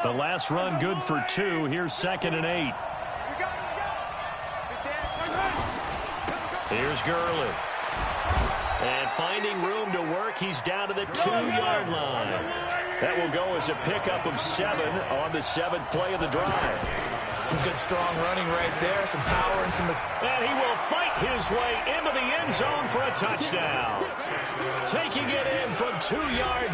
The last run good for 2. Here's 2nd and 8. Here's Gurley. And finding room to work, he's down to the 2-yard line. That will go as a pickup of 7 on the 7th play of the drive. Some good, strong running right there, some power and some... And he will fight his way into the end zone for a touchdown. Taking it in from 2 yards.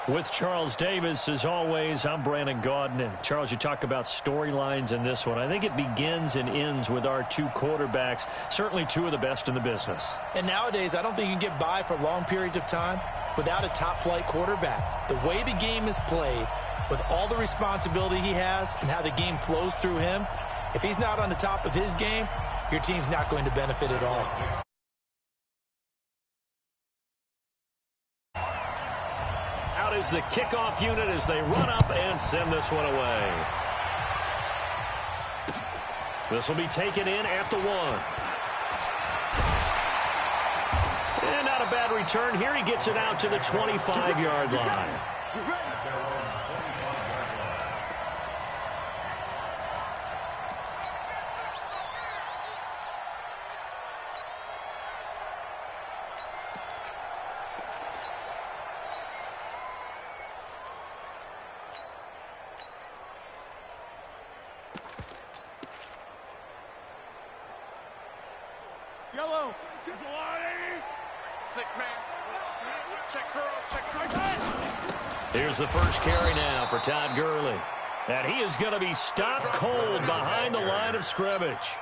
With Charles Davis, as always, I'm Brandon Gaudin. Charles, you talk about storylines in this one. I think it begins and ends with our 2 quarterbacks, certainly 2 of the best in the business. And nowadays, I don't think you can get by for long periods of time without a top-flight quarterback. The way the game is played, with all the responsibility he has and how the game flows through him, if he's not on the top of his game, your team's not going to benefit at all. Is the kickoff unit as they run up and send this one away. This will be taken in at the 1. And not a bad return here. He gets it out to the 25-yard line. Yellow. 6-man. Check curls. Check curls. Here's the first carry now for Todd Gurley. And he is going to be stopped cold behind the line of scrimmage.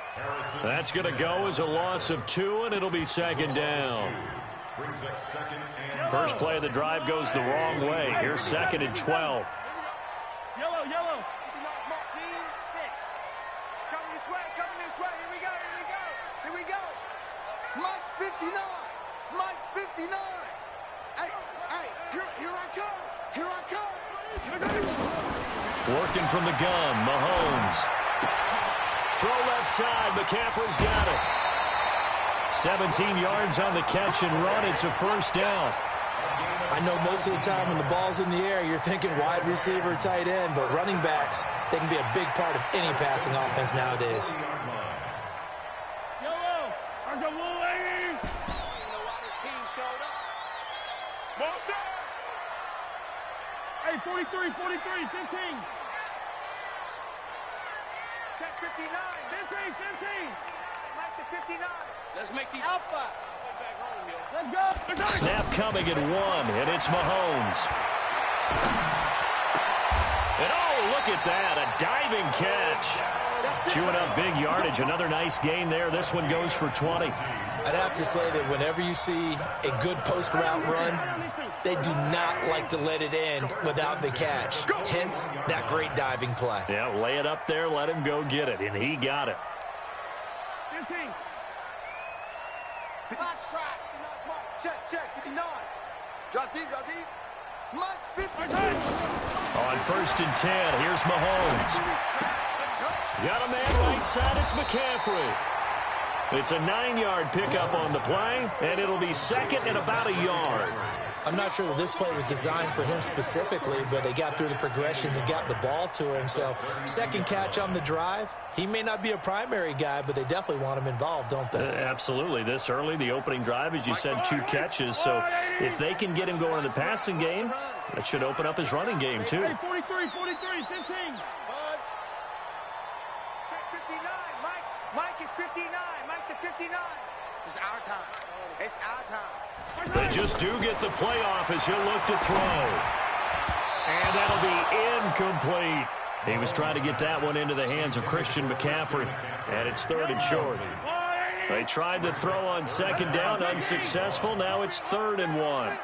That's going to go as a loss of 2, and it'll be 2nd down. First play of the drive goes the wrong way. Here's 2nd and 12. Yellow. Scene 6. It's coming this way. Here we go. Mike's 59. Mike's 59. Hey, here I come. Working from the gun, Mahomes. Throw left side, McCaffrey's got it. 17 yards on the catch and run. It's a first down. I know most of the time when the ball's in the air, you're thinking wide receiver, tight end, but running backs, they can be a big part of any passing offense nowadays. Hey, 43, 15. Check 59. 15. Like the 59. Let's make the alpha. Let's go. Snap coming at 1, and it's Mahomes. And oh, look at that, a diving catch. Chewing up big yardage, another nice gain there. This one goes for 20. I'd have to say that whenever you see a good post-route run, they do not like to let it end without the catch. Hence, that great diving play. Yeah, lay it up there, let him go get it, and he got it. 15. Box track. Check. 59. Drop deep. Much 50. On 1st and 10, here's Mahomes. Got a man right side, it's McCaffrey. It's a 9-yard pickup on the play, and it'll be 2nd and about a yard. I'm not sure that this play was designed for him specifically, but they got through the progressions and got the ball to him. So second catch on the drive. He may not be a primary guy, but they definitely want him involved, don't they? Absolutely. This early, the opening drive, as you said, 2 catches. So if they can get him going in the passing game, that should open up his running game, too. Hey, 43, 43, 15. Check 59. Mike is 59. Mike to 59. It's our time. It's our time. They just do get the playoff as he'll look to throw. And that'll be incomplete. He was trying to get that one into the hands of Christian McCaffrey. And it's 3rd and short. They tried to throw on 2nd down, unsuccessful. Now it's 3rd and 1. 15.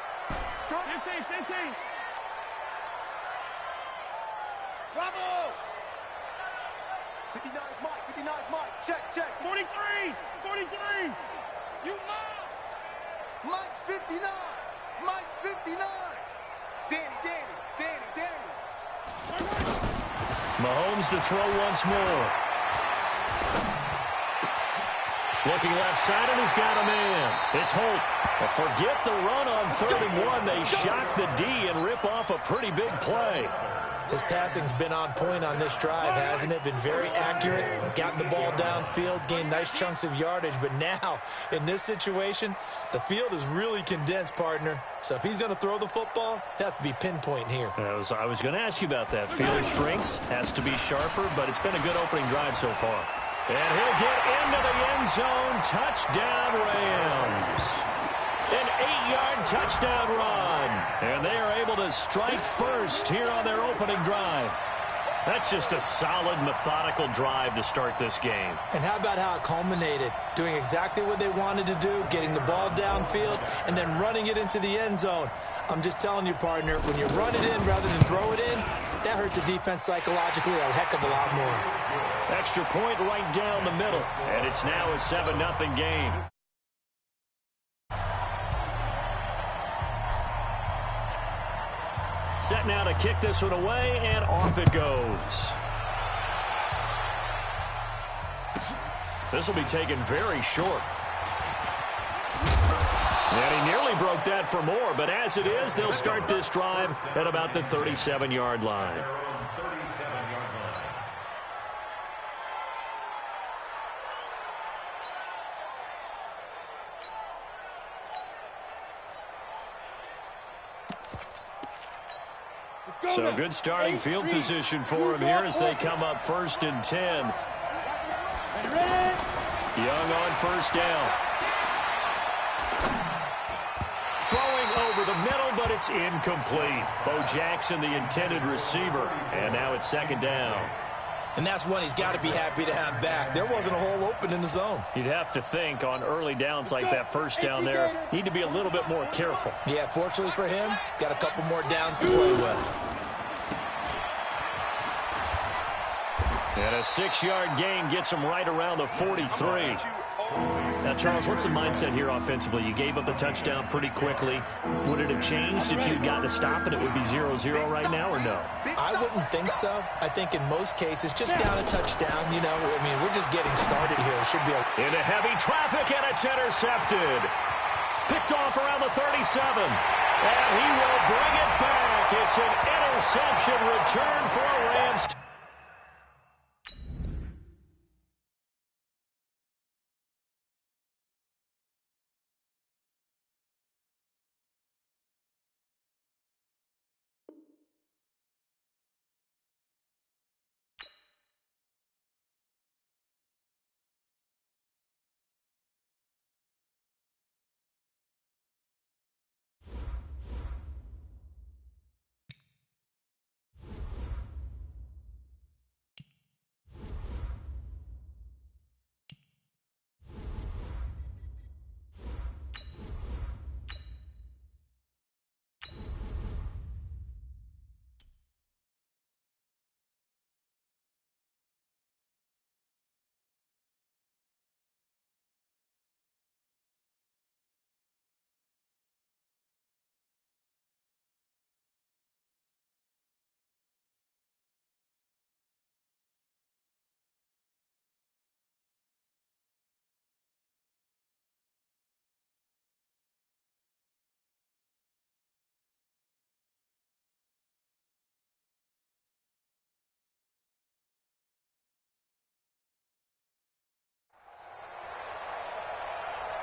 Bravo! 59 Mike. Check. 43. You Mike. Mike's 59. Mike's 59. Danny. Mahomes to throw once more. Looking left side, and he's got a man. It's Holt. But forget the run on 3rd and 1. They shock the D and rip off a pretty big play. His passing's been on point on this drive, hasn't it? Been very accurate, gotten the ball downfield, gained nice chunks of yardage. But now, in this situation, the field is really condensed, partner. So if he's going to throw the football, he'll have to be pinpoint here. I was going to ask you about that. Field shrinks, has to be sharper, but it's been a good opening drive so far. And he'll get into the end zone. Touchdown, Rams. An 8-yard touchdown run. And they are able to strike first here on their opening drive. That's just a solid, methodical drive to start this game. And how about how it culminated? Doing exactly what they wanted to do, getting the ball downfield, and then running it into the end zone. I'm just telling you, partner, when you run it in rather than throw it in, that hurts a defense psychologically a heck of a lot more. Extra point right down the middle. And it's now a 7-0 game. Set now to kick this one away, and off it goes. This will be taken very short. And he nearly broke that for more, but as it is, they'll start this drive at about the 37-yard line. So good starting field position for him here as they come up 1st and 10. Young on 1st down. Throwing over the middle, but it's incomplete. Bo Jackson, the intended receiver. And now it's 2nd down. And that's one he's got to be happy to have back. There wasn't a hole open in the zone. You'd have to think on early downs like that 1st down there, need to be a little bit more careful. Yeah, fortunately for him, got a couple more downs to play with. And a 6-yard gain gets him right around the 43. Now, Charles, what's the mindset here offensively? You gave up the touchdown pretty quickly. Would it have changed if you'd gotten a stop and it would be 0-0 right now, or no? I wouldn't think so. I think in most cases, just down a touchdown, you know, I mean, we're just getting started here. It should be into heavy traffic, and it's intercepted. Picked off around the 37. And he will bring it back. It's an interception return for a Rams.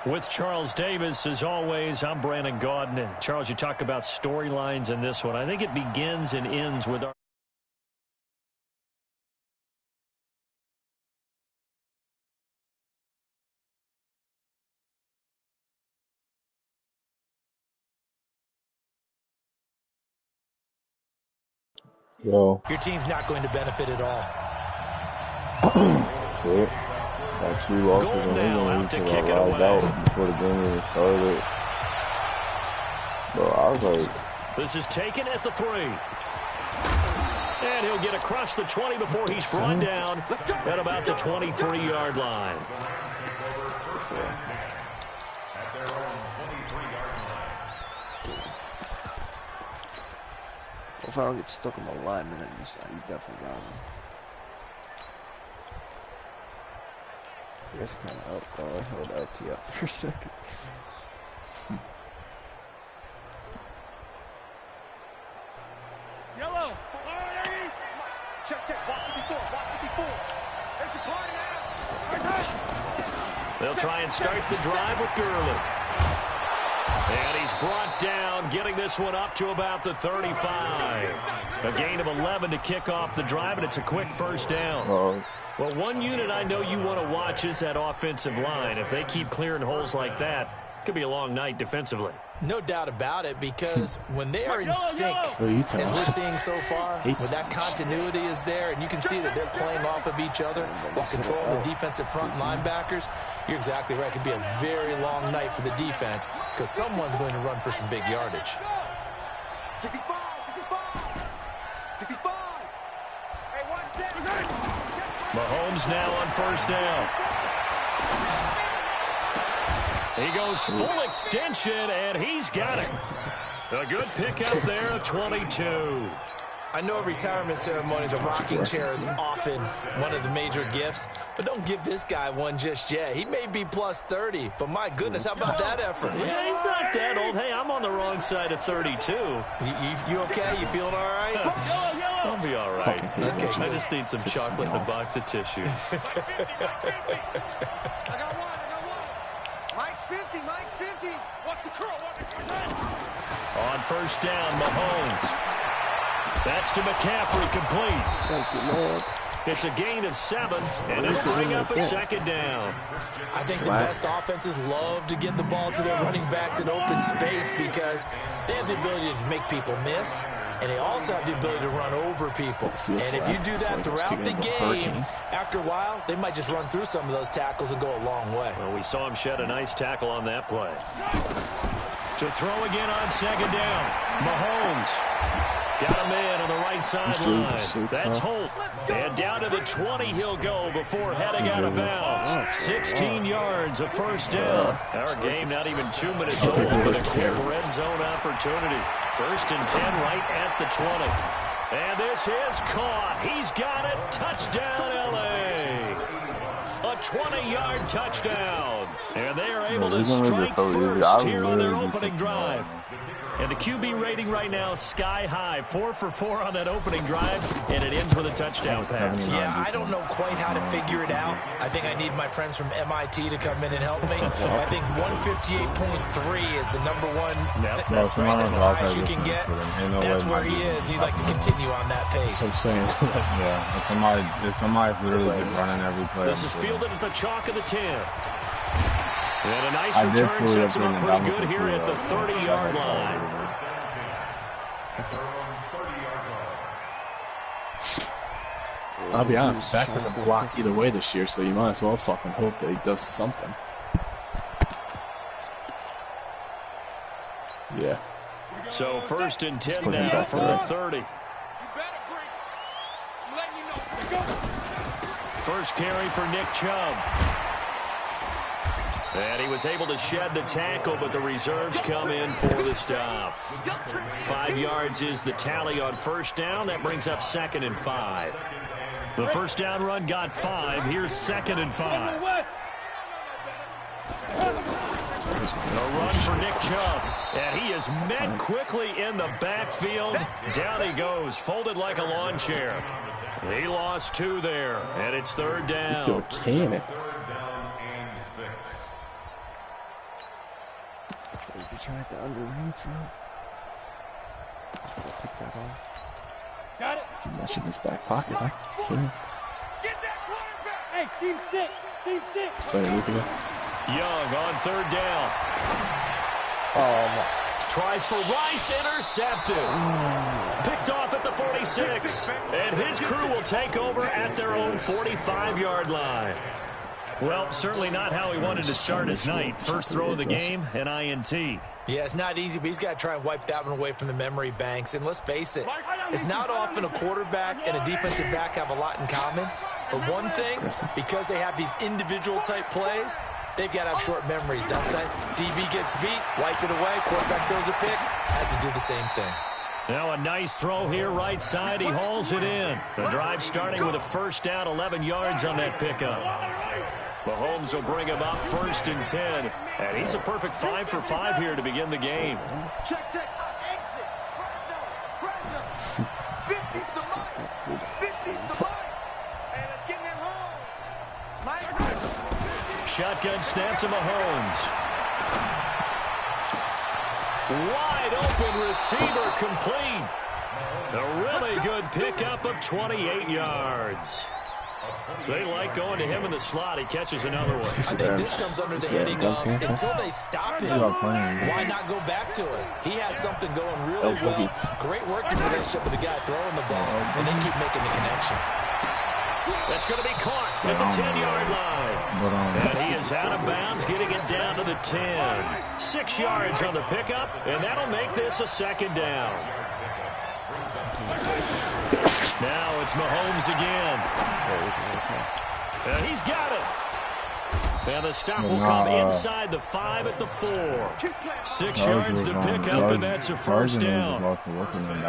With Charles Davis, as always, I'm Brandon Gaudin. Charles, you talk about storylines in this one. I think it begins and ends with our... Yo. Your team's not going to benefit at all. Shit. Like 2 losses in England because I logged out before the game even started. Bro, I was like... This is taken at the 3. And he'll get across the 20 before he's brought down at about the 23-yard line. If I don't get stuck on the line, then you definitely got him. I guess kind of up though. I held LT up for a second. Yellow. Check, check. Walk 54. Walk 54. There's your party now. They'll try and start the drive with Gurley. And he's brought down, getting this one up to about the 35. A gain of 11 to kick off the drive, and it's a quick first down. Well, one unit I know you want to watch is that offensive line. If they keep clearing holes like that, it could be a long night defensively. No doubt about it, because when they are in sync, as we're seeing so far, when that continuity is there, and you can see that they're playing off of each other while controlling the defensive front linebackers, you're exactly right. It could be a very long night for the defense because someone's going to run for some big yardage. 65, 65, 65. Hey, 1-7. Mahomes now on first down. He goes full extension, and he's got it. A good pickup there, 22. I know retirement ceremonies, a rocking chair is often one of the major gifts, but don't give this guy one just yet. He may be plus 30, but my goodness, how about that effort? Yeah, he's not that old. Hey, I'm on the wrong side of 32. You okay? You feeling all right? I'll be all right. Okay, I just need some chocolate and a box of tissue. I got one. Mike's 50. Mike's 50. Watch the curl. Watch the curl. On first down, Mahomes. That's to McCaffrey, complete. Thank you, Lord. It's a gain of 7, and it'll bring up a second down. I think the best offenses love to get the ball to their running backs in open space because they have the ability to make people miss, and they also have the ability to run over people. And if you do that throughout the game, after a while, they might just run through some of those tackles and go a long way. Well, we saw him shed a nice tackle on that play. To throw again on second down, Mahomes. Got him in on the right sideline. That's Holt. And down to the 20 he'll go before heading out of bounds. 16 yards, a first down. Our game not even 2 minutes old with a quick red zone opportunity. First and 10 right at the 20. And this is caught. He's got it. Touchdown, L.A. A 20-yard touchdown. And they are able to strike first here on their opening drive. And the QB rating right now, sky high. 4 for 4 on that opening drive, and it ends with a touchdown pass. Yeah, I don't know quite how to figure it out. I think I need my friends from MIT to come in and help me. I think 158.3 is the number one. Yep. That's right. That's the highest you can get. That's where he is. He'd like to continue on that pace. That's what I'm saying. Yeah, if somebody's literally just running every play. This is fielded at the chalk of the 10. And a nice return sets him up pretty good here at the 30-yard line. I'll be honest, Dak doesn't block either way this year, so you might as well fucking hope that he does something. Yeah. So first and 10 now from the 30. First carry for Nick Chubb. And he was able to shed the tackle, but the reserves come in for the stop. 5 yards is the tally on first down. That brings up second and 5. The first down run got 5. Here's second and 5. A run for Nick Chubb. And he is met quickly in the backfield. Down he goes, folded like a lawn chair. He lost 2 there, and it's third down. trying to underneath you. Pick that off. Got it. Too much in his back pocket, huh? Sure. Get that quarterback. Hey, team 6. Team 6. Play it with you. Young on third down. Tries for Rice, intercepted. Picked off at the 46. And his crew will take over at their own 45-yard line. Well, certainly not how he wanted to start his night. First throw of the game, an INT. Yeah, it's not easy, but he's got to try and wipe that one away from the memory banks. And let's face it, it's not often a quarterback and a defensive back have a lot in common. But one thing, because they have these individual type plays, they've got to have short memories, don't they? DB gets beat, wipe it away, quarterback throws a pick, has to do the same thing. Now a nice throw here, right side. He hauls it in. The drive starting with a first down, 11 yards on that pickup. Mahomes will bring him up 1st and 10. And he's a perfect 5 for 5 here to begin the game. Check. Exit. Pressure. 50's the line. 50's the line. And let's get him home. Shotgun snap to Mahomes. Wide open receiver complete. A really good pickup of 28 yards. They like going to him in the slot. He catches another one. I think this comes under the heading of until they stop him, why not go back to it? He has something going really well. Great working relationship with the guy throwing the ball, and they keep making the connection. That's going to be caught at the 10-yard line. And he is out of bounds, getting it down to the 10. 6 yards on the pickup, and that'll make this a second down. Now it's Mahomes again. And he's got it. And the stop will come inside the 5 at the 4. 6 yards to pick up, and that's a first down. Now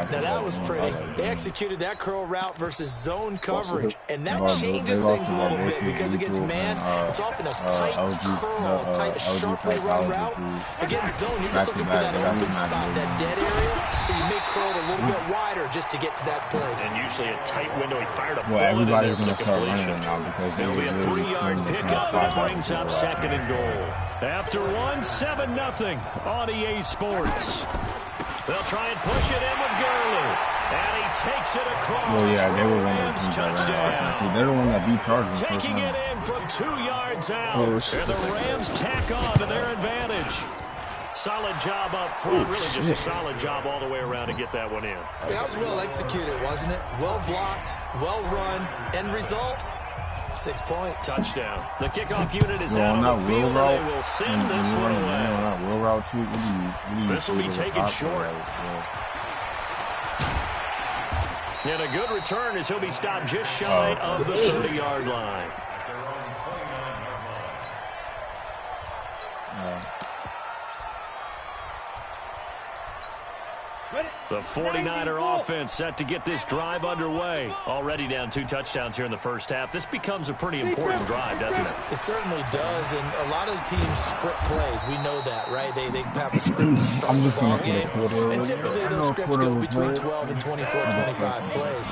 that was pretty. They executed that curl route versus zone coverage, and that changes things a little bit because against man, it's often a tight curl, tight, sharply run route. Against zone, you're just looking for that open spot, that dead area, so you may curl it a little bit wider just to get to that place. And usually a tight window. He fired a bullet in there for the completion. It'll be a 3-yard pickup, and it brings up 2nd and goal. After 7-0 on EA Sports. They'll try and push it in with Gurley. And he takes it across for a Rams touchdown. They're the one that beat Chargers. Taking it in from 2 yards out. And the Rams tack on to their advantage. Solid job up front. Really just a solid job all the way around to get that one in. That was well executed, wasn't it? Well blocked, well run. End result, 6 points. Touchdown. The kickoff unit is out on the field, and they will send this one away. Will route too. This will be taken short. And a good return as he'll be stopped just shy of the 30-yard line. The 49er offense set to get this drive underway. Already down 2 touchdowns here in the first half. This becomes a pretty important drive, doesn't it? It certainly does, and a lot of the teams script plays. We know that, right? They have a script to start the ball game, and typically those scripts go between 12 and 24, 25 plays.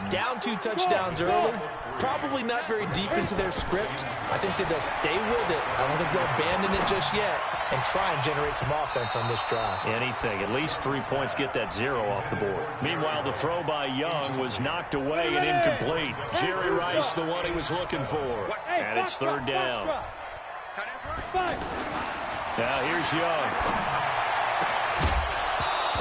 Down 2 touchdowns early, probably not very deep into their script. I think that they'll stay with it. I don't think they'll abandon it just yet and try and generate some offense on this drive. Anything. At least 3 points get that 0 off the board. Meanwhile, the throw by Young was knocked away and incomplete. Jerry Rice, the one he was looking for. And it's 3rd down. Now here's Young.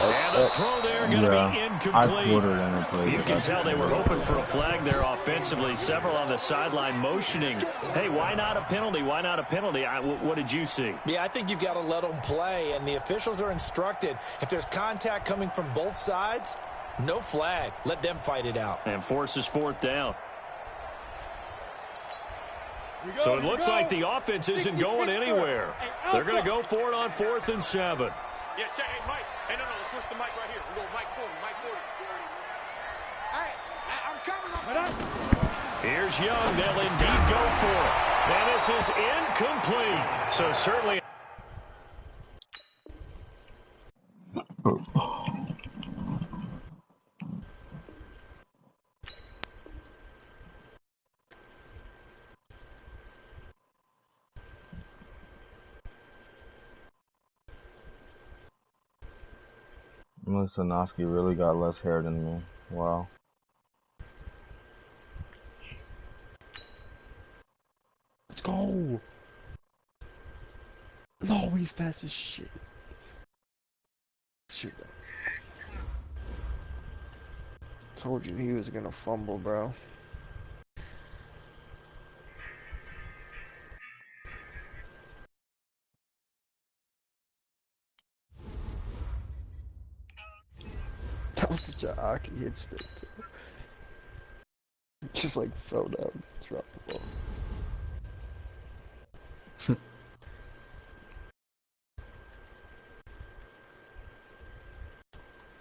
And the throw there going to be incomplete. You can tell they were hoping for a flag there offensively. Several on the sideline motioning. Hey, why not a penalty? Why not a penalty? What did you see? Yeah, I think you've got to let them play, and the officials are instructed. If there's contact coming from both sides, no flag. Let them fight it out. And forces 4th down. So it looks like the offense isn't going anywhere. They're going to go for it on 4th and 7. Yeah, check. Hey, Mike. Hey, no, let's switch the mic right here. We'll go Mike 40, Mike 40. Hey, I'm coming. Here's Young. They'll indeed go for it. And this is incomplete. So certainly. Sanaski really got less hair than me. Wow. Let's go. No, he's fast as shit. Shit. Told you he was gonna fumble, bro. That was such a hockey hit stick, too. Just like fell down and dropped the ball.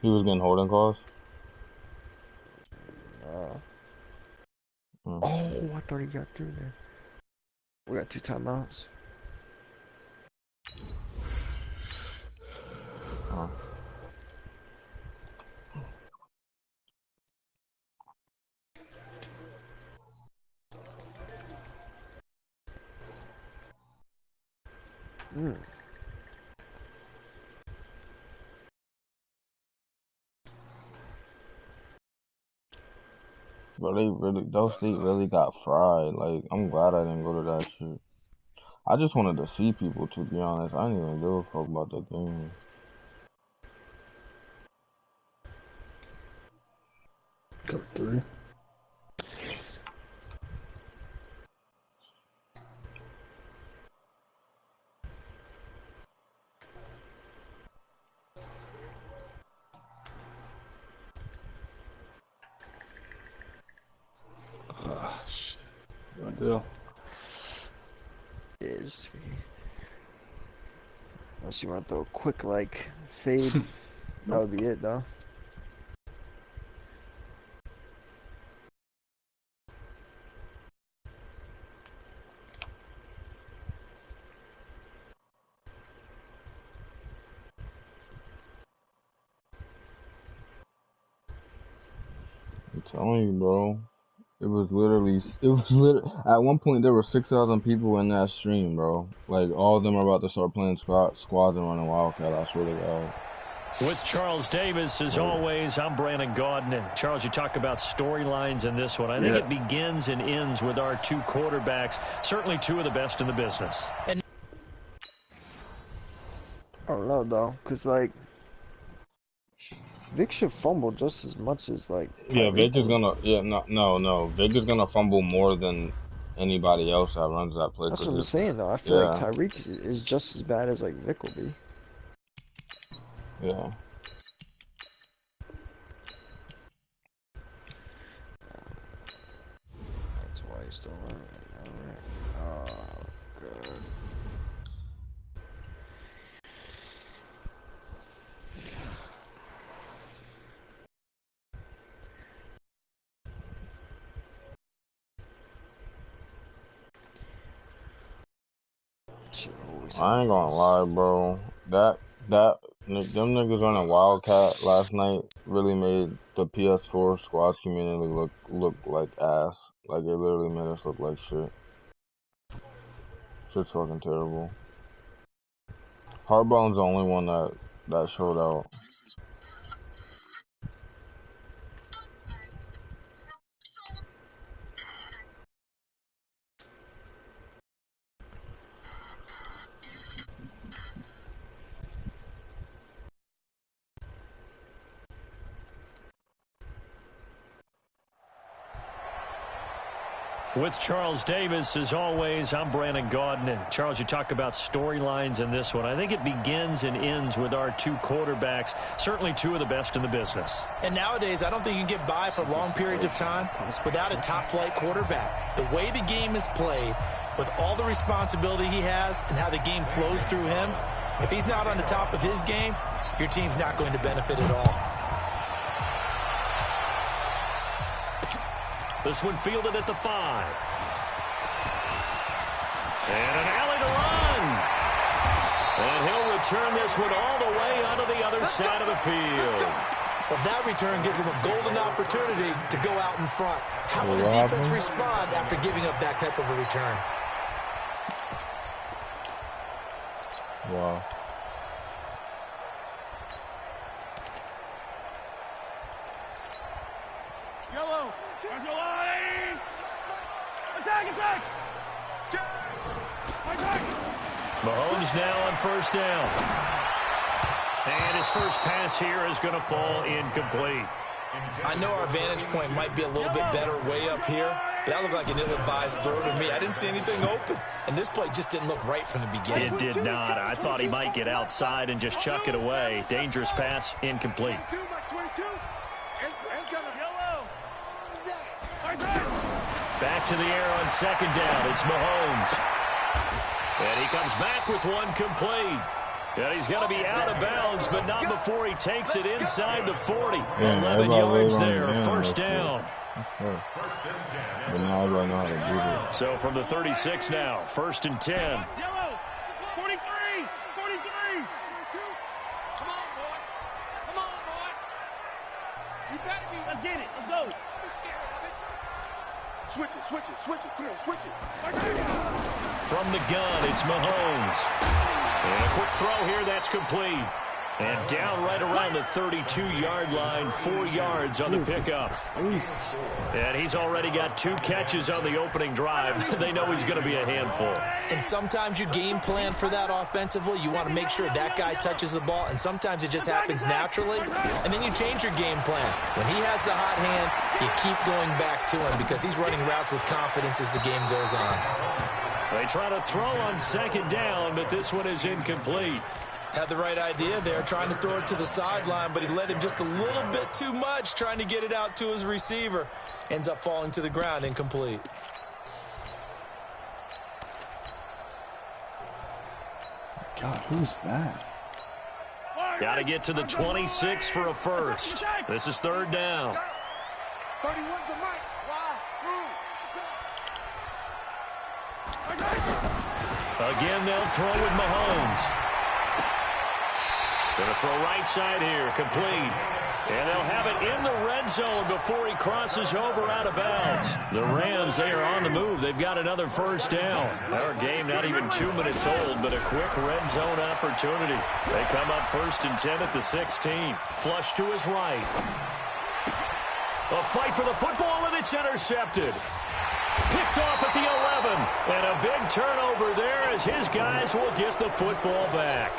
He was getting holding calls? Oh, I thought he got through there. We got 2 timeouts. But those State really got fried. Like, I'm glad I didn't go to that shit. I just wanted to see people, to be honest. I didn't even give a fuck about the game. Go 3. Ah, shit. What do I do? Yeah, just... Unless you want to throw a quick, like, fade. That would be it, though. I'm telling you, bro. It was literally, at one point there were 6,000 people in that stream, bro. Like, all of them are about to start playing squads and running Wildcat, I swear to God. With Charles Davis, as always, I'm Brandon Gaudin. Charles, you talk about storylines in this one. I think it begins and ends with our 2 quarterbacks, certainly 2 of the best in the business. I don't know, though, because, like, Vic should fumble just as much as, like, Tyreek. Yeah, Vic is gonna, no. Vic is gonna fumble more than anybody else that runs that play. That's what I'm saying, though. I feel like Tyreek is just as bad as, like, Vic will be. Yeah. That's why he's still running. Alright. Oh, God. I ain't gonna lie, bro. Them niggas running Wildcat last night really made the PS4 squads community look like ass. Like, it literally made us look like shit. Shit's fucking terrible. Hardbone's the only one that showed out. With Charles Davis, as always, I'm Brandon Gaudin. Charles, you talk about storylines in this one. I think it begins and ends with our 2 quarterbacks, certainly 2 of the best in the business. And nowadays, I don't think you can get by for long periods of time without a top-flight quarterback. The way the game is played, with all the responsibility he has and how the game flows through him, if he's not on the top of his game, your team's not going to benefit at all. This one fielded at the 5. And an alley to run. And he'll return this one all the way onto the other side of the field. Well, that return gives him a golden opportunity to go out in front. How will the defense respond after giving up that type of a return? Wow. Mahomes now on first down. And his first pass here is going to fall incomplete. I know our vantage point might be a little bit better way up here, but that looked like an ill-advised throw to me. I didn't see anything open, and this play just didn't look right from the beginning. It did not. I thought he might get outside and just chuck it away. Dangerous pass, incomplete. Back to the air on second down. It's Mahomes. And he comes back with one complete. And he's going to be out of bounds, but not before he takes it inside the 40. 11 yards there, first down. Okay. But now I know how to do it. So from the 36 now, first and 10. Yellow, 43, 43. Come on, boy. Come on, boy. You better be. Let's get it. Let's go. I'm scared of it. Switch it, switch it, switch it. Come on, switch it. From the gun, it's Mahomes. And a quick throw here, that's complete. And down right around the 32-yard line, 4 yards on the pickup. And he's already got 2 catches on the opening drive. They know he's going to be a handful. And sometimes you game plan for that offensively. You want to make sure that guy touches the ball, and sometimes it just happens naturally. And then you change your game plan. When he has the hot hand, you keep going back to him because he's running routes with confidence as the game goes on. They try to throw on second down, but this one is incomplete. Had the right idea there, trying to throw it to the sideline, but he led him just a little bit too much, trying to get it out to his receiver. Ends up falling to the ground, incomplete. God, who's that? Got to get to the 26 for a first. This is third down. 31's the mic. Why? Again, they'll throw with Mahomes. Going to throw right side here, complete. And they'll have it in the red zone before he crosses over out of bounds. The Rams, they are on the move. They've got another first down. Our game not even 2 minutes old, but a quick red zone opportunity. They come up first and 10 at the 16. Flush to his right. A fight for the football, and it's intercepted. Picked off at the 11. And a big turnover there as his guys will get the football back.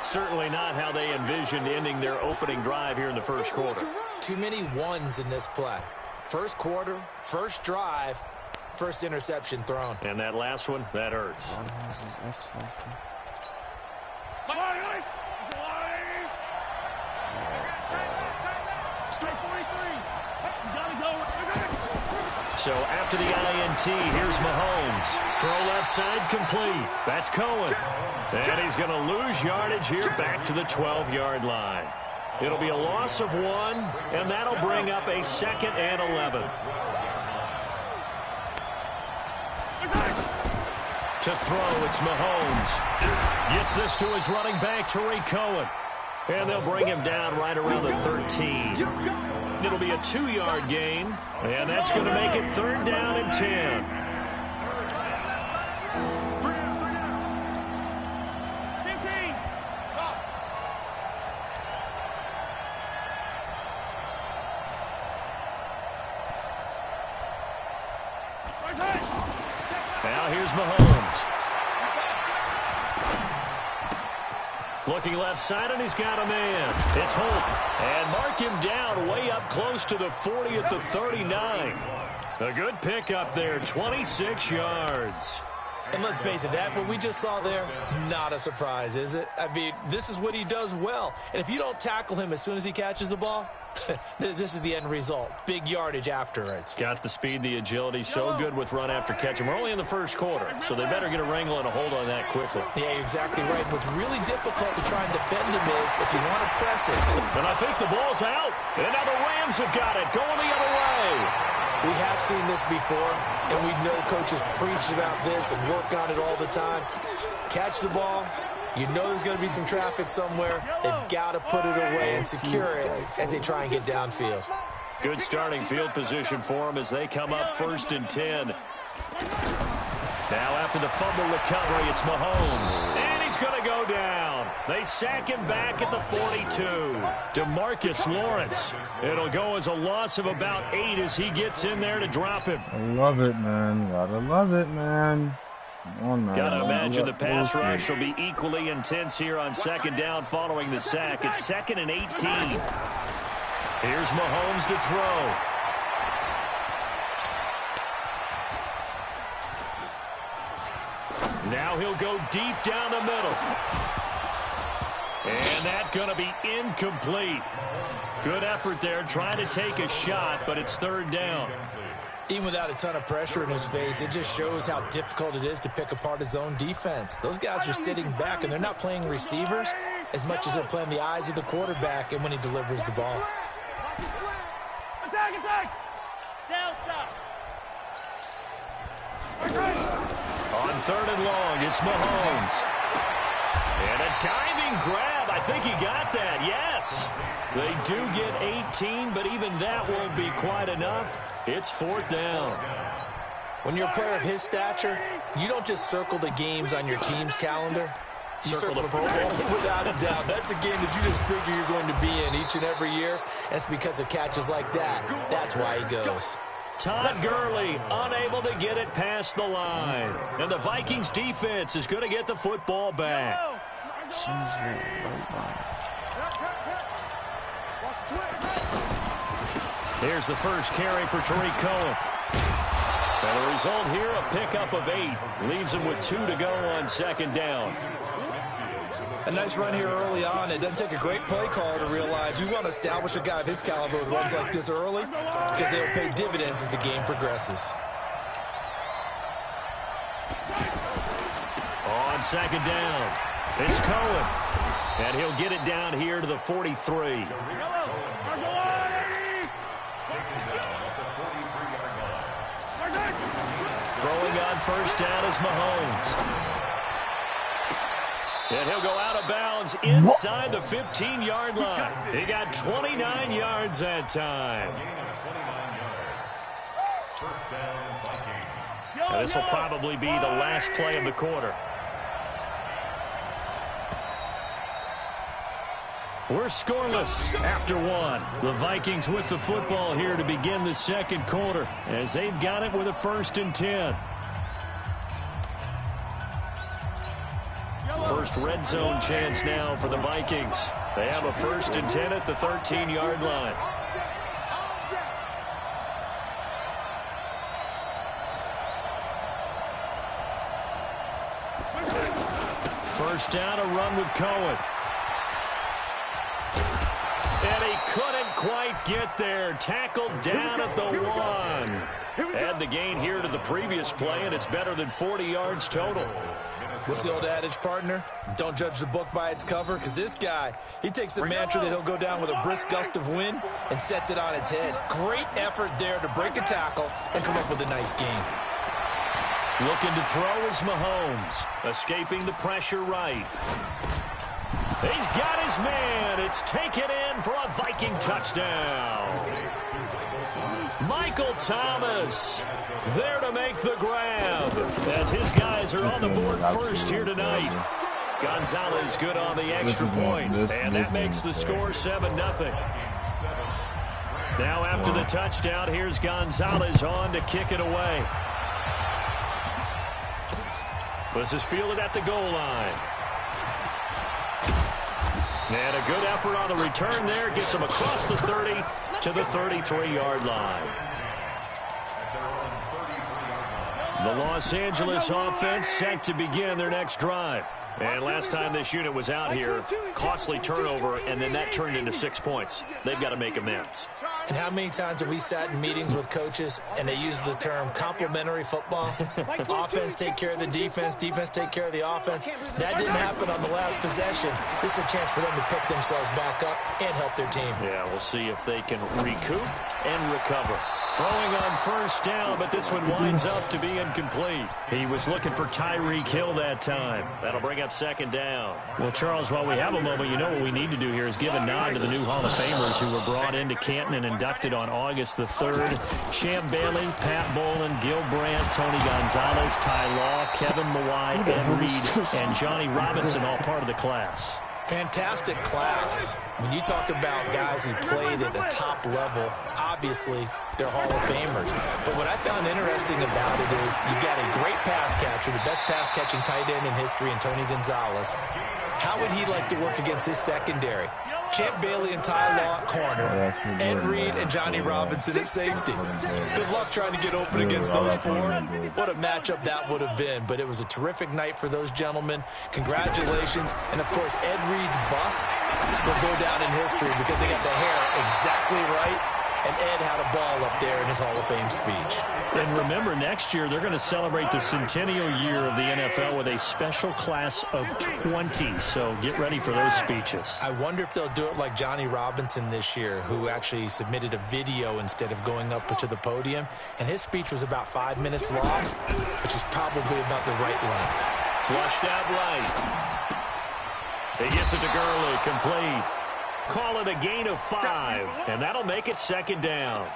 Certainly not how they envisioned ending their opening drive here in the first quarter. Too many ones in this play. First quarter, first drive, first interception thrown. And that last one, that hurts. So after the INT, here's Mahomes. Throw left side complete. That's Cohen. And he's going to lose yardage here back to the 12-yard line. It'll be a loss of 1, and that'll bring up a 2nd and 11. To throw, it's Mahomes. Gets this to his running back, Tariq Cohen. And they'll bring him down right around the 13. It'll be a 2-yard gain, and that's going to make it third down and 10. Now here's Mahomes. Looking left side, and he's got a man. It's Holt. And mark him down way up close to the 40 at the 39. A good pickup there, 26 yards. And let's face it, that what we just saw there, not a surprise, is it? I mean, this is what he does well. And if you don't tackle him as soon as he catches the ball, this is the end result. Big yardage afterwards. Got the speed, the agility, so good with run after catch. And we're only in the first quarter, so they better get a wrangle and a hold on that quickly. Yeah, you're exactly right. What's really difficult to try and defend him is if you want to press him. And I think the ball's out. And now the Rams have got it, going the other way. We have seen this before, and we know coaches preach about this and work on it all the time. Catch the ball. You know there's going to be some traffic somewhere. They've got to put it away and secure it as they try and get downfield. Good starting field position for them as they come up first and 10. Now after the fumble recovery, it's Mahomes. And he's going to go down. They sack him back at the 42. DeMarcus Lawrence. It'll go as a loss of about 8 as he gets in there to drop him. I love it, man. Gotta love it, man. Come on, man. Gotta imagine the pass rush will be equally intense here on second down following the sack. It's 2nd and 18. Here's Mahomes to throw. Now he'll go deep down the middle. And that's going to be incomplete. Good effort there, trying to take a shot, but it's 3rd down. Even without a ton of pressure in his face, it just shows how difficult it is to pick apart his own defense. Those guys are sitting back, and they're not playing receivers as much as they're playing the eyes of the quarterback and when he delivers the ball. Attack, attack! Delta! On 3rd and long, it's Mahomes. And a diving grab. I think he got that, yes. They do get 18, but even that won't be quite enough. It's 4th down. When you're a player of his stature, you don't just circle the games on your team's calendar. You circle the Pro Bowl. Without a doubt. That's a game that you just figure you're going to be in each and every year. And it's because of catches like that. That's why he goes. Todd Gurley unable to get it past the line. And the Vikings defense is going to get the football back. Here's the first carry for Tariq Cohen. And the result here, a pickup of 8. Leaves him with 2 to go on 2nd down. A nice run here early on. It doesn't take a great play caller to realize you want to establish a guy of his caliber with runs like this early because they'll pay dividends as the game progresses. On 2nd down, it's Cohen. And he'll get it down here to the 43. Throwing on 1st down is Mahomes. And he'll go out of bounds inside the 15-yard line. He got 29 yards that time. And this will probably be the last play of the quarter. We're scoreless after 1. The Vikings with the football here to begin the 2nd quarter as they've got it with a 1st and 10. First red zone chance now for the Vikings. They have a 1st and 10 at the 13-yard line. First down, a run with Cohen. And he couldn't quite get there. Tackled down at the 1. Add the gain here to the previous play, and it's better than 40 yards total. What's the old adage, partner? Don't judge the book by its cover, because this guy, he takes the mantra that he'll go down with a brisk gust of wind and sets it on its head. Great effort there to break a tackle and come up with a nice gain. Looking to throw is Mahomes, escaping the pressure right. He's got his man. It's taken in for a Viking touchdown. Michael Thomas there to make the grab as his guys are on the board first here tonight. Gonzalez good on the extra point, and that makes the score 7-0. Now after the touchdown, here's Gonzalez on to kick it away. This is fielded at the goal line. And a good effort on the return there. Gets him across the 30 to the 33-yard line. The Los Angeles offense set to begin their next drive. And last time this unit was out here, costly turnover, and then that turned into 6 points. They've got to make amends. And how many times have we sat in meetings with coaches and they use the term complementary football? Offense take care of the defense, defense take care of the offense. That didn't happen on the last possession. This is a chance for them to pick themselves back up and help their team. Yeah, we'll see if they can recoup and recover. Throwing on first down, but this one winds up to be incomplete. He was looking for Tyreek Hill that time. That'll bring up second down. Well, Charles, while we have a moment, you know what we need to do here is give a nod to the new Hall of Famers who were brought into Canton and inducted on August the 3rd. Champ Bailey, Pat Bowlen, Gil Brandt, Tony Gonzalez, Ty Law, Kevin Mawai, Ed Reed, and Johnny Robinson, all part of the class. Fantastic class. When you talk about guys who played at a top level, obviously they're Hall of Famers. But what I found interesting about it is you've got a great pass catcher, the best pass-catching tight end in history, in Tony Gonzalez. How would he like to work against his secondary? Champ Bailey and Ty Law at corner, Ed Reed and Johnny Robinson at safety. Good luck trying to get open against those four. What a matchup that would have been, but it was a terrific night for those gentlemen. Congratulations. And, of course, Ed Reed's bust will go down in history because they got the hair exactly right, and Ed had a ball up there in his Hall of Fame speech. And remember, next year they're going to celebrate the centennial year of the NFL with a special class of 20. So get ready for those speeches. I wonder if they'll do it like Johnny Robinson this year, who actually submitted a video instead of going up to the podium. And his speech was about 5 minutes long, which is probably about the right length. Flushed out right. He gets it to Gurley, complete. Call it a gain of 5, and that'll make it 2nd down.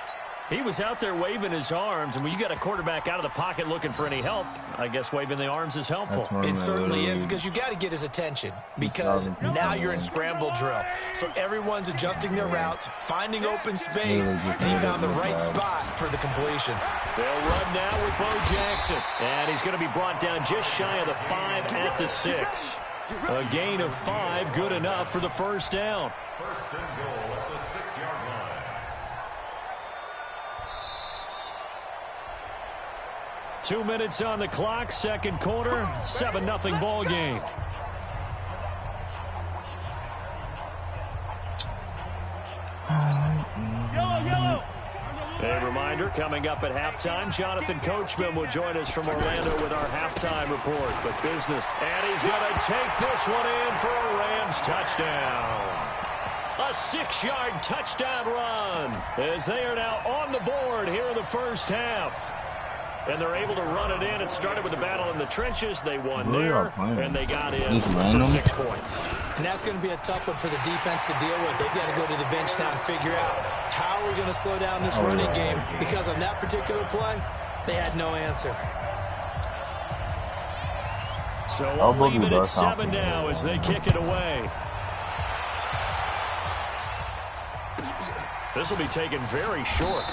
He was out there waving his arms, and when you got a quarterback out of the pocket looking for any help, I guess waving the arms is helpful. It certainly is, because you got to get his attention, because now you're in scramble drill. So everyone's adjusting their routes, finding open space, and he found the right spot for the completion. They'll run now with Bo Jackson, and he's going to be brought down just shy of the 5 at the 6. A gain of 5, good enough for the 1st down. 1st and goal at the 6-yard line. Two minutes on the clock, 2nd quarter, 7-0 ball game. A reminder, coming up at halftime, Jonathan Coachman will join us from Orlando with our halftime report. But business, and he's going to take this one in for a Rams touchdown. A 6-yard touchdown run as they are now on the board here in the 1st half. And they're able to run it in. It started with a battle in the trenches. They won there, and they got in for 6 points. And that's going to be a tough one for the defense to deal with. They've got to go to the bench now and figure out how we're going to slow down this running game, because on that particular play, they had no answer. So we'll leave it at 7 now as they kick it away. This will be taken very short.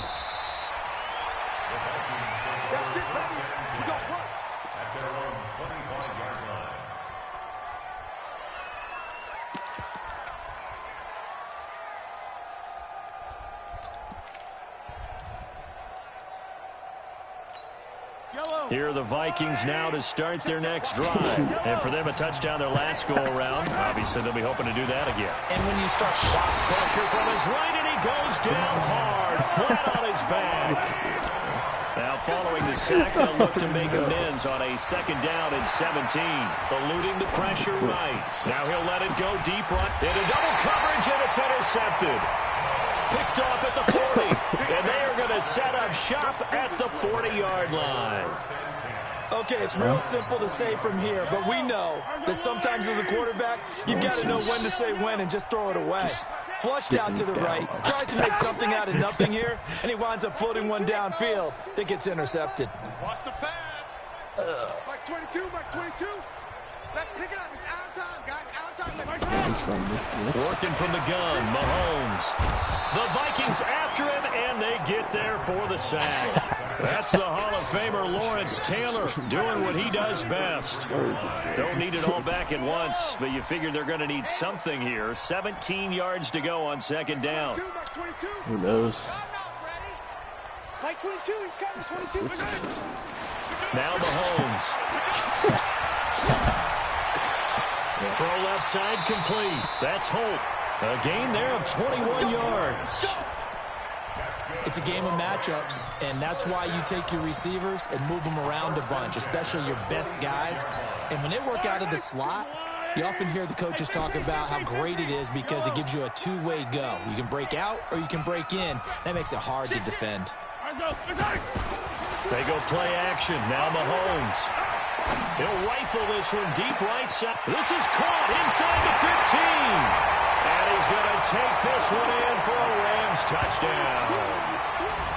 At their own 25-yard line. Here are the Vikings now to start their next drive. And for them, a touchdown their last go-around. Obviously, they'll be hoping to do that again. And when you start shot pressure from his right, and he goes down hard, flat on his back. Now, following the sack, they'll look to make amends on a 2nd down and 17. Eluding the pressure right. Now he'll let it go deep right. Into double coverage, and it's intercepted. Picked off at the 40. And they are going to set up shop at the 40-yard line. Okay, it's real simple to say from here, but we know that sometimes as a quarterback, you've got to know when to say when and just throw it away. Flushed out to the right, tries to make something out of nothing here, and he winds up floating one downfield that gets intercepted. Watch the pass. Mike 22, Mike 22. Let's pick it up. It's out of time, guys. Out of time. Working from the gun, Mahomes. The Vikings after him, and they get there for the sack. That's the Hall of Famer Lawrence Taylor doing what he does best. Don't need it all back at once, but you figure they're going to need something here. 17 yards to go on 2nd down. Who knows? Mike 22, he's coming. 22. Now Mahomes. Throw left side complete. That's Hope. A gain there of 21 yards. It's a game of matchups, and that's why you take your receivers and move them around a bunch, especially your best guys. And when they work out of the slot, you often hear the coaches talk about how great it is because it gives you a two-way go. You can break out or you can break in. That makes it hard to defend. They go play action. Now Mahomes. He'll rifle this one deep right side. This is caught inside the 15. And he's going to take this one in for a Rams touchdown.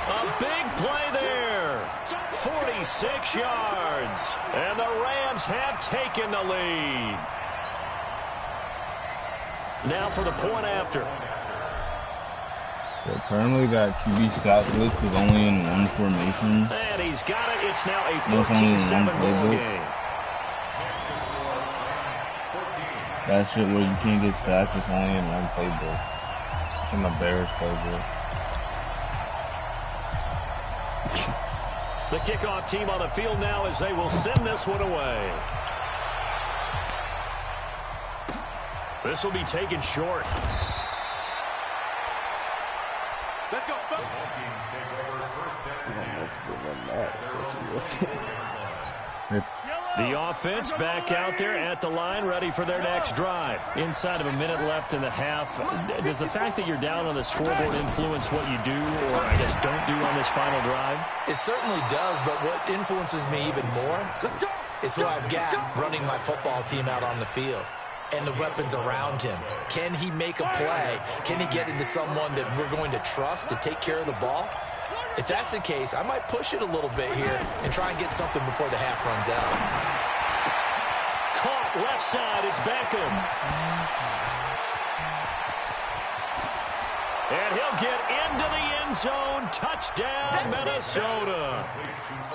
A big play there. 46 yards. And the Rams have taken the lead. Now for the point after. Yeah, apparently that QB stat list is only in one formation. And he's got it. It's now a No, it's only in 14-7 one ball playbook. game. That shit where you can't get sacked, it's only in one playbook. It's in the Bears playbook. The kickoff team on the field now as they will send this one away. This will be taken short. Let's go. I don't know if they run that. That's what you're looking at. The offense back out there at the line, ready for their next drive. Inside of a minute left in the half, does the fact that you're down on the scoreboard influence what you do, or I guess don't do on this final drive? It certainly does, but what influences me even more is who I've got running my football team out on the field and the weapons around him. Can he make a play? Can he get into someone that we're going to trust to take care of the ball? If that's the case, I might push it a little bit here and try and get something before the half runs out. Caught left side, it's Beckham. And he'll get into the end zone. Touchdown, Minnesota.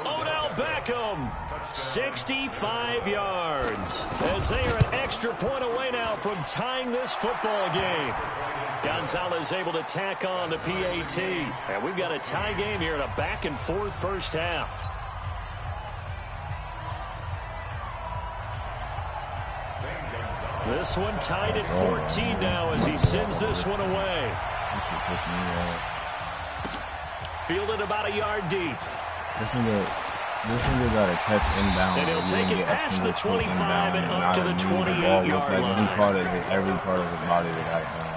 Odell Beckham, 65 yards. As they are an extra point away now from tying this football game. Gonzalez able to tack on the PAT. And we've got a tie game here in a back-and-forth first half. This one tied at 14 now as he sends this one away. Fielded about a yard deep. This nigga got a catch inbound. And he'll take it past the 25 and up to the 28-yard line. He caught it with every part of his body that got it done.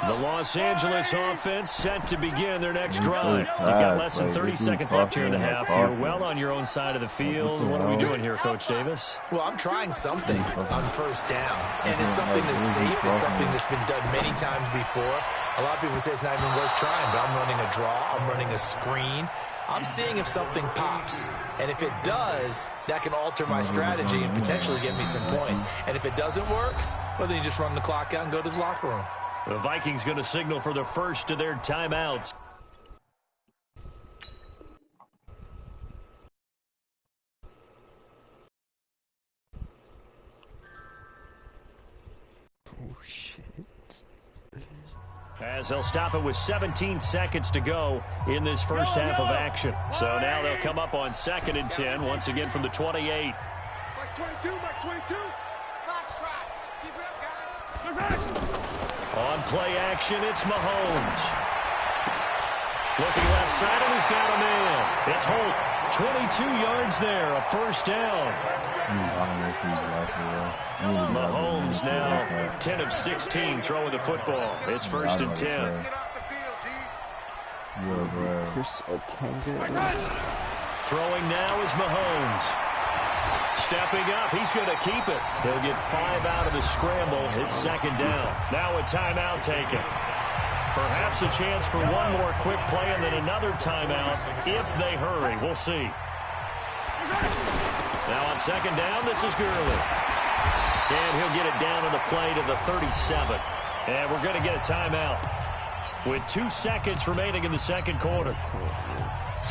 The Los Angeles offense set to begin their next drive. You've got less than 30 seconds left here in the half. You're well on your own side of the field. What are we doing here, Coach Davis? Well, I'm trying something on first down, and it's something that's safe. It's something that's been done many times before. A lot of people say it's not even worth trying, but I'm running a draw. I'm running a screen. I'm seeing if something pops. And if it does, that can alter my strategy and potentially get me some points. And if it doesn't work, well, then you just run the clock out and go to the locker room. The Vikings going to signal for the first of their timeouts. Oh, shit. As they'll stop it with 17 seconds to go in this first half of action. So now they'll come up on 2nd and 10, once again from the 28. Mike 22, Mike 22. Box try. Keep it up, guys. On play action, it's Mahomes. Looking left side, and he's got a man. It's Holt. 22 yards there, a first down. Mahomes now 10 of 16 throwing the football. It's 1st and 10. Get off the field, D. Chris Okenge. Throwing now is Mahomes. Stepping up, he's going to keep it. He'll get 5 out of the scramble. It's 2nd down. Now a timeout taken. Perhaps a chance for one more quick play and then another timeout if they hurry. We'll see. Now on 2nd down, this is Gurley. And he'll get it down on the play to the 37. And we're going to get a timeout with 2 seconds remaining in the second quarter.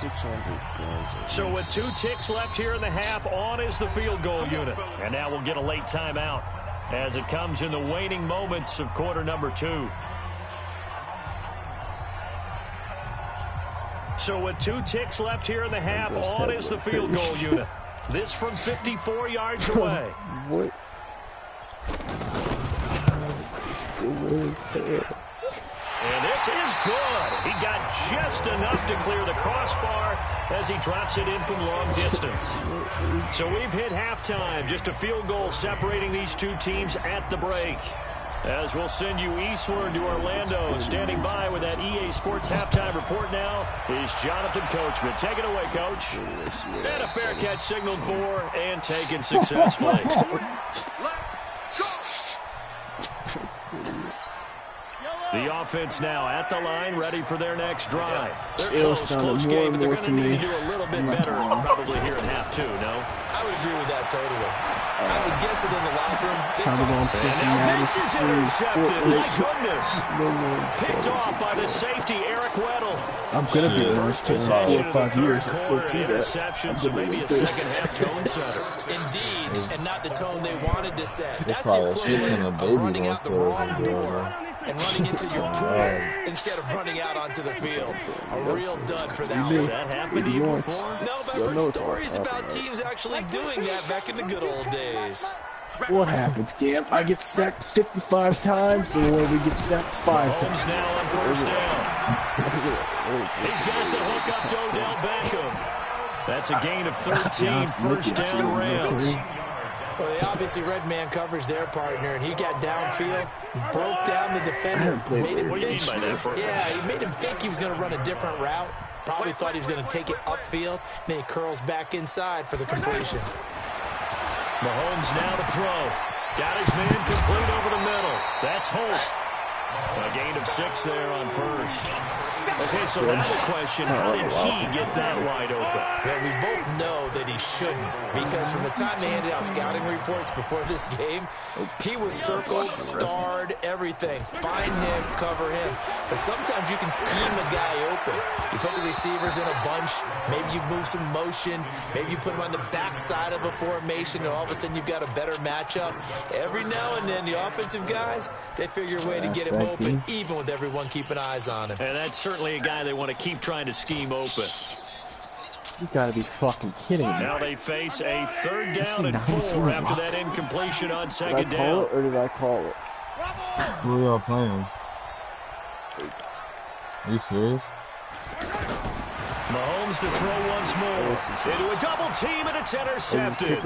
600. So with 2 ticks left here in the half, on is the field goal unit. And now we'll get a late timeout as it comes in the waning moments of quarter number 2. So with 2 ticks left here in the half, on is the field goal unit. This from 54 yards away. What? And this is good. He got just enough to clear the crossbar as he drops it in from long distance. So we've hit halftime. Just a field goal separating these two teams at the break. As we'll send you eastward to Orlando. Standing by with that EA Sports halftime report now is Jonathan Coachman. Take it away, Coach. And a fair catch signaled for and taken successfully. The offense now at the line, ready for their next drive. They're close game, but they're going to need to do a little bit better probably here in half 2, no? I would agree with that totally. I would guess it in the locker room. And now this is intercepted. My goodness. Picked off by the safety, Eric Weddle. I'm going to be the first team in 4 or 5 years. I told you that. Interception, so maybe a second-half tone setter. Indeed, and not the tone they wanted to set. That's the probably equivalent of running out the wrong door door. and running into your pool instead of running out onto the field. A real dud for that Has one. that happened to you before? No, but I've heard stories about teams actually doing that back in the good old days. What happens, Cam? I get sacked 55 times, or we get sacked 5 Mahomes times? now on first down. He's got the hook up to Odell Beckham. That's a gain of 13, first down Rams. Well, they obviously read man coverage their partner, and he got downfield, broke down the defender, made him What do you think. mean by that, Bert? Yeah, he made him think he was going to run a different route. Probably thought he was going to take it upfield, and then he curls back inside for the completion. Mahomes now to throw. Got his man complete over the middle. That's Holt. A gain of 6 there on first. Okay, so now the question, how did he get that wide open? Well, we both know that he shouldn't, because from the time they handed out scouting reports before this game, he was circled, starred, everything. Find him, cover him. But sometimes you can scheme a guy open. You put the receivers in a bunch, maybe you move some motion, maybe you put them on the backside of a formation, and all of a sudden you've got a better matchup. Every now and then, the offensive guys, they figure a way to get him open, even with everyone keeping eyes on him. And that's certainly a guy they want to keep trying to scheme open. You gotta be fucking kidding me. Now they face a third down and 4 after that incompletion on second Did I call down. it or did I call it? Who y'all playing? Are you serious? Mahomes to throw once more. Into a double team, and it's intercepted.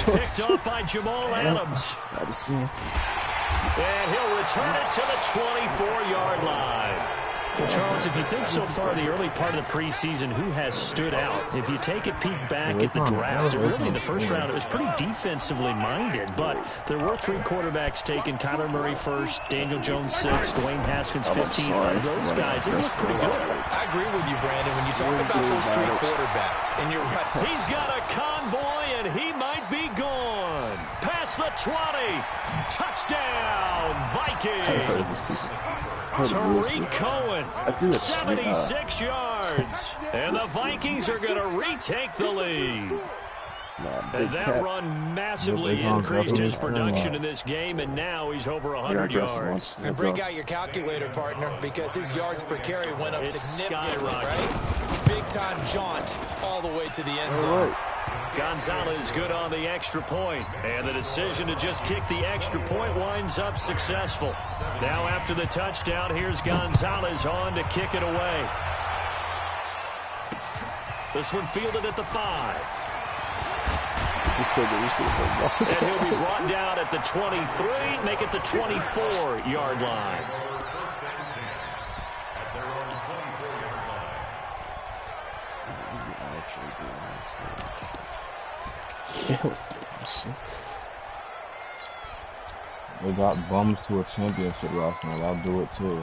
Picked off by Jamal Adams. Gotta see him. And he'll return it to the 24-yard line. Well, Charles, if you think so far the early part of the preseason, who has stood out? If you take a peek back at the draft, really the first round, it was pretty defensively minded, but there were 3 quarterbacks taken. Kyler Murray first, Daniel Jones 6th, Dwayne Haskins 15th. Those guys, they look pretty good. I agree with you, Brandon, when you talk about those 3 quarterbacks, and you're right. He's got a convoy, and he might be gone. Past the 20. Touchdown, Vikings. Tariq Cohen, 76 yards. And the Vikings are going to retake the lead. And that run massively increased his production in this game, and now he's over 100 yards. And break out your calculator, partner, because his yards per carry went up significantly, right? Big-time jaunt all the way to the end zone. Gonzalez good on the extra point, and the decision to just kick the extra point winds up successful. Now after the touchdown, here's Gonzalez on to kick it away. This one fielded at the 5. And he'll be brought down at the 23, make it the 24-yard line. They got bums to a championship last night. I'll do it too.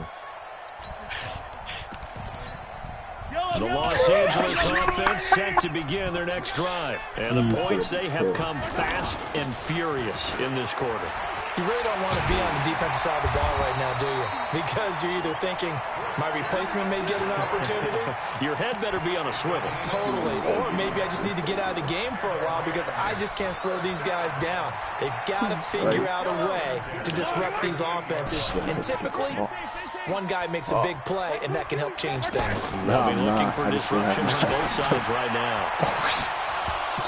The Los Angeles offense set to begin their next drive. And the points, they have come fast and furious in this quarter. You really don't want to be on the defensive side of the ball right now, do you? Because you're either thinking, my replacement may get an opportunity. Your head better be on a swivel. Totally. Or maybe I just need to get out of the game for a while because I just can't slow these guys down. They've got to figure out a way to disrupt these offenses. And typically, one guy makes a big play, and that can help change things. They'll be looking for disruption on both sides right now.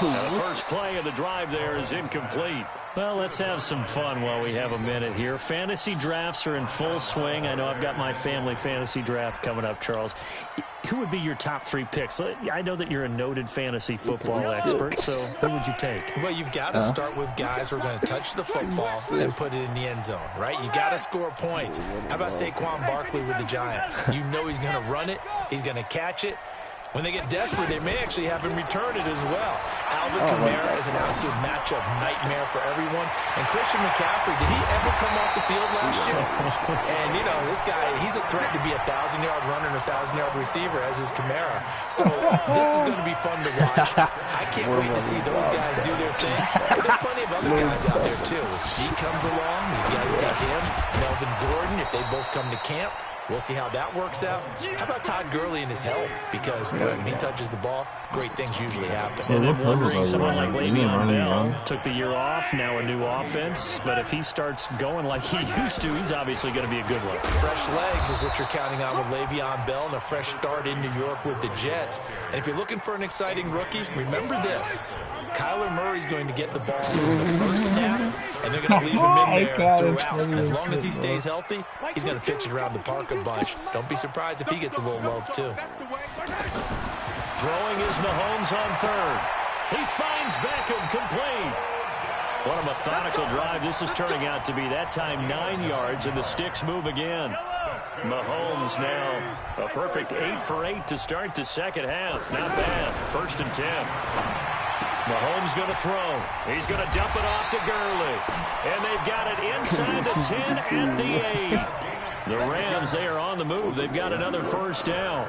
And the first play of the drive there is incomplete. Well, let's have some fun while we have a minute here. Fantasy drafts are in full swing. I know I've got my family fantasy draft coming up, Charles. Who would be your top 3 picks? I know that you're a noted fantasy football expert, so who would you take? Well, you've got to start with guys who are going to touch the football and put it in the end zone, right? You got to score points. How about Saquon Barkley with the Giants? You know he's going to run it. He's going to catch it. When they get desperate, they may actually have him return it as well. Alvin Kamara is an absolute matchup nightmare for everyone. And Christian McCaffrey, did he ever come off the field last year? And, you know, this guy, he's a threat to be a 1,000-yard runner and a 1,000-yard receiver, as is Kamara. So this is going to be fun to watch. I can't wait to see those guys do their thing. But there are plenty of other guys out there, too. If Zeke comes along, you've got to take him. Melvin Gordon, if they both come to camp. We'll see how that works out. How about Todd Gurley and his health? Because when he touches the ball, great things usually happen. And then wondering, someone like Le'Veon Bell took the year off, now a new offense. But if he starts going like he used to, he's obviously going to be a good one. Fresh legs is what you're counting on with Le'Veon Bell and a fresh start in New York with the Jets. And if you're looking for an exciting rookie, remember this. Kyler Murray's going to get the ball from the first snap, and they're going to leave him in there throughout. And as long as he stays healthy, he's going to pitch it around the park a bunch. Don't be surprised if he gets a little love, too. Throwing is Mahomes on third. He finds Beckham complete. What a methodical drive this is turning out to be. That time 9 yards, and the sticks move again. Mahomes now a perfect 8 for 8 to start the second half. Not bad. 1st and 10. Mahomes going to throw. He's going to dump it off to Gurley. And they've got it inside the 10 at the 8. The Rams, they are on the move. They've got another first down.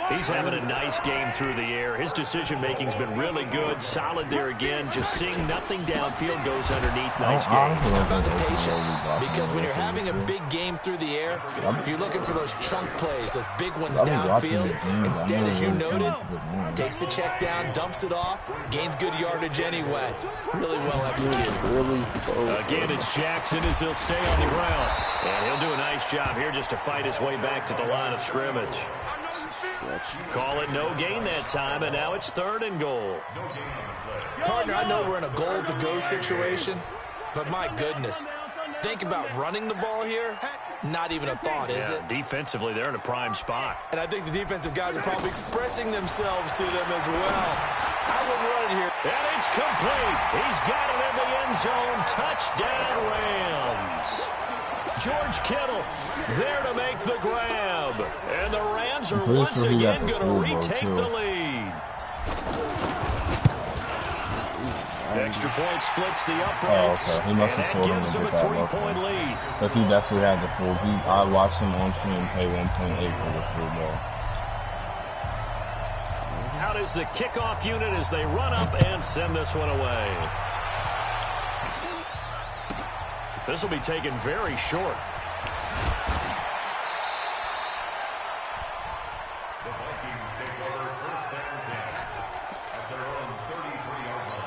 He's having a nice game through the air. His decision-making's been really good. Solid there again. Just seeing nothing downfield goes underneath. Nice game. How about the patience? Because when you're having a big game through the air, you're looking for those chunk plays, those big ones downfield. Instead, as you noted, takes the check down, dumps it off, gains good yardage anyway. Really well executed. Again, it's Jackson as he'll stay on the ground. And he'll do a nice job here just to fight his way back to the line of scrimmage. Call it no gain that time, and now it's 3rd and goal. Partner, I know we're in a goal-to-go situation, but my goodness, think about running the ball here. Not even a thought, is it? Defensively, they're in a prime spot. And I think the defensive guys are probably expressing themselves to them as well. I wouldn't run it here. And it's complete. He's got it in the end zone. Touchdown, Rams. George Kittle there to make the grab. And the Rams are once again going to retake the lead. Extra point splits the uprights. Oh, okay. He must have told him to get that. 3-point lead. But he definitely had the full. I watched him on stream pay 1.8 for the full ball. Out is the kickoff unit as they run up and send this one away. This will be taken very short. The Vikings take over 1st and 10 at their own 33-yard line.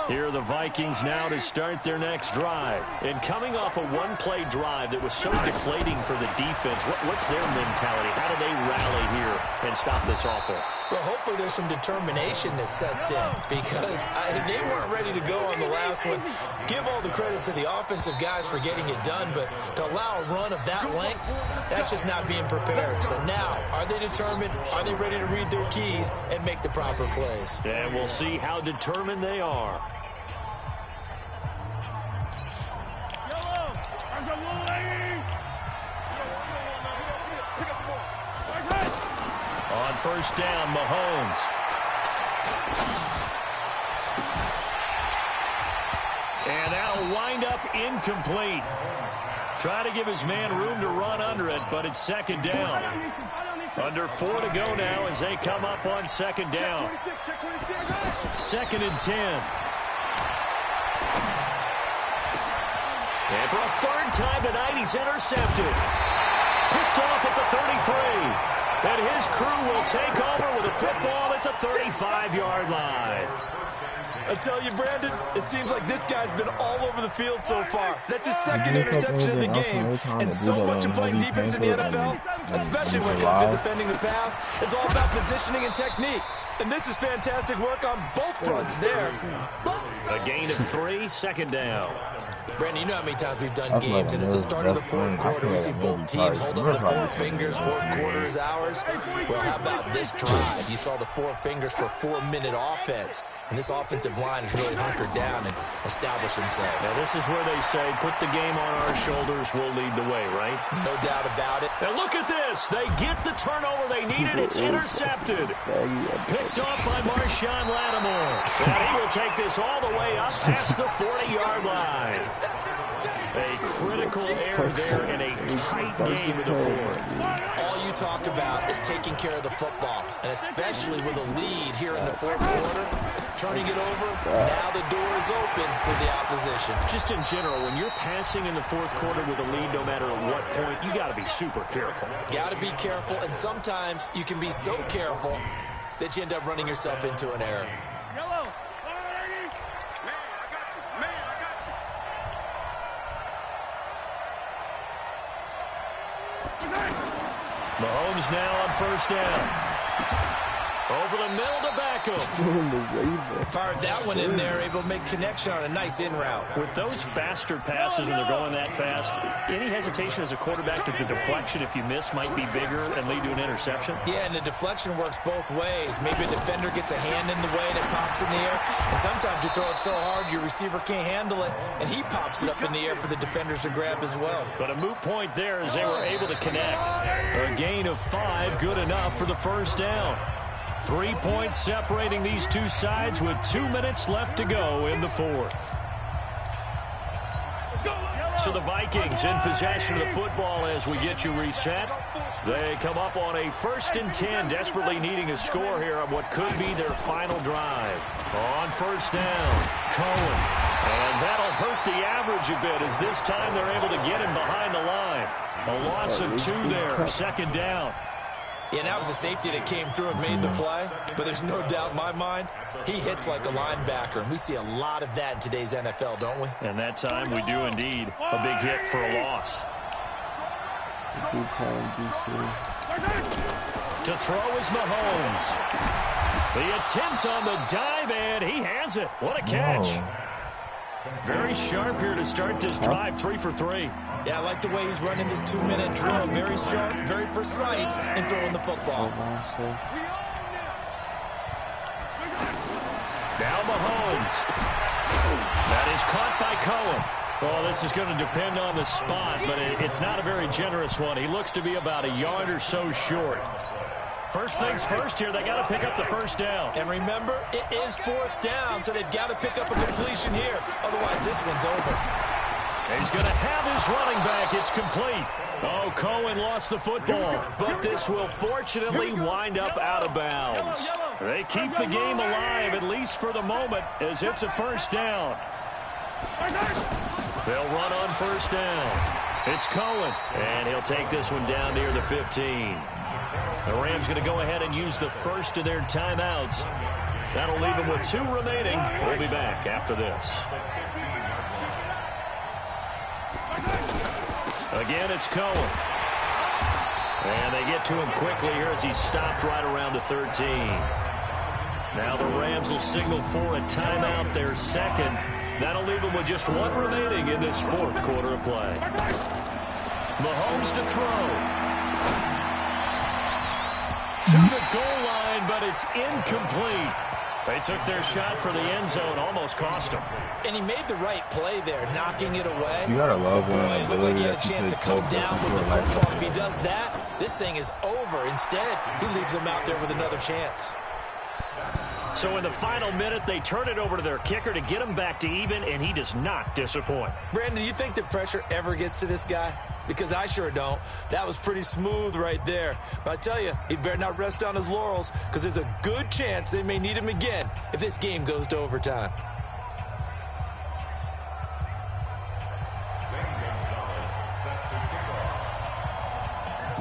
Here are the Vikings now to start their next drive. And coming off a one-play drive that was so deflating for the defense, what's their mentality? How do they rally here and stop this offense? Well, hopefully there's some determination that sets in because they weren't ready to go on the last one. Give all the credit to the offensive guys for getting it done, but to allow a run of that length, that's just not being prepared. So now, are they determined? Are they ready to read their keys and make the proper plays? And we'll see how determined they are. On first down, Mahomes. And that'll wind up incomplete. Try to give his man room to run under it, but it's 2nd down. Under 4 to go now as they come up on 2nd down. 2nd and 10. And for a 3rd time tonight, he's intercepted. Picked off at the 33. And his crew will take over with a football at the 35-yard line. I tell you, Brandon, it seems like this guy's been all over the field so far. That's his 2nd interception of the game. And so much of playing defense in the NFL, especially when it comes to defending the pass, is all about positioning and technique. And this is fantastic work on both fronts there. A gain of 3, 2nd down. Brandon, you know how many times we've done I feel like games, a and at the nerve start of the wrestling. fourth I quarter, feel we like see a both nervy teams type. hold up We're the probably four fingers. Fourth quarter is ours. Well, how about this drive? You saw the four fingers for a 4-minute offense, and this offensive line has really hunkered down and established themselves. Now, this is where they say, put the game on our shoulders, we'll lead the way, right? No doubt about it. Now, look at this. They get the turnover they needed. It's intercepted. Picked off by Marshawn Lattimore. And he will take this all the way up past the 40-yard line. A critical error there in a tight game in the fourth. All you talk about is taking care of the football, and especially with a lead here in the fourth quarter, turning it over, now the door is open for the opposition. Just in general, when you're passing in the fourth quarter with a lead, no matter at what point, you got to be super careful. Got to be careful, and sometimes you can be so careful that you end up running yourself into an error. Yellow. Mahomes now on first down. Over the middle to Beckham. Fired that one in there, able to make connection on a nice in route. With those faster passes and they're going that fast, any hesitation as a quarterback that the deflection, if you miss, might be bigger and lead to an interception? Yeah, and the deflection works both ways. Maybe a defender gets a hand in the way and it pops in the air. And sometimes you throw it so hard your receiver can't handle it, and he pops it up in the air for the defenders to grab as well. But a moot point there as they were able to connect. A gain of 5, good enough for the first down. 3 points separating these two sides with 2 minutes left to go in the fourth. So the Vikings in possession of the football as we get you reset. They come up on a 1st and 10, desperately needing a score here on what could be their final drive. On first down, Cohen. And that'll hurt the average a bit as this time they're able to get him behind the line. A loss of 2 there, 2nd down. Yeah, that was a safety that came through and made the play, but there's no doubt in my mind, he hits like a linebacker, and we see a lot of that in today's NFL, don't we? And that time we do indeed. A big hit for a loss. To throw is Mahomes. The attempt on the dive, and he has it. What a catch. Whoa. Very sharp here to start this drive, 3 for 3. Yeah, I like the way he's running this 2-minute drill. Very sharp, very precise in throwing the football. Now Mahomes. That is caught by Cohen. Well, this is going to depend on the spot, but it's not a very generous one. He looks to be about a yard or so short. First things first here, they got to pick up the first down. And remember, it is 4th down, so they've got to pick up a completion here. Otherwise, this one's over. He's going to have his running back. It's complete. Oh, Cohen lost the football, but this will fortunately wind up out of bounds. They keep the game alive, at least for the moment, as it's a first down. They'll run on first down. It's Cohen, and he'll take this one down near the 15. The Rams going to go ahead and use the first of their timeouts. That'll leave them with 2 remaining. We'll be back after this. Again, it's Cohen. And they get to him quickly here as he stopped right around the 13. Now the Rams will signal for a timeout, their second. That'll leave them with just 1 remaining in this fourth quarter of play. Mahomes to throw. To the goal line, but it's incomplete. They took their shot for the end zone, almost cost them. And he made the right play there, knocking it away. You gotta love Boy, when it looked like he had a chance to come down with the like football. If he does that, this thing is over. Instead, he leaves him out there with another chance. So in the final minute, they turn it over to their kicker to get him back to even, and he does not disappoint. Brandon, do you think the pressure ever gets to this guy? Because I sure don't. That was pretty smooth right there. But I tell you, he better not rest on his laurels, because there's a good chance they may need him again if this game goes to overtime.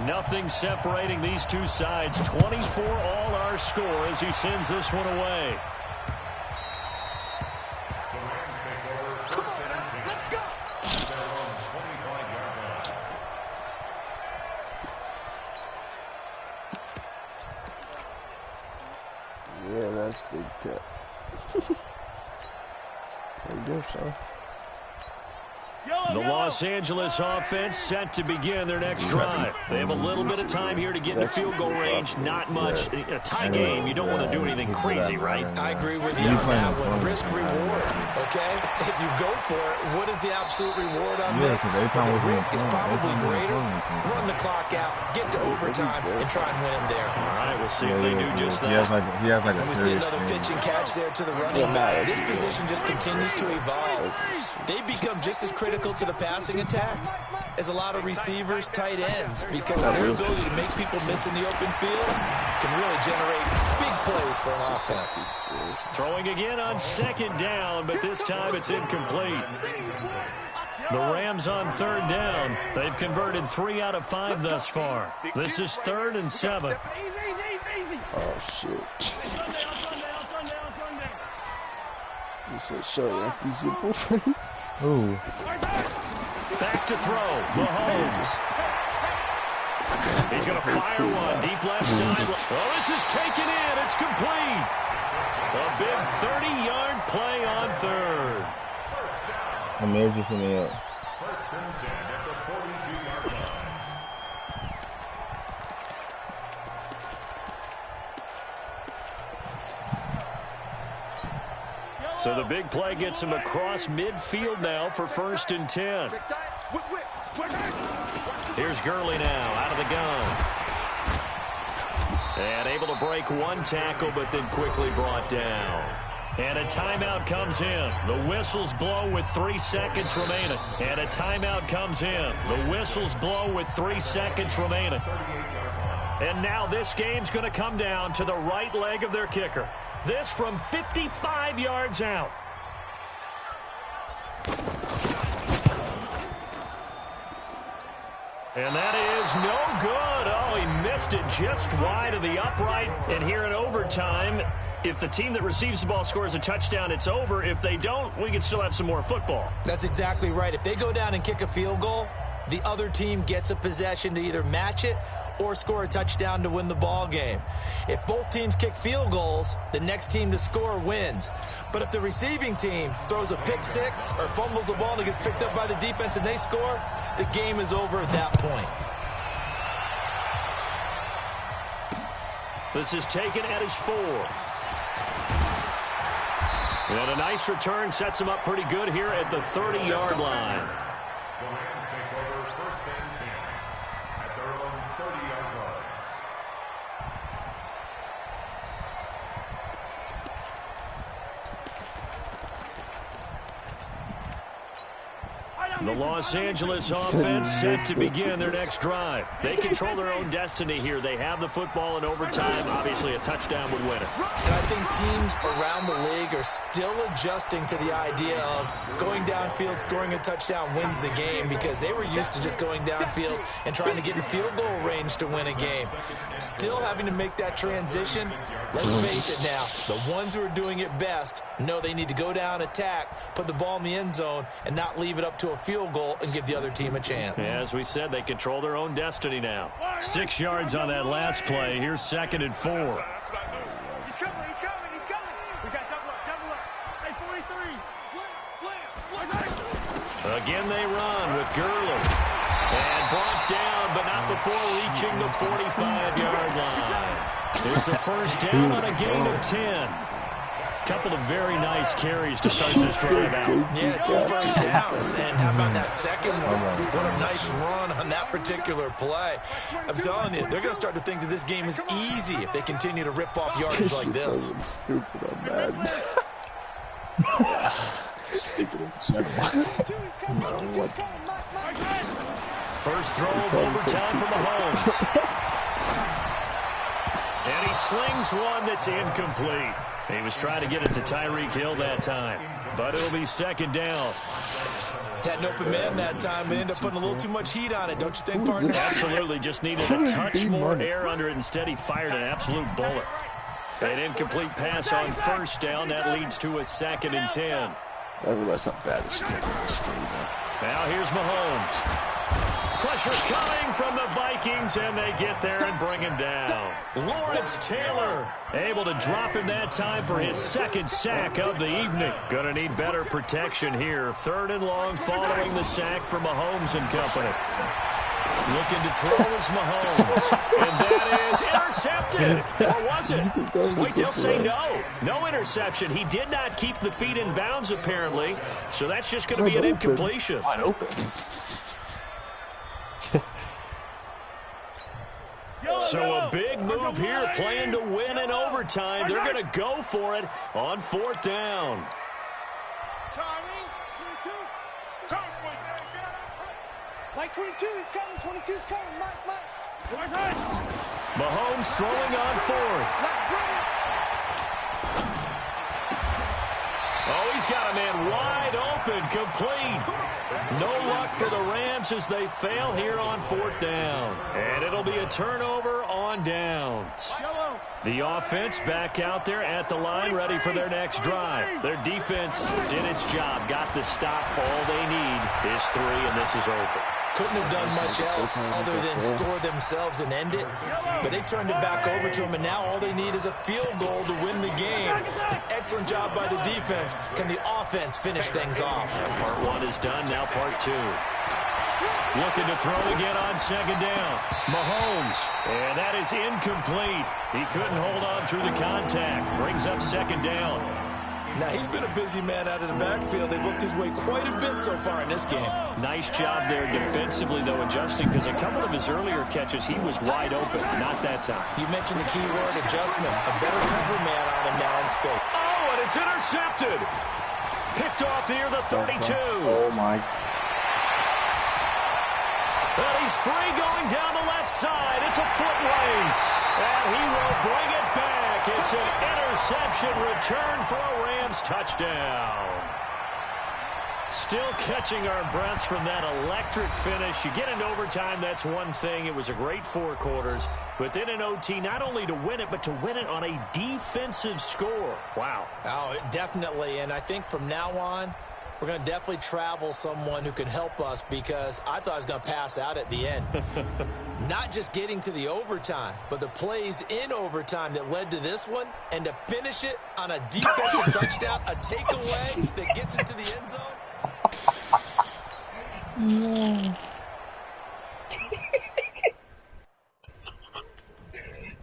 Nothing separating these two sides. 24 all our score as he sends this one away. Yeah, that's big cut. There you go, son. The Los Angeles offense set to begin their next drive. They have a little bit of time here to get into field goal range. Not much. A tie game, you don't want to do anything crazy, right? I agree with you on that one. Risk reward, okay? If you go for it, what is the absolute reward on this? But the risk is probably greater. Run the clock out, get to overtime, and try and win it there. All right, we'll see if they do just that. He has like a And we see another pitch and catch there to the running back. This position just continues to evolve. They become just as critical to the passing attack as a lot of receivers, tight ends, because their ability to make people miss in the open field can really generate big plays for an offense. Throwing again on second down, but this time it's incomplete. The Rams on third down. They've converted 3 out of 5 thus far. This is 3rd and 7. Oh, shit. You said, show Yankees your boyfriends. Ooh. Back to throw. Mahomes. He's going to fire one. Deep left side. Oh, this is taken in. It's complete. A big 30-yard play on third. Amir just hit me up. 1st and 10 at the 42-yard line. So the big play gets him across midfield now for 1st and 10. Here's Gurley now out of the gun. And able to break one tackle, but then quickly brought down. And a timeout comes in. The whistles blow with 3 seconds remaining. And a timeout comes in. The whistles blow with 3 seconds remaining. And now this game's going to come down to the right leg of their kicker. This from 55 yards out. And that is no good. Oh, he missed it just wide of the upright. And here in overtime, if the team that receives the ball scores a touchdown, it's over. If they don't, we can still have some more football. That's exactly right. If they go down and kick a field goal, the other team gets a possession to either match it or score a touchdown to win the ball game. If both teams kick field goals, the next team to score wins. But if the receiving team throws a pick six or fumbles the ball and it gets picked up by the defense and they score, the game is over at that point. This is taken at his 4. And a nice return sets him up pretty good here at the 30-yard line. The Rams take over 1st and 10 at their own 30-yard line. The Los Angeles offense set to begin their next drive. They control their own destiny here. They have the football in overtime. Obviously, a touchdown would win it. And I think teams around the league are still adjusting to the idea of going downfield, scoring a touchdown wins the game, because they were used to just going downfield and trying to get in field goal range to win a game. Still having to make that transition. Let's face it now, the ones who are doing it best know they need to go down, attack, put the ball in the end zone, and not leave it up to a field goal and give the other team a chance. As we said, they control their own destiny now. 6 yards on that last play. Here's 2nd and 4. He's coming, he's coming, he's coming. We got double up. Hey, 43. Slam. Again, they run with Gurley. And brought down, but not before reaching the 45-yard line. It's a 1st down on a gain of 10. Couple of very nice carries to start this drive out. Yeah, 2 first downs. And how about that second one? What a nice run on that particular play. I'm telling you, they're going to start to think that this game is easy if they continue to rip off yardage like this. Stupid, I'm mad. Stupid in general. First throw of overtime for Mahomes. And he slings one that's incomplete. He was trying to get it to Tyreek Hill that time, but it'll be 2nd down. Had an open man that time, but ended up putting a little too much heat on it, don't you think, partner? Absolutely, just needed a touch more air under it. Instead, he fired an absolute bullet. An incomplete pass on 1st down. That leads to a 2nd and 10. I realize how bad this is going to be on the stream now. Now here's Mahomes. Pressure coming from the Vikings, and they get there and bring him down. Lawrence Taylor able to drop him that time for his second sack of the evening. Gonna need better protection here. 3rd and long following the sack from Mahomes and company. Looking to throw is Mahomes. And that is intercepted. Or was it? Wait, they'll say no. No interception. He did not keep the feet in bounds, apparently. So that's just going to be an incompletion. Wide open. So a big move here, playing to win in overtime. They're going to go for it on 4th down. Charlie, 22. Mike, 22 is coming. 22 is coming. Mike. Mahomes throwing on 4th. Oh, he's got a man wide open, complete. No luck for the Rams as they fail here on 4th down. And it'll be a turnover on downs. The offense back out there at the line, ready for their next drive. Their defense did its job, got the stop. All they need is 3, and this is over. Couldn't have done much else other than score themselves and end it. But they turned it back over to him, and now all they need is a field goal to win the game. An excellent job by the defense. Can the offense finish things off? Part 1 is done, now part 2. Looking to throw again on 2nd down. Mahomes, and that is incomplete. He couldn't hold on through the contact. Brings up 2nd down. Now, he's been a busy man out of the backfield. They've looked his way quite a bit so far in this game. Nice job there defensively, though, adjusting, because a couple of his earlier catches, he was wide open. Not that time. You mentioned the key word, adjustment. A better cover man on him now in space. Oh, and it's intercepted. Picked off near the 32. Oh, my. And he's free going down the left side. It's a foot race. And he will bring it back. It's an interception return for a Rams touchdown. Still catching our breaths from that electric finish. You get into overtime, that's one thing. It was a great 4 quarters. But then in OT, not only to win it, but to win it on a defensive score. Wow. Oh, definitely. And I think from now on, we're going to definitely travel someone who can help us, because I thought I was going to pass out at the end. Not just getting to the overtime, but the plays in overtime that led to this one, and to finish it on a defensive touchdown, a takeaway that gets into the end zone.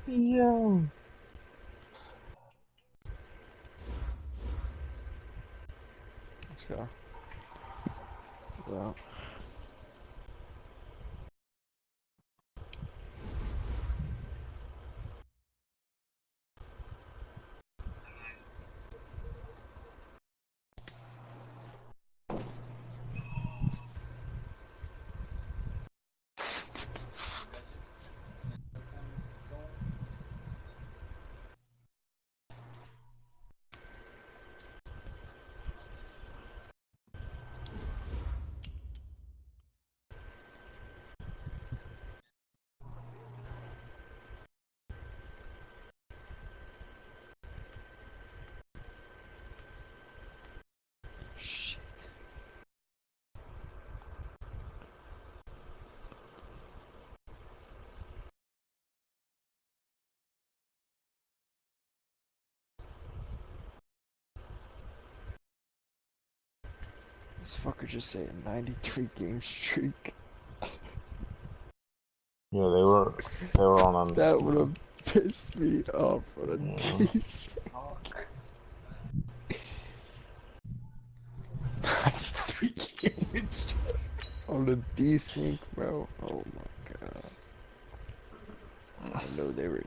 Yo. Let's go. Well. This fucker just said a 93 game streak. Yeah, they were on That would have pissed me off for the piece. That's 3 games. On the desync, bro. Oh my god. I know they were.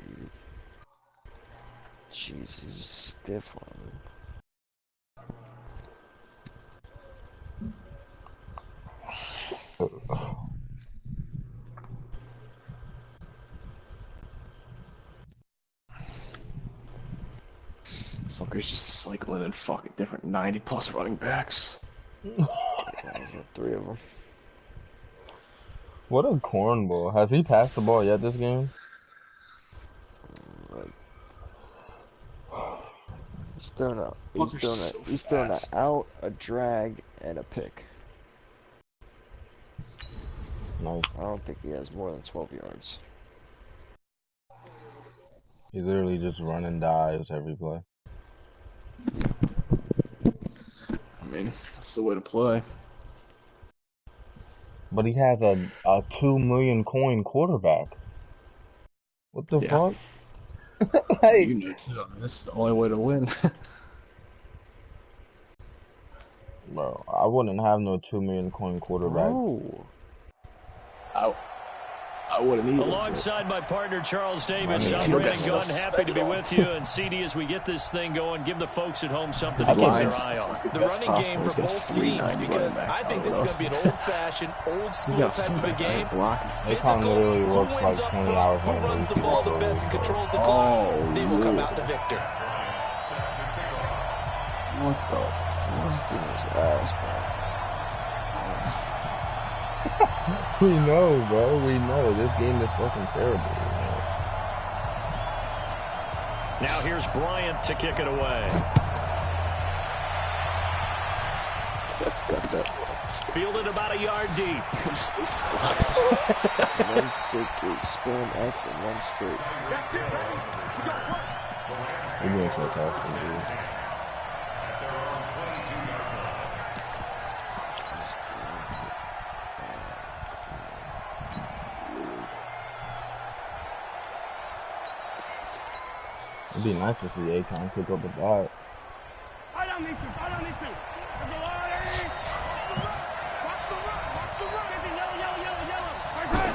Jesus, stiff on them. This fucker's just cycling in fucking different 90+ running backs. Yeah, there's 3 of them. What a cornball. Has he passed the ball yet this game? He's throwing out. He's throwing an out, a drag, and a pick. Nice. I don't think he has more than 12 yards. He literally just run and dives every play. I mean, that's the way to play. But he has a 2 million coin quarterback. What the Yeah. fuck? Like, You know too. That's the only way to win. bro, I wouldn't have no 2 million coin quarterback. Bro. I wouldn't either. Alongside my partner, Charles Davis, I mean, I'm you don't Brandon got Gunn. stuff Happy to be spent with you. And CD, as we get this thing going, give the folks at home something to His keep their line's eye on. The running game for both teams, because I think this is going to be an old-fashioned, old-school type of a game. Akon literally Who works like wins up 20 front, hours who on runs the week. ball the best and controls the clock, they will come out the victor. What the fuck? He's getting his ass, bro. We know, bro. We know. This game is fucking terrible. Now here's Bryant to kick it away. Got that. Fielded about a yard deep. One stick is spin X and one straight. We're doing so tough, dude. It'd be nice to see Akon pick up a dot. Fight on these two. Fight on these two. Let's go, Artie. Watch the run. Watch the run. Yellow. Right there.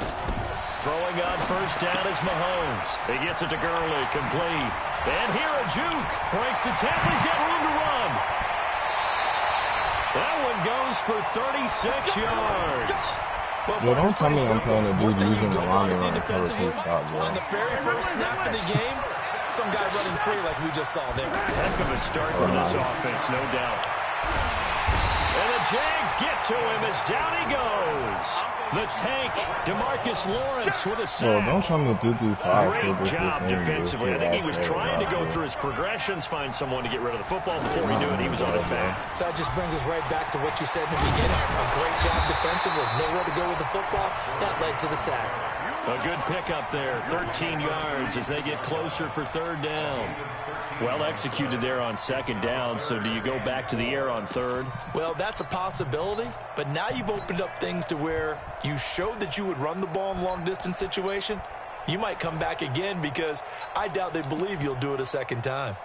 Throwing on first down is Mahomes. He gets it to Gurley, complete. And here a juke. Breaks the tackle. He's got room to run. That one goes for 36 yards. Yo, don't tell me I'm playing a dude using the line see run to cover two defensively, shot, bro. on the very first snap of the game, some guy running free like we just saw there. Heck of a start for this offense, no doubt. And the Jags get to him as down he goes. The tank, DeMarcus Lawrence with a Bro, sack. don't tell me 235. Great job defensively. I think he was trying to go through his progressions, find someone to get rid of the football. Before he knew it, he was on his back. So that just brings us right back to what you said in the beginning. A great job defensively. Nowhere to go with the football. That led to the sack. A good pickup there, 13 yards as they get closer for third down. Well executed there on second down, so do you go back to the air on third? Well, that's a possibility, but now you've opened up things to where you showed that you would run the ball in long-distance situation. You might come back again because I doubt they believe you'll do it a second time.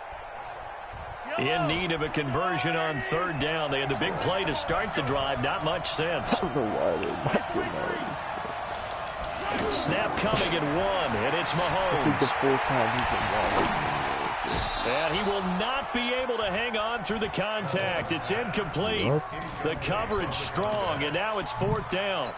In need of a conversion on third down. They had the big play to start the drive, not much sense. I don't know why they might get married. Snap coming at one, and it's I think the Mahomes. fourth time he's been wanted. And he will not be able to hang on through the contact. It's incomplete. The coverage strong, and now it's fourth down.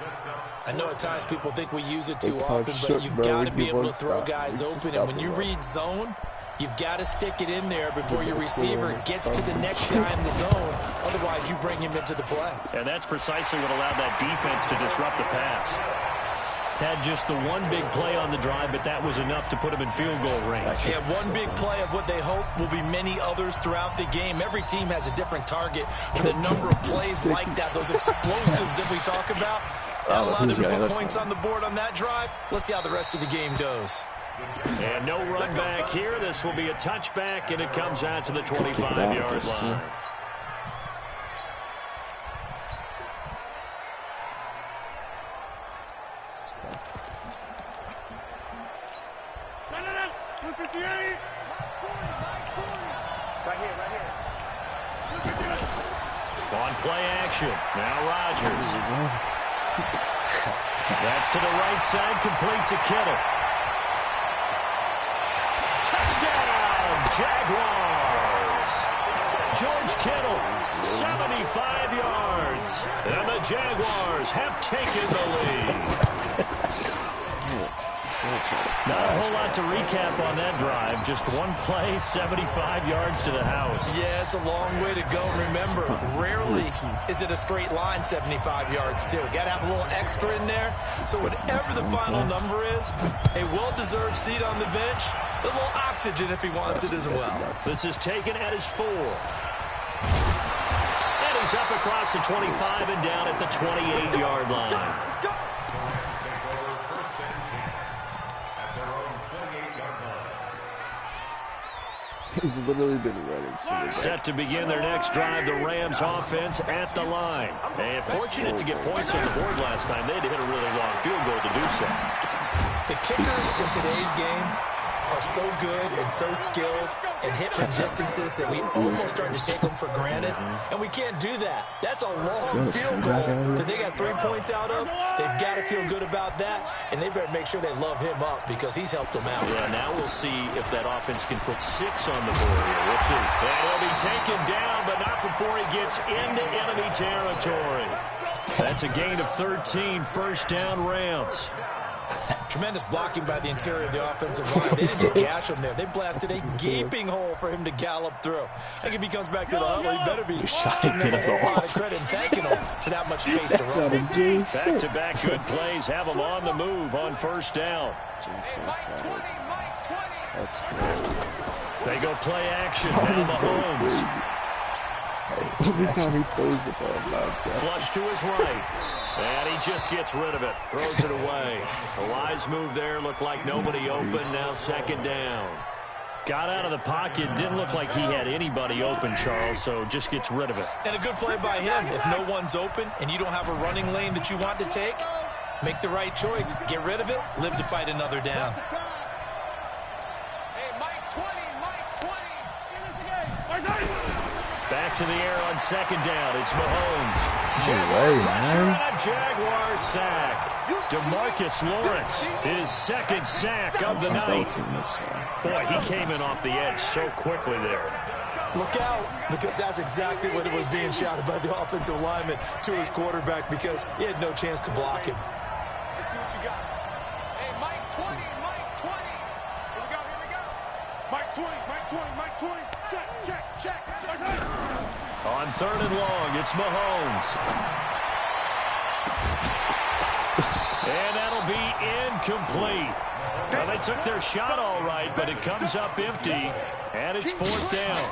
I know at times people think we use it too They often, touch but shook, you've bro. got to We be give able to one throw stop. guys We open, just and when stop you the read zone, you've got to stick it in there before your It's receiver gets to the next guy in the zone. Otherwise, you bring him into the play. And that's precisely what allowed that defense to disrupt the pass. Had just the one big play on the drive, but that was enough to put him in field goal range. Yeah, one big play of what they hope will be many others throughout the game. Every team has a different target for the number of plays like that, those explosives that we talk about. That allowed them to put points on the board on that drive. Let's see how the rest of the game goes. And no run back here. This will be a touchback, and it comes out to the 25-yard line. No. 158. Right here. On play action. Now Rodgers. That's to the right side, complete to Kittle. Touchdown, Jaguars. George Kittle, 75 yards. And the Jaguars have taken the lead. Not a whole lot to recap on that drive. Just one play, 75 yards to the house. Yeah, it's a long way to go. Remember, rarely is it a straight line 75 yards, too. Got to have a little extra in there. So whatever the final number is, a well-deserved seat on the bench, a little oxygen if he wants it as well. This is taken at his 4. And he's up across the 25 and down at the 28-yard line. He's literally been running since Set to begin their next drive, the Rams offense at the line. And fortunate to get points on the board last time. They had to hit a really long field goal to do so. The kickers in today's game are so good and so skilled and hit from distances that we almost start to take them for granted, and we can't do that. That's a long field goal that they got 3 points out of. They've got to feel good about that, and they better make sure they love him up because he's helped them out. Yeah, now we'll see if that offense can put 6 on the board here. We'll see. And he'll be taken down, but not before he gets into enemy territory. That's a gain of 13, first down Rams. Tremendous blocking by the interior of the offensive line. They didn't just gash him there. They blasted a gaping hole for him to gallop through. I think if he comes back to the huddle, he better be giving them a whole lot of credit and thanking him for that much space to run. Back-to-back good plays have them on the move on first down. That's great. They go play action. Now Mahomes. Every time he throws the ball, Flush to his right. And he just gets rid of it. Throws it away. A wise move there. Looked like nobody open. Now second down. Got out of the pocket. Didn't look like he had anybody open, Charles, so just gets rid of it. And a good play by him. If no one's open and you don't have a running lane that you want to take, make the right choice. Get rid of it. Live to fight another down. Back to the air on second down. It's Mahomes. Jaguar sack. DeMarcus Lawrence, his second sack of the night. Boy, he came in off the edge so quickly there. Look out, because that's exactly what it was being shouted by the offensive lineman to his quarterback because he had no chance to block him. Let's see what you got. Hey, Mike 20, Mike 20. Here we go. Mike 20, Mike 20, Mike 20. Check. On third and long, it's Mahomes. And that'll be incomplete. Well, they took their shot all right, but it comes up empty, and it's fourth down.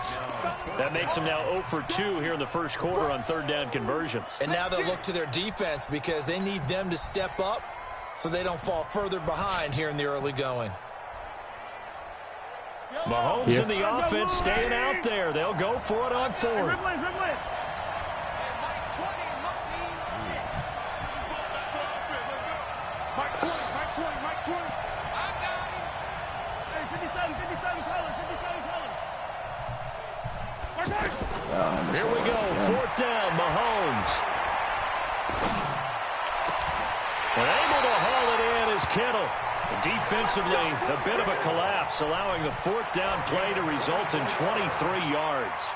That makes them now 0 for 2 here in the first quarter on third down conversions. And now they'll look to their defense because they need them to step up so they don't fall further behind here in the early going. Mahomes and the offense staying out there. They'll go for it on fourth. Here we go, fourth down, Mahomes. And able to haul it in is Kittle. Defensively, a bit of a collapse, allowing the fourth down play to result in 23 yards.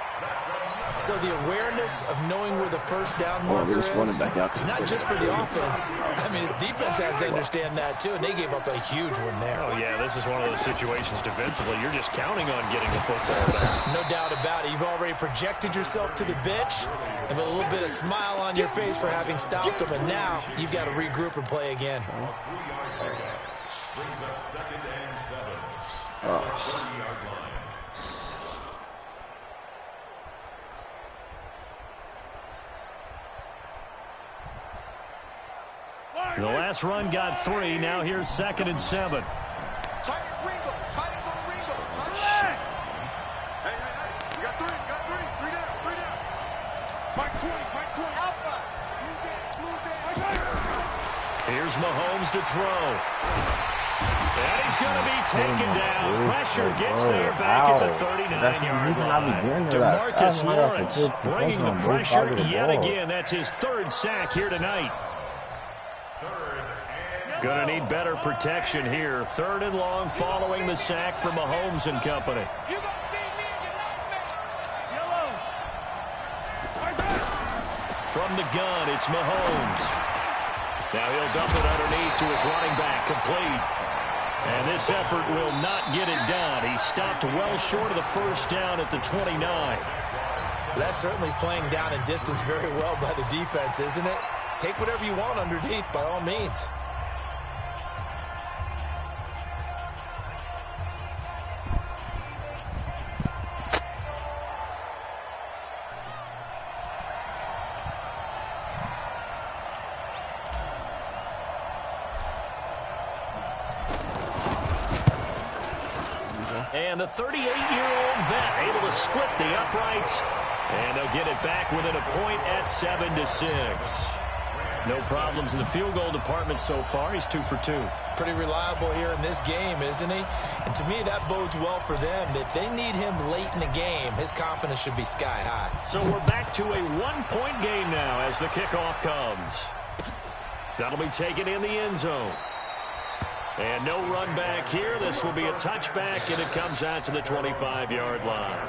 So the awareness of knowing where the first down marker is not just for the offense. I mean, his defense has to understand that, too, and they gave up a huge one there. Oh, yeah, this is one of those situations defensively. You're just counting on getting the football back. No doubt about it. You've already projected yourself to the bench and with a little bit of smile on your face for having stopped them, and now you've got to regroup and play again. Brings up second and 7. 30-yard line. The last run got 3. Now here's second and 7. Tight as Ringo. Hey. We got 3. 3 down. Mike 20. Alpha. Here's Mahomes to throw. And he's going to be taken down. Pressure gets there back at the 39-yard line. DeMarcus Lawrence bringing the pressure yet again. That's his third sack here tonight. Going to need better protection here. Third and long following the sack from Mahomes and company. From the gun, it's Mahomes. Now he'll dump it underneath to his running back, complete. And this effort will not get it done. He stopped well short of the first down at the 29. That's certainly playing down in distance very well by the defense, isn't it? Take whatever you want underneath, by all means. And the 38-year-old vet able to split the uprights. And they'll get it back within a point at 7-6. No problems in the field goal department so far. He's 2 for 2. Pretty reliable here in this game, isn't he? And to me, that bodes well for them. If they need him late in the game, his confidence should be sky high. So we're back to a 1-point game now as the kickoff comes. That'll be taken in the end zone. And no run back here. This will be a touchback, and it comes out to the 25-yard line.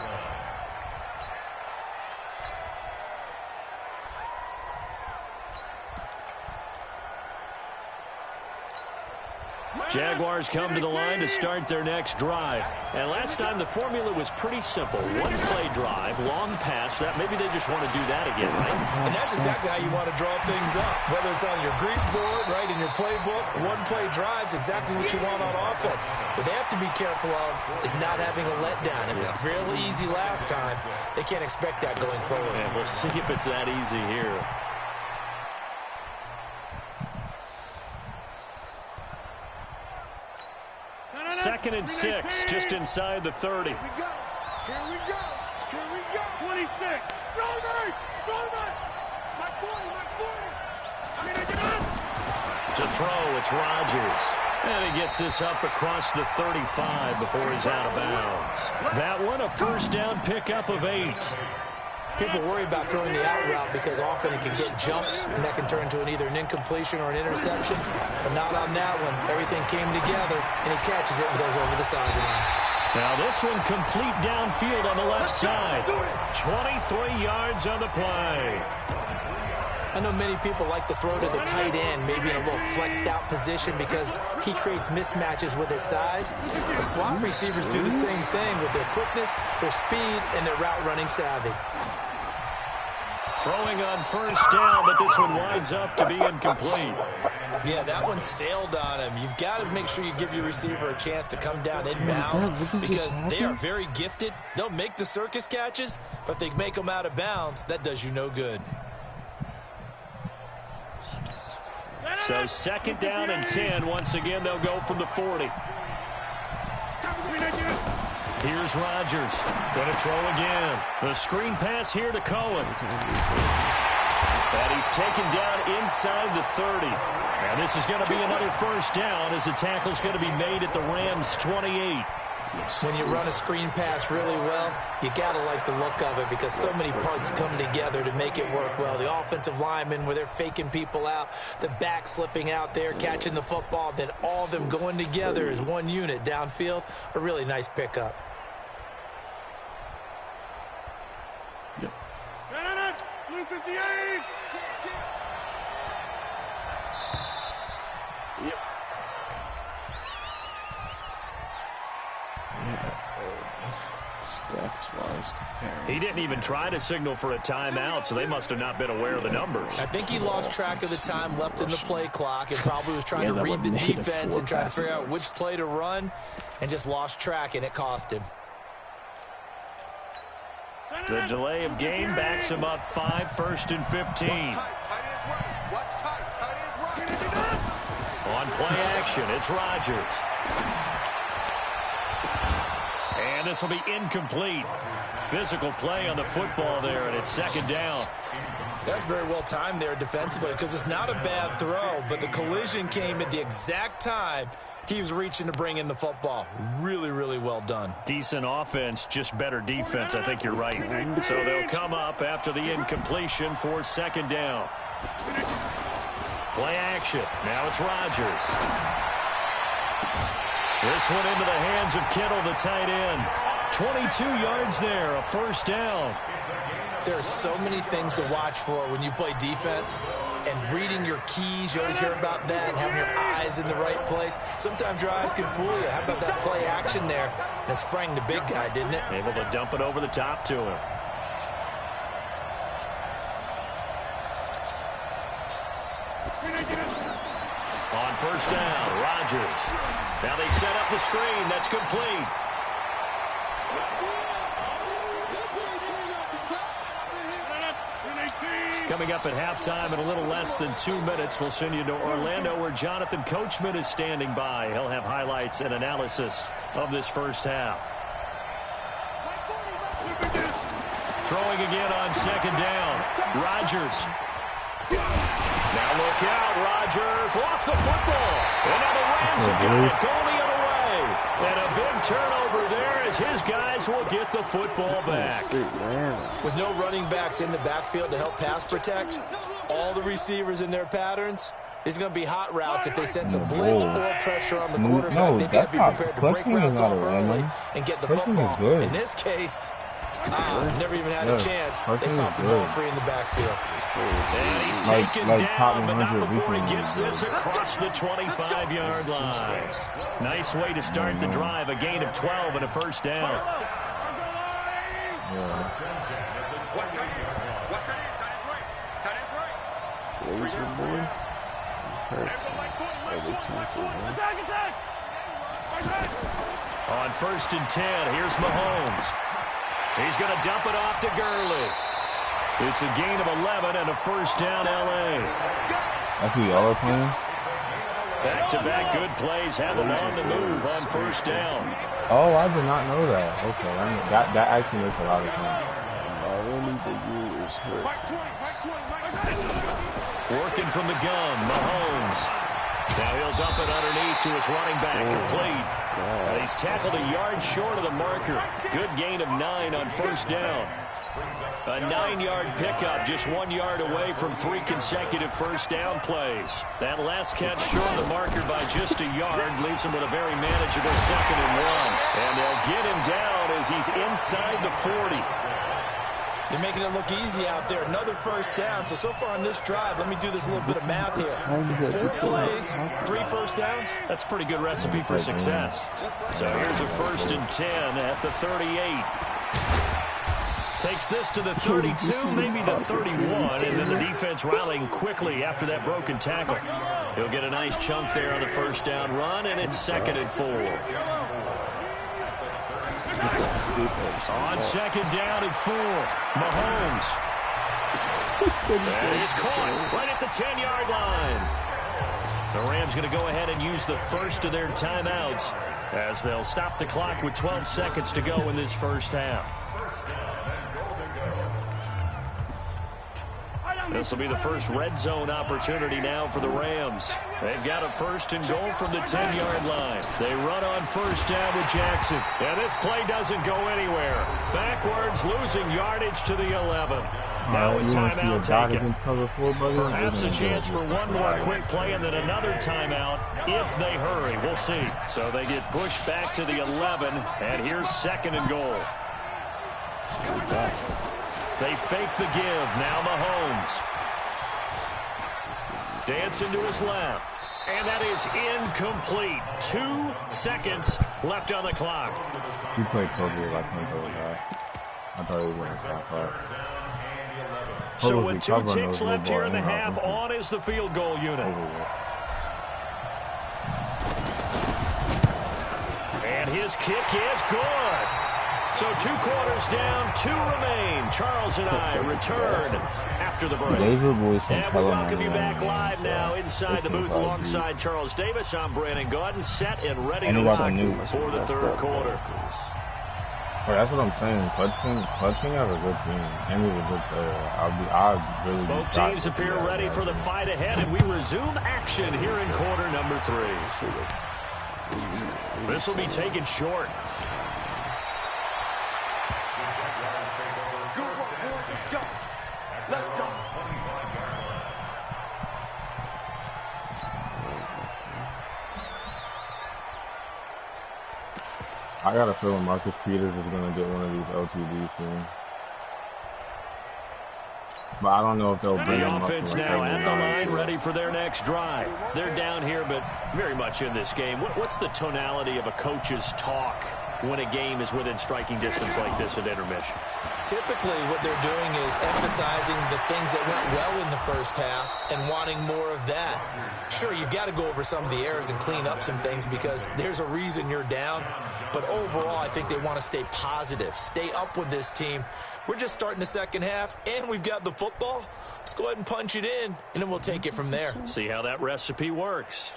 Jaguars come to the line to start their next drive. And last time the formula was pretty simple. One-play drive, long pass. That maybe they just want to do that again, right? And that's exactly how you want to draw things up. Whether it's on your grease board, right, in your playbook, one-play drive's exactly what you want on offense. What they have to be careful of is not having a letdown. It was real easy last time. They can't expect that going forward. And we'll see if it's that easy here. Second and 6, just inside the 30. Here we go. Here we go. Here we go. 26. Throw me. My 40. I mean, I get up. To throw, it's Rodgers. And he gets this up across the 35 before he's out of bounds. That one, a first down pickup of 8. People worry about throwing the out route because often it can get jumped, and that can turn into either an incompletion or an interception. But not on that one. Everything came together, and he catches it and goes over the sideline. Now this one complete downfield on the left side. 23 yards on the play. I know many people like to throw to the tight end, maybe in a little flexed out position because he creates mismatches with his size. The slot receivers do the same thing with their quickness, their speed, and their route running savvy. Throwing on first down, but this one winds up to be incomplete. Yeah, that one sailed on him. You've got to make sure you give your receiver a chance to come down inbounds because they are very gifted. They'll make the circus catches, but if they make them out of bounds, that does you no good. So second down and 10. Once again, they'll go from the 40. Here's Rodgers. Going to throw again. The screen pass here to Cohen. And he's taken down inside the 30. And this is going to be another first down as the tackle's going to be made at the Rams' 28. When you run a screen pass really well, you got to like the look of it because so many parts come together to make it work well. The offensive linemen where they're faking people out, the back slipping out there, catching the football, then all of them going together as one unit downfield. A really nice pickup. Blue 58. Yep. Stats-wise comparing. He didn't even try to signal for a timeout, so they must have not been aware of the numbers. I think he lost track of the time left in the play clock and probably was trying to read the defense and trying to figure out which play to run and just lost track, and it cost him. The delay of game backs him up 5, first and 15. On play action, it's Rodgers. And this will be incomplete. Physical play on the football there, and it's second down. That's very well timed there defensively because it's not a bad throw, but the collision came at the exact time he was reaching to bring in the football. Really, really well done. Decent offense, just better defense. I think you're right. So they'll come up after the incompletion for second down. Play action. Now it's Rodgers. This one into the hands of Kittle, the tight end. 22 yards there, a first down. There are so many things to watch for when you play defense. And reading your keys, you always hear about that, and having your eyes in the right place. Sometimes your eyes can fool you. How about that play action there? And it sprang the big guy, didn't it? Able to dump it over the top to him. On first down, Rodgers. Now they set up the screen. That's complete. coming up at halftime in a little less than 2 minutes. We'll send you to Orlando, where Jonathan Coachman is standing by. He'll have highlights and analysis of this first half. Throwing again on second down. Rodgers. Now look out. Rodgers lost the football. And now the Rams have got it going the other way. And a big turnover there as his guys will get the football back. With no running backs in the backfield to help pass protect, all the receivers in their patterns, it's going to be hot routes if they sense a blitz or pressure on the quarterback. They've got to be prepared to break routes off early and get the football. In this case, never even had a chance. They popped the ball free in the backfield. And he's taken down, but not before he gets this across the 25-yard line. Nice way to start the drive. A gain of 12 and a first down. On 1st and 10, here's Mahomes. He's going to dump it off to Gurley. It's a gain of 11 and a first down, L.A. That's who y'all are playing? Back-to-back good plays have them on the move on first down. Oh, I did not know that. Okay, that actually makes a lot of sense. Miami, the U is hurt. Working from the gun, Mahomes. Now he'll dump it underneath to his running back, complete. And he's tackled a yard short of the marker. Good gain of 9 on first down. A 9-yard pickup, just 1 yard away from 3 consecutive first down plays. That last catch short of the marker by just a yard leaves him with a very manageable 2nd and 1. And they'll get him down as he's inside the 40. They're making it look easy out there. Another first down. So far on this drive, let me do this little bit of math here. 4 plays, 3 first downs. That's a pretty good recipe for success. So here's a 1st and 10 at the 38. Takes this to the 32, maybe the 31, and then the defense rallying quickly after that broken tackle. He'll get a nice chunk there on the first down run, and it's 2nd and 4. On 2nd down and 4, Mahomes. And he's caught right at the 10-yard line. The Rams going to go ahead and use the first of their timeouts as they'll stop the clock with 12 seconds to go in this first half. This will be the first red zone opportunity now for the Rams. They've got a 1st and goal from the 10-yard line. They run on first down with Jackson. And this play doesn't go anywhere. Backwards, losing yardage to the 11. Now a timeout taken. Perhaps a chance for one more quick play and then another timeout if they hurry. We'll see. So they get pushed back to the 11. And here's 2nd and goal. They fake the give. Now Mahomes. Dancing to his left. And that is incomplete. 2 seconds left on the clock. He played totally like that. I thought he was going to stop up. So with 2 ticks left here in the half, on is the field goal unit. And his kick is good. So 2 quarters down, 2 remain. Charles and I return after the break. And we welcome you back live now inside the booth alongside Charles Davis. I'm Brandon Gaudin, set and ready to rock for the 3rd quarter. That's what I'm saying. Clutching has a good team. And he's a good player. Both teams appear ready for the fight ahead, and we resume action here in quarter number 3. This will be taken short. Let's go. I got a feeling Marcus Peters is going to get one of these LTDs soon. But I don't know if they'll bring him up. The offense now at the line, ready for their next drive. They're down here, but very much in this game. What's the tonality of a coach's talk when a game is within striking distance like this at intermission. Typically, what they're doing is emphasizing the things that went well in the first half and wanting more of that. Sure, you've got to go over some of the errors and clean up some things because there's a reason you're down. But overall, I think they want to stay positive, stay up with this team. We're just starting the second half, and we've got the football. Let's go ahead and punch it in, and then we'll take it from there. See how that recipe works.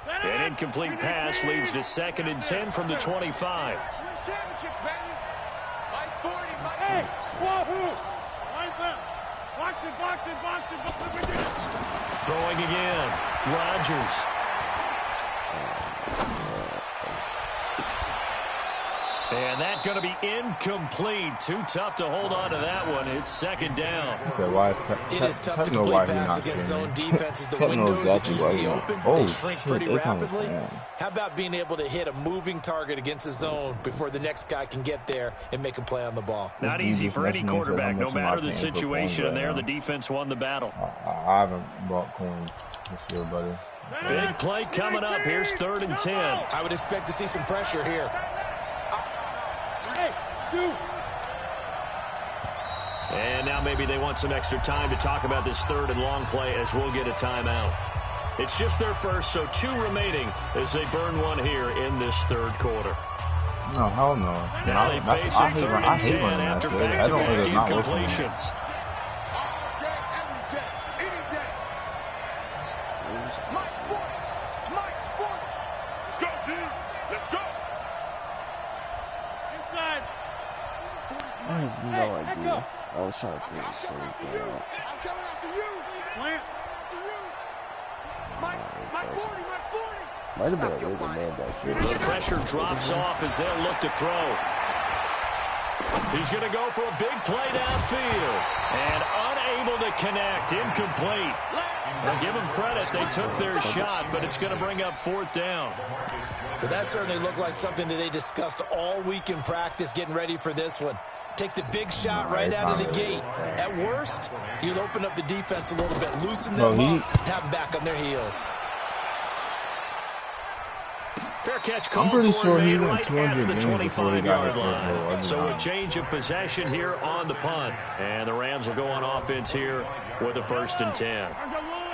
An incomplete pass leads to 2nd and 10 from the 25. Hey, wahoo! Line them. Box it, box it, box it, box it. Throwing again. Rodgers. And that's going to be incomplete. Too tough to hold on to that one. It's 2nd down. Okay, why It is tough to complete passes against zone defenses. The windows that you see open, they shrink pretty rapidly. How about being able to hit a moving target against a zone before the next guy can get there and make a play on the ball? Not easy for any quarterback, no matter the situation. And there, the defense won the battle. I haven't bought coins this year, buddy. Big play coming up. Here's 3rd and 10. I would expect to see some pressure here. And now maybe they want some extra time to talk about this 3rd and long play as we'll get a timeout. It's just their first, so 2 remaining as they burn one here in this 3rd quarter. No, hell no. Now they face a 3rd and 10 after back-to-back incompletions. I have no idea. I was trying to figure the same thing out. I'm coming after you. Plant. My 40. Might have been a really good man back here. The pressure drops off as they'll look to throw. He's going to go for a big play downfield. And unable to connect. Incomplete. Well, give them credit. They took their shot, but it's going to bring up 4th down. But that certainly looked like something that they discussed all week in practice getting ready for this one. Take the big shot right out of the gate. At worst, you'll open up the defense a little bit, loosen them up, have them back on their heels. Fair catch call for made right at the 25-yard line. So a change of possession here on the punt. And the Rams will go on offense here with a 1st and 10.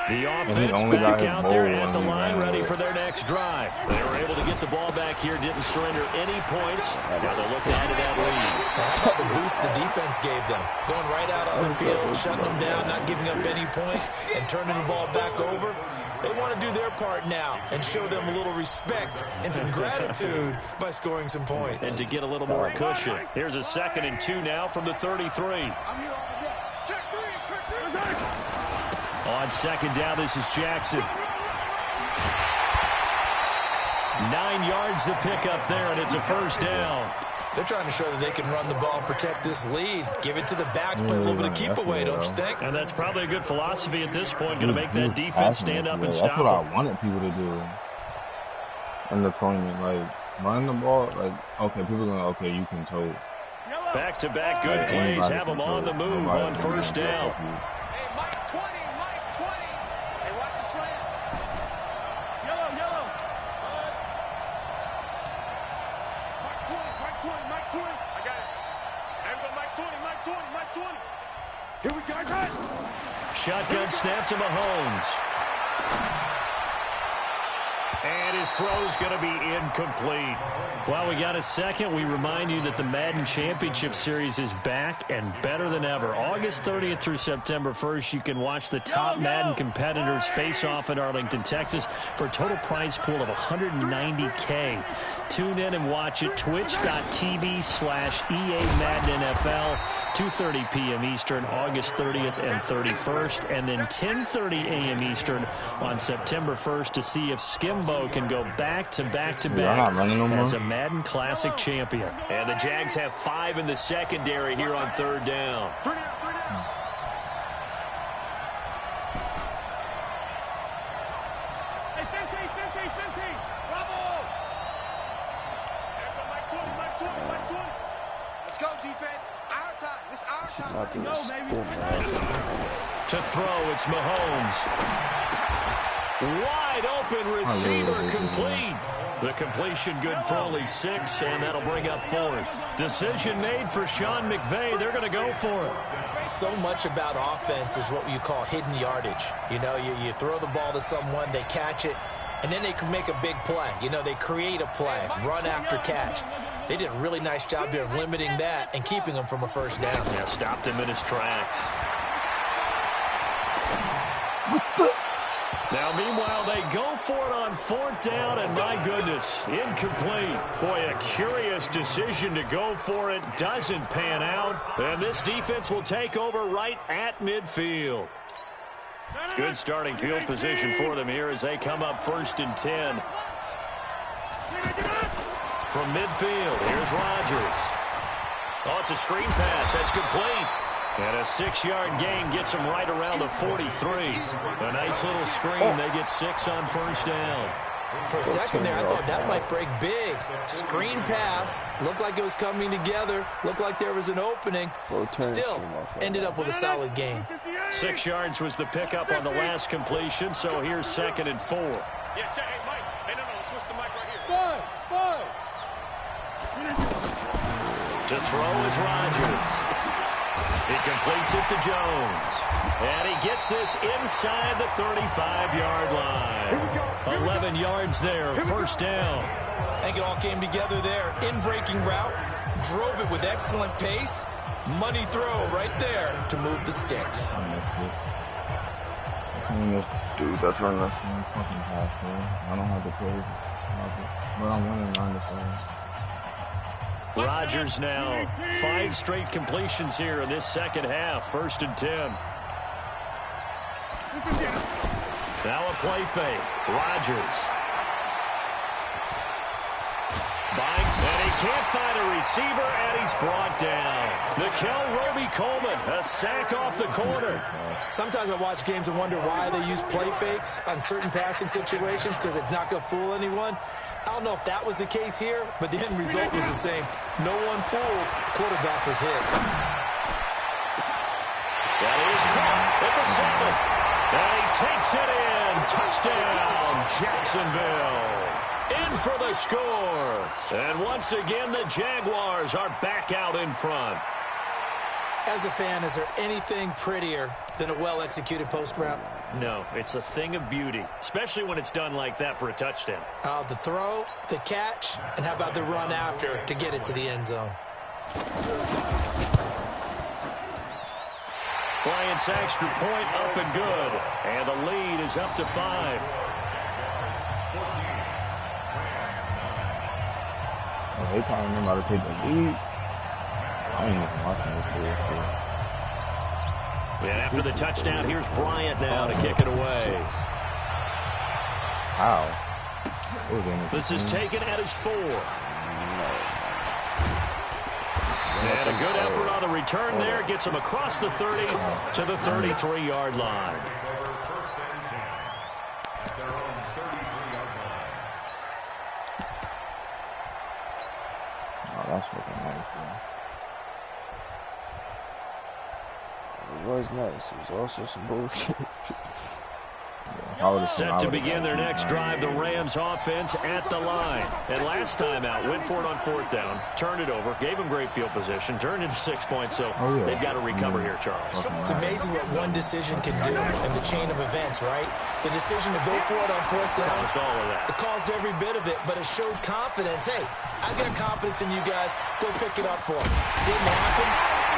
The offense back out there at the line, ready for their next drive. They were able to get the ball back here, didn't surrender any points. Now they'll look to add to that lead. How about the boost the defense gave them? Going right out on the field, shutting them down, not giving up any points, and turning the ball back over. They want to do their part now and show them a little respect and some gratitude by scoring some points. And to get a little more cushion. Here's a 2nd and 2 now from the 33. On 2nd down, this is Jackson. 9 yards to pick up there, and it's a 1st down. They're trying to show that they can run the ball and protect this lead. Give it to the backs, play a little bit of keep away, don't you think? And that's probably a good philosophy at this point, going to make that defense stand up and stop That's what I wanted people to do in deployment. Like, run the ball. Like, okay, people are going, okay, you can tote. Back-to-back good plays have them on the move on 1st down. Here we go, guys. Shotgun snap to Mahomes. And his throw's going to be incomplete. While we got a second, we remind you that the Madden Championship Series is back and better than ever. August 30th through September 1st, you can watch the top Madden competitors face off in Arlington, Texas for a total prize pool of $190K. Tune in and watch it. Twitch.tv/EA Madden NFL. 2:30 p.m. Eastern, August 30th and 31st, and then 10:30 a.m. Eastern on September 1st to see if Skimbo can go back-to-back-to-back as a Madden Classic champion. And the Jags have 5 in the secondary here on 3rd down. To throw, it's Mahomes. Wide open receiver complete. The completion good for only 6, and that'll bring up 4th. Decision made for Sean McVay. They're going to go for it. So much about offense is what you call hidden yardage. You know, you throw the ball to someone, they catch it, and then they can make a big play. You know, they create a play, run after catch. They did a really nice job there of limiting that and keeping him from a first down. Yeah, stopped him in his tracks. Now, meanwhile, they go for it on 4th down, and my goodness, incomplete. Boy, a curious decision to go for it. Doesn't pan out, and this defense will take over right at midfield. Good starting field position for them here as they come up 1st and 10. From midfield, here's Rodgers. Oh, it's a screen pass. That's complete. And a 6-yard gain gets them right around the 43. A nice little screen. They get 6 on 1st down. For a second there, I thought that might break big. Screen pass. Looked like it was coming together. Looked like there was an opening. Still, ended up with a solid gain. 6 yards was the pickup on the last completion, so here's 2nd and 4. Yeah, check. Hey, Mike. Hey, no, switch the mic right here. To throw is Rodgers. He completes it to Jones. And he gets this inside the 35-yard line. 11 yards there, 1st down. I think it all came together there. In-breaking route, drove it with excellent pace. Money throw right there to move the sticks. Dude, that's running that same fucking pass, man. I don't have to play. But I'm winning 9-7. Rodgers now 5 straight completions here in this second half. 1st and 10. Now a play fake. Rodgers. And he can't find a receiver, and he's brought down. Nickel Roby-Coleman, a sack off the corner. Sometimes I watch games and wonder why they use play fakes on certain passing situations, because it's not going to fool anyone. I don't know if that was the case here, but the end result was the same. No one fooled. The quarterback was hit. That is caught at the 7. And he takes it in. Touchdown, Jacksonville. In for the score. And once again, the Jaguars are back out in front. As a fan, is there anything prettier than a well-executed post route? No, it's a thing of beauty, especially when it's done like that for a touchdown. The throw, the catch, and how about the run after to get it to the end zone? Bryant's extra point up and good. And the lead is up to 5. They probably know how to take the lead. I ain't even watching this shit. And after the touchdown, here's Bryant now to kick it away. How? This is taken at his 4. And a good effort on the return there. Gets him across the 30 to the 33-yard line. That's fucking nice, man. It was nice. It was also some bullshit. Set to begin their next drive, the Rams offense at the line. And last time out, went for it on 4th down, turned it over, gave them great field position, turned into 6 points, so they've got to recover here, Charles. It's amazing what one decision can do in the chain of events, right? The decision to go for it on 4th down. Caused all of that. It caused every bit of it, but it showed confidence. Hey, I've got confidence in you guys. Go pick it up for them. Didn't happen.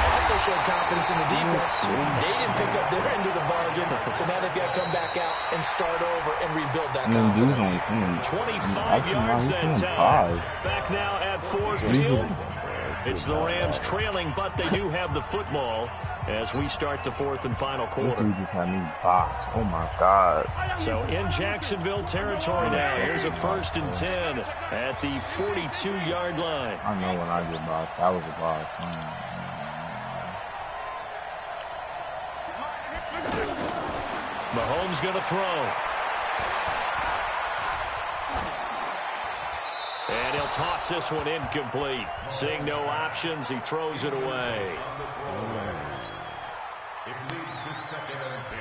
Also showed confidence in the defense. They didn't pick up their end of the bargain, so now they've got to come back out and start over and rebuild that confidence. 25 yards that time. Back now at Ford Field. It's the Rams trailing, but they do have the football as we start the 4th and final quarter. Oh my God. So in Jacksonville territory now. Here's a 1st and 10 at the 42-yard line. I know when I get boxed. That was a box. Mahomes going to throw. And he'll toss this one incomplete. Seeing no options, he throws it away. It leads to 2nd and 10.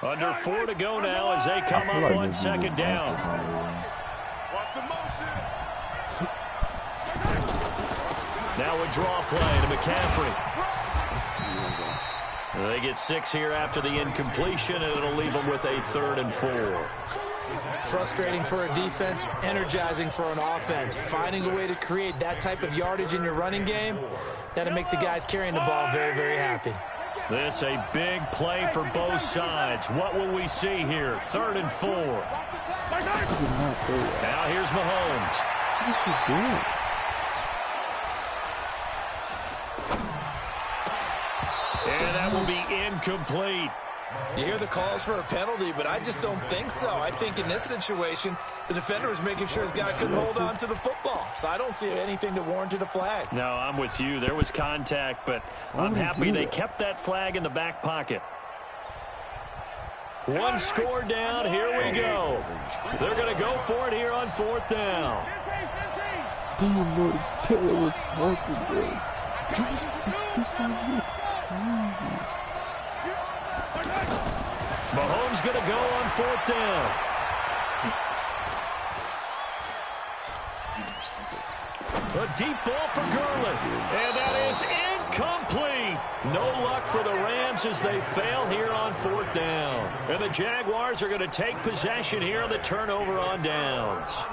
Under 4 to go now as they come up on second down. Watch the motion. Now a draw play to McCaffrey. They get 6 here after the incompletion, and it'll leave them with a 3rd and 4. Frustrating for a defense, energizing for an offense. Finding a way to create that type of yardage in your running game, that'll make the guys carrying the ball very, very happy. This a big play for both sides. What will we see here? 3rd and 4. Now here's Mahomes. What is he doing? And that will be incomplete. You hear the calls for a penalty, but I just don't think so. I think in this situation, the defender was making sure his guy couldn't hold on to the football. So I don't see anything to warrant a flag. No, I'm with you. There was contact, but I'm happy they kept that flag in the back pocket. 1 score down. Here we go. They're going to go for it here on 4th down. Damn, Lawrence Taylor was working, bro. Mahomes going to go on 4th down. A deep ball for Gurley. And that is incomplete. No luck for the Rams as they fail here on 4th down. And the Jaguars are going to take possession here on the turnover on downs.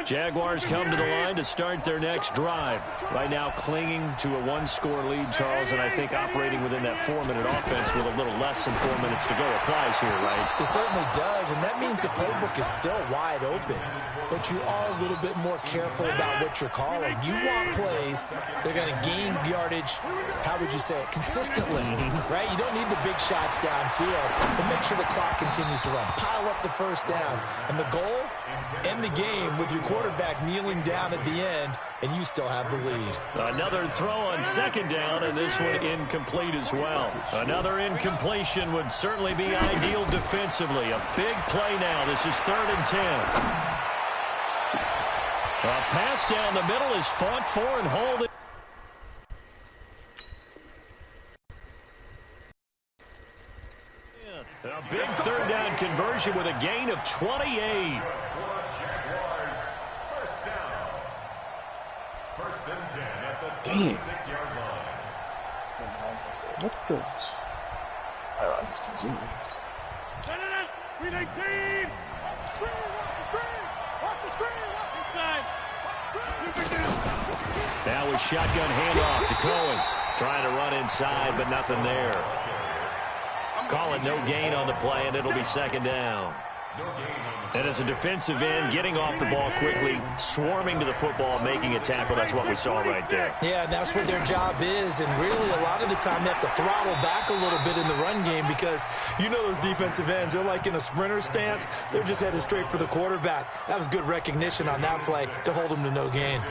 Jaguars come to the line to start their next drive. Right now clinging to a 1-score lead, Charles, and I think operating within that 4-minute offense with a little less than 4 minutes to go applies here, right? It certainly does, and that means the playbook is still wide open. But you are a little bit more careful about what you're calling. You want plays, they're going to gain yardage, how would you say it, consistently, right? You don't need the big shots downfield, but make sure the clock continues to run. Pile up the first downs. And the goal, end the game with your quarterback kneeling down at the end, and you still have the lead. Another throw on 2nd down, and this one incomplete as well. Another incompletion would certainly be ideal defensively. A big play now. This is 3rd and 10. A pass down the middle is fought for and hauled. A big 3rd down conversion with a gain of 28. First and 10 at the Damn. 36-yard line. What the? Alright, let's continue. 319. Watch the screen. Watch the screen. Inside. Now with shotgun handoff to Cohen. Trying to run inside, but nothing there. Call it no gain on the play, and it'll be 2nd down. And as a defensive end, getting off the ball quickly, swarming to the football, making a tackle, that's what we saw right there. Yeah, and that's what their job is, and really a lot of the time they have to throttle back a little bit in the run game because you know those defensive ends, they're like in a sprinter stance. They're just headed straight for the quarterback. That was good recognition on that play to hold them to no gain.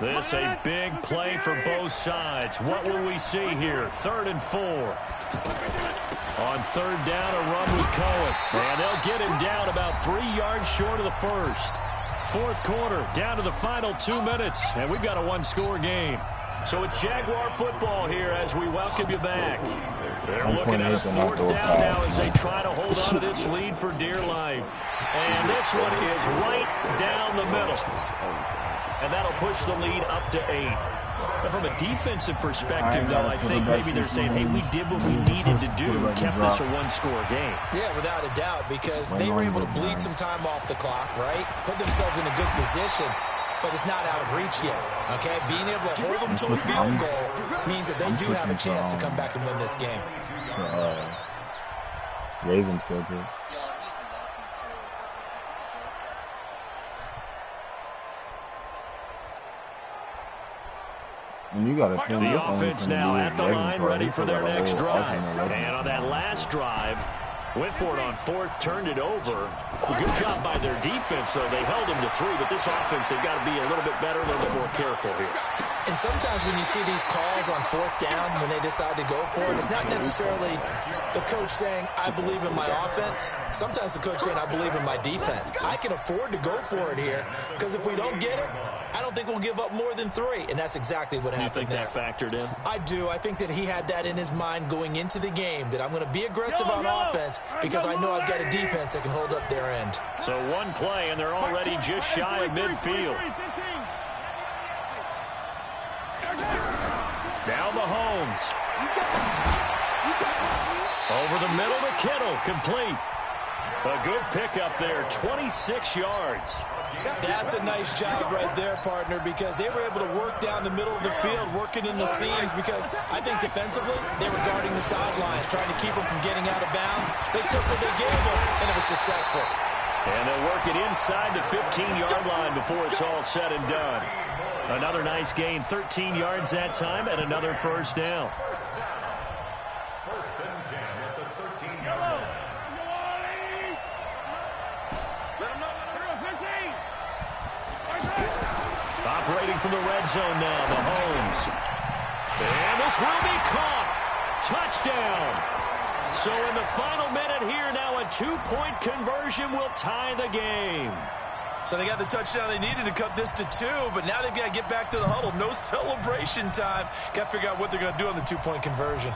This a big play for both sides. What will we see here? 3rd and 4. On 3rd down, a run with Cohen. And they'll get him down about 3 yards short of the first. 4th quarter, down to the final 2 minutes, and we've got a 1-score game. So it's Jaguar football here as we welcome you back. They're looking at a 4th down now as they try to hold on to this lead for dear life. And this one is right down the middle. And that'll push the lead up to 8. But from a defensive perspective, though, I think maybe they're saying, hey, we did what we needed to do, kept this a 1-score game. Yeah, without a doubt, because they were able to bleed some time off the clock, right? Put themselves in a good position, but it's not out of reach yet, okay? Being able to hold them to a field goal means that they do have a chance to come back and win this game. Ravens schedule. And you gotta the offense now at the line, ready for their next drive. And on that last drive, went for it on 4th, turned it over. A good job by their defense, though. They held them to 3, but this offense, they've got to be a little bit better, a little bit more careful here. And sometimes when you see these calls on fourth down, when they decide to go for it, it's not necessarily the coach saying, I believe in my offense. Sometimes the coach saying, I believe in my defense. I can afford to go for it here because if we don't get it, I don't think we'll give up more than 3. And that's exactly what happened there. You think that factored in? I do. I think that he had that in his mind going into the game, that I'm going to be aggressive on offense because I know I've got a defense that can hold up their end. So one play, and they're already just shy of midfield. Now Mahomes. Over the middle to Kittle, complete. A good pickup there, 26 yards. That's a nice job right there, partner, because they were able to work down the middle of the field, working in the seams, because I think defensively they were guarding the sidelines, trying to keep them from getting out of bounds. They took what they gave them, and it was successful. And they'll work it inside the 15-yard line before it's all said and done. Another nice gain, 13 yards that time, and another first down. First and 10 at the 13-yard line. Operating from the red zone now, Mahomes. And this will be caught. Touchdown. So in the final minute here, now a 2-point conversion will tie the game. So they got the touchdown they needed to cut this to 2, but now they've got to get back to the huddle. No celebration time. Got to figure out what they're going to do on the 2-point conversion.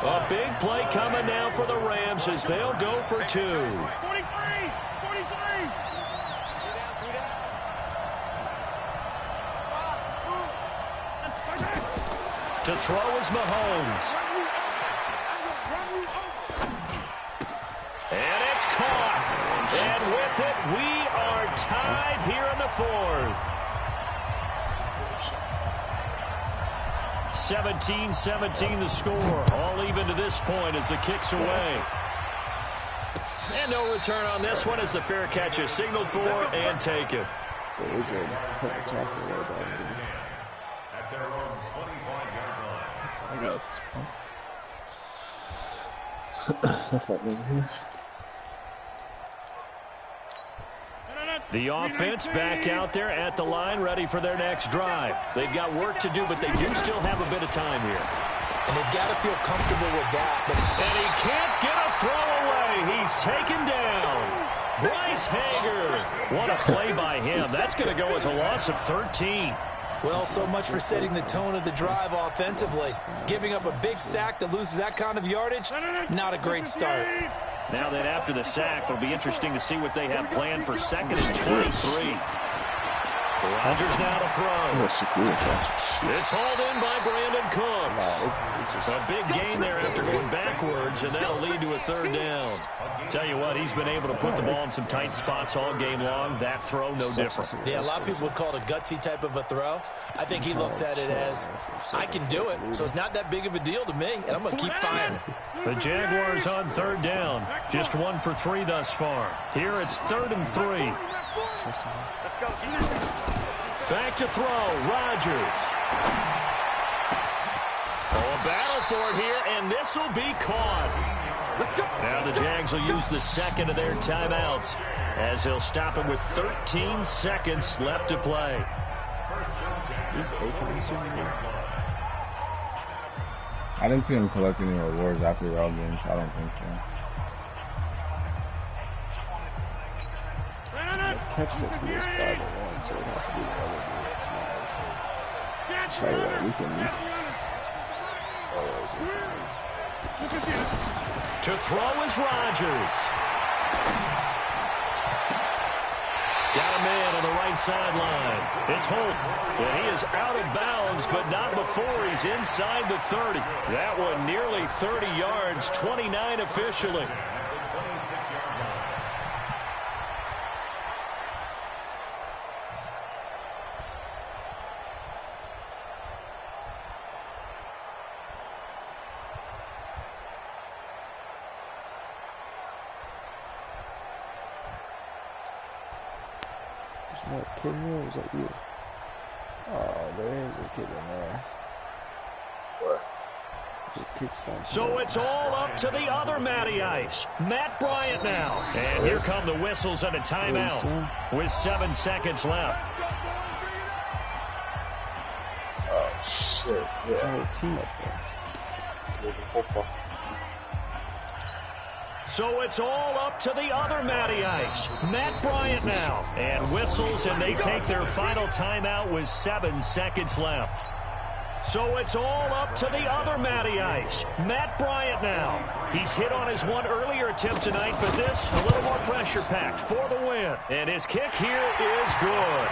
A big play coming now for the Rams as they'll go for 2. 43! 43! To throw is Mahomes. And it's caught. And with it, we are tied here in the 4th. 17-17 the score. All even to this point as the kick's away. And no return on this one as the fair catch is signaled for and taken. At their own 25-yard line. I guess. That's not me. The offense back out there at the line, ready for their next drive. They've got work to do, but they do still have a bit of time here. And they've got to feel comfortable with that. And he can't get a throw away. He's taken down. Bryce Hager. What a play by him. That's going to go as a loss of 13. Well, so much for setting the tone of the drive offensively. Giving up a big sack that loses that kind of yardage, not a great start. Now that after the sack, it'll be interesting to see what they have planned for 2nd and 23. Rodgers now to throw. It's hauled in by Brandon Cooks. A big gain there after going backwards, and that'll lead to a 3rd down. Tell you what, he's been able to put the ball in some tight spots all game long. That throw, no different. Yeah, a lot of people would call it a gutsy type of a throw. I think he looks at it as, I can do it, so it's not that big of a deal to me, and I'm going to keep firing. The Jaguars on 3rd down. Just 1 for 3 thus far. Here it's 3rd and 3. Let's go. Back to throw, Rodgers. Oh, a battle for it here, and this will be caught. Now the Jags will use the 2nd of their timeouts as they'll stop it with 13 seconds left to play. I didn't see him collect any rewards after the all games. I don't think so. Catch that he was 5-1, so it has to be the other dude. Try that weekend. To throw is Rodgers. Got a man on the right sideline. It's Holt, and he is out of bounds, but not before he's inside the 30. That one nearly 30 yards, 29 officially. That kid in there, or is that you? Oh, there is a kid in there. What? So it's all up to the other Matty Ice, Matt Bryant now. And here come the whistles and a timeout with 7 seconds left. Oh, shit. Yeah. Team up there. There's a whole fucking team. So it's all up to the other Matty Ice, Matt Bryant now. And whistles, and they take their final timeout with 7 seconds left. So it's all up to the other Matty Ice, Matt Bryant now. He's hit on his one earlier attempt tonight, but this a little more pressure-packed for the win. And his kick here is good.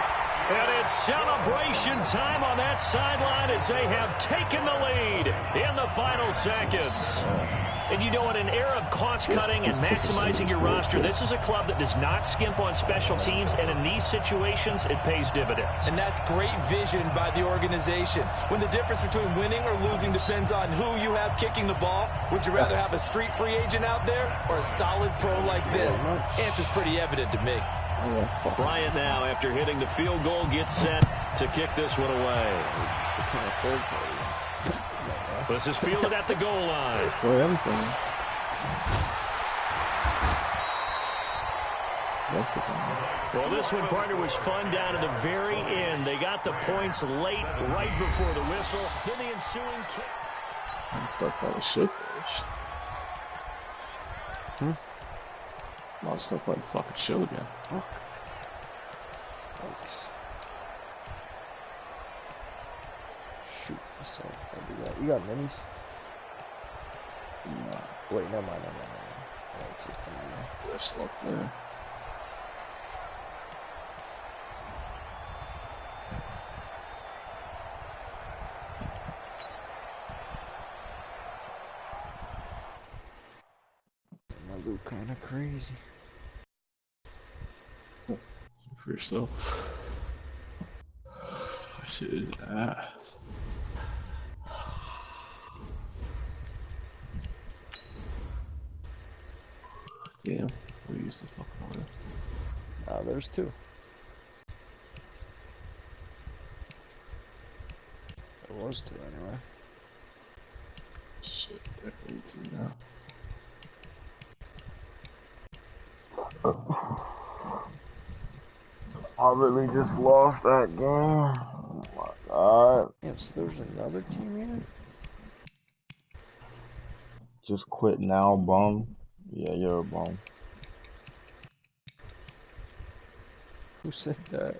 And it's celebration time on that sideline as they have taken the lead in the final seconds. And you know, in an era of cost-cutting and maximizing your roster, this is a club that does not skimp on special teams, and in these situations, it pays dividends. And that's great vision by the organization. When the difference between winning or losing depends on who you have kicking the ball, would you rather have a street free agent out there or a solid pro like this? Answer's pretty evident to me. Bryant now, after hitting the field goal, gets set to kick this one away. This is fielded at the goal line. Well, this one, partner, was fun down to the very end. They got the points late, right before the whistle. Then the ensuing kick. I'm stuck by the shit first. I'm stuck by the fucking show again. Fuck. Thanks. Shoot myself. I'll do that. You got minis? Nah, Wait, never mind. That's it. there's stuck there. I look kind of crazy. For yourself. Shit is ass. Damn, we used the fucking lift. There's two. There was two anyway. Shit, definitely two now. I really just lost that game. Oh my god. Yeah, so there's another team here? Just quit now, bum. Yeah, you're a bum. Who said that?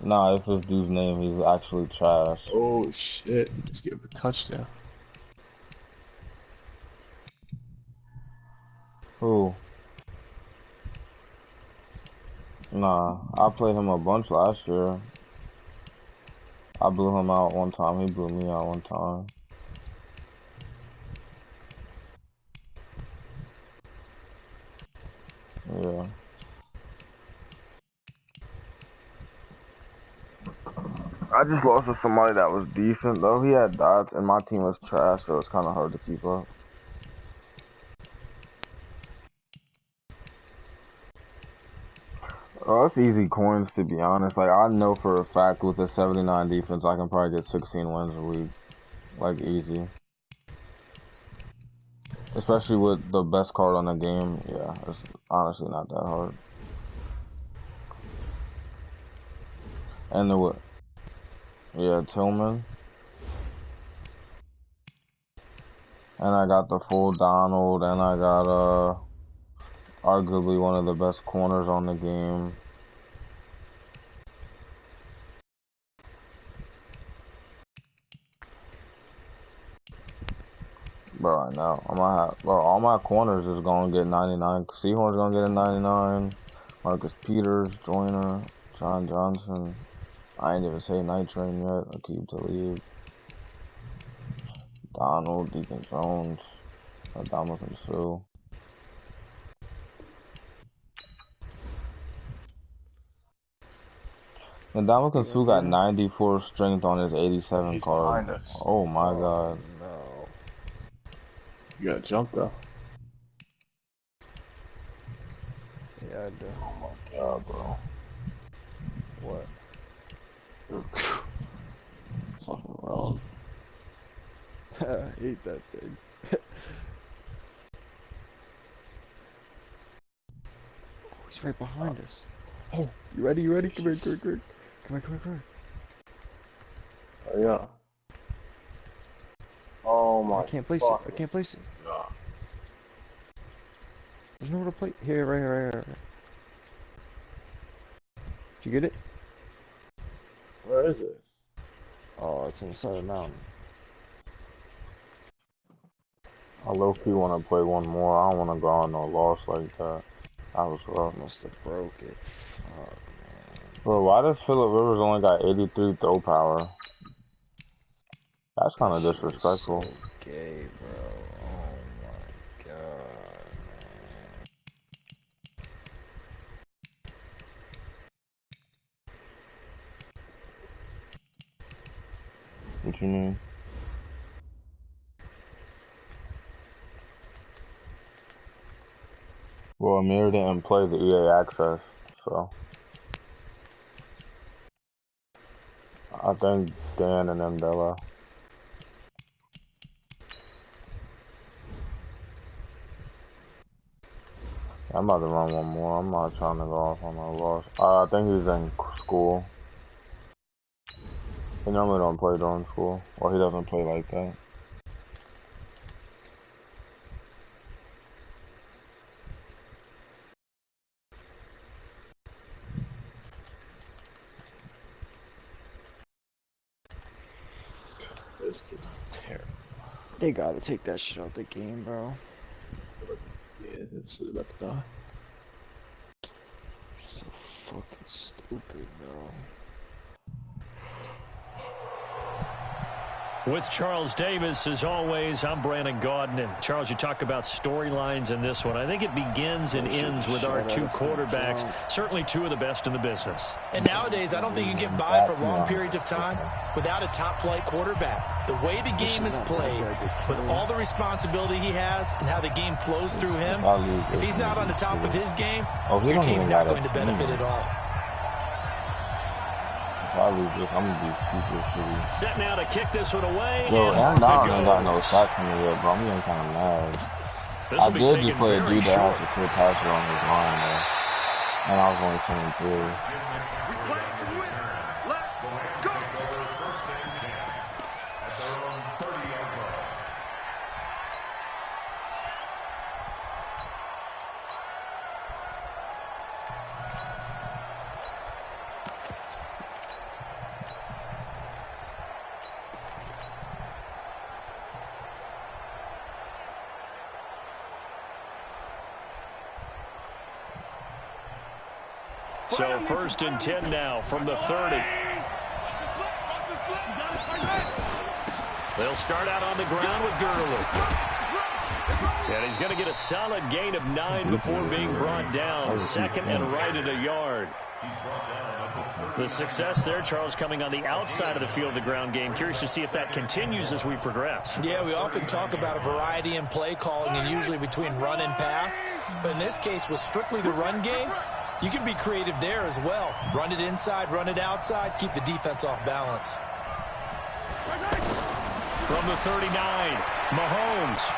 Nah, it's this dude's name. He's actually trash. Oh shit, let's give a touchdown. Who? Nah, I played him a bunch last year. I blew him out one time. He blew me out one time. Yeah. I just lost to somebody that was decent though. He had dots and my team was trash, so it's kind of hard to keep up. Oh, it's easy coins to be honest. Like I know for a fact with a 79 defense, I can probably get 16 wins a week, like easy. Especially with the best card on the game. Yeah, it's honestly not that hard. And the yeah, Tillman. And I got the full Donald, and I got arguably one of the best corners on the game. Bro, right now, all my corners is gonna get 99. Seahorn's gonna get a 99. Marcus Peters, Joyner, John Johnson. I ain't even say Night Train yet. Akeem Talib, Donald, Deacon Jones, Dominican Sue. And Dominican Sue got 94 strength on his 87 card. Oh my god. No. You gotta jump though. Yeah, I do. Oh my god, bro. What? Fucking wrong. I hate that thing. Oh, he's right behind us. Oh, you ready? You ready? Come here, quick, quick. Come here, come here, come here. Oh, yeah. Oh my. I can't place it. I can't place it. God. There's nowhere to play. Here, right here, right here. Right here. Did you get it? Where is it? Oh, it's inside the mountain. I low-key want to play one more. I don't want to go on no loss like that. That was rough. Must have broke it. Fuck, man. Bro, why does Phillip Rivers only got 83 throw power? That's kind of That shit was disrespectful. so gay, bro. Oh my god, man. What you mean? Well, Amir didn't play the EA access, so I think Dan and them Bella. I'm about to run one more. I'm not trying to go off on a loss. I think he's in school. He normally don't play during school, or he doesn't play like that. Those kids are terrible. They gotta take that shit out the game, bro. Yeah, this is about to die. So fucking stupid, bro. With Charles Davis, as always, I'm Brandon Gaudin. Charles, you talk about storylines in this one. I think it begins and ends with our two quarterbacks, certainly two of the best in the business. And nowadays, I don't think you can get by for long periods of time without a top-flight quarterback. The way the game is played, with all the responsibility he has and how the game flows through him, if he's not on the top of his game, your team's not going to benefit at all. I'm gonna be super shitty. Set now to kick this one away. Yo, and Aaron Donald ain't got no goes. sack from me yet, bro. I'm getting kind of mad. This I will be did taken just play a very dude that short. has a clear passer on his line, though. And I was only 23. We play to win. Let's go. First and 10 at their own 30-yard line. So first and 10 now from the 30. They'll start out on the ground with Gurley. And he's going to get a solid gain of 9 before being brought down. Second and right at a yard. The success there, Charles, coming on the outside of the field of the ground game. Curious to see if that continues as we progress. Yeah, we often talk about a variety in play calling and usually between run and pass. But in this case, with strictly the run game, you can be creative there as well. Run it inside, run it outside, keep the defense off balance. From the 39, Mahomes.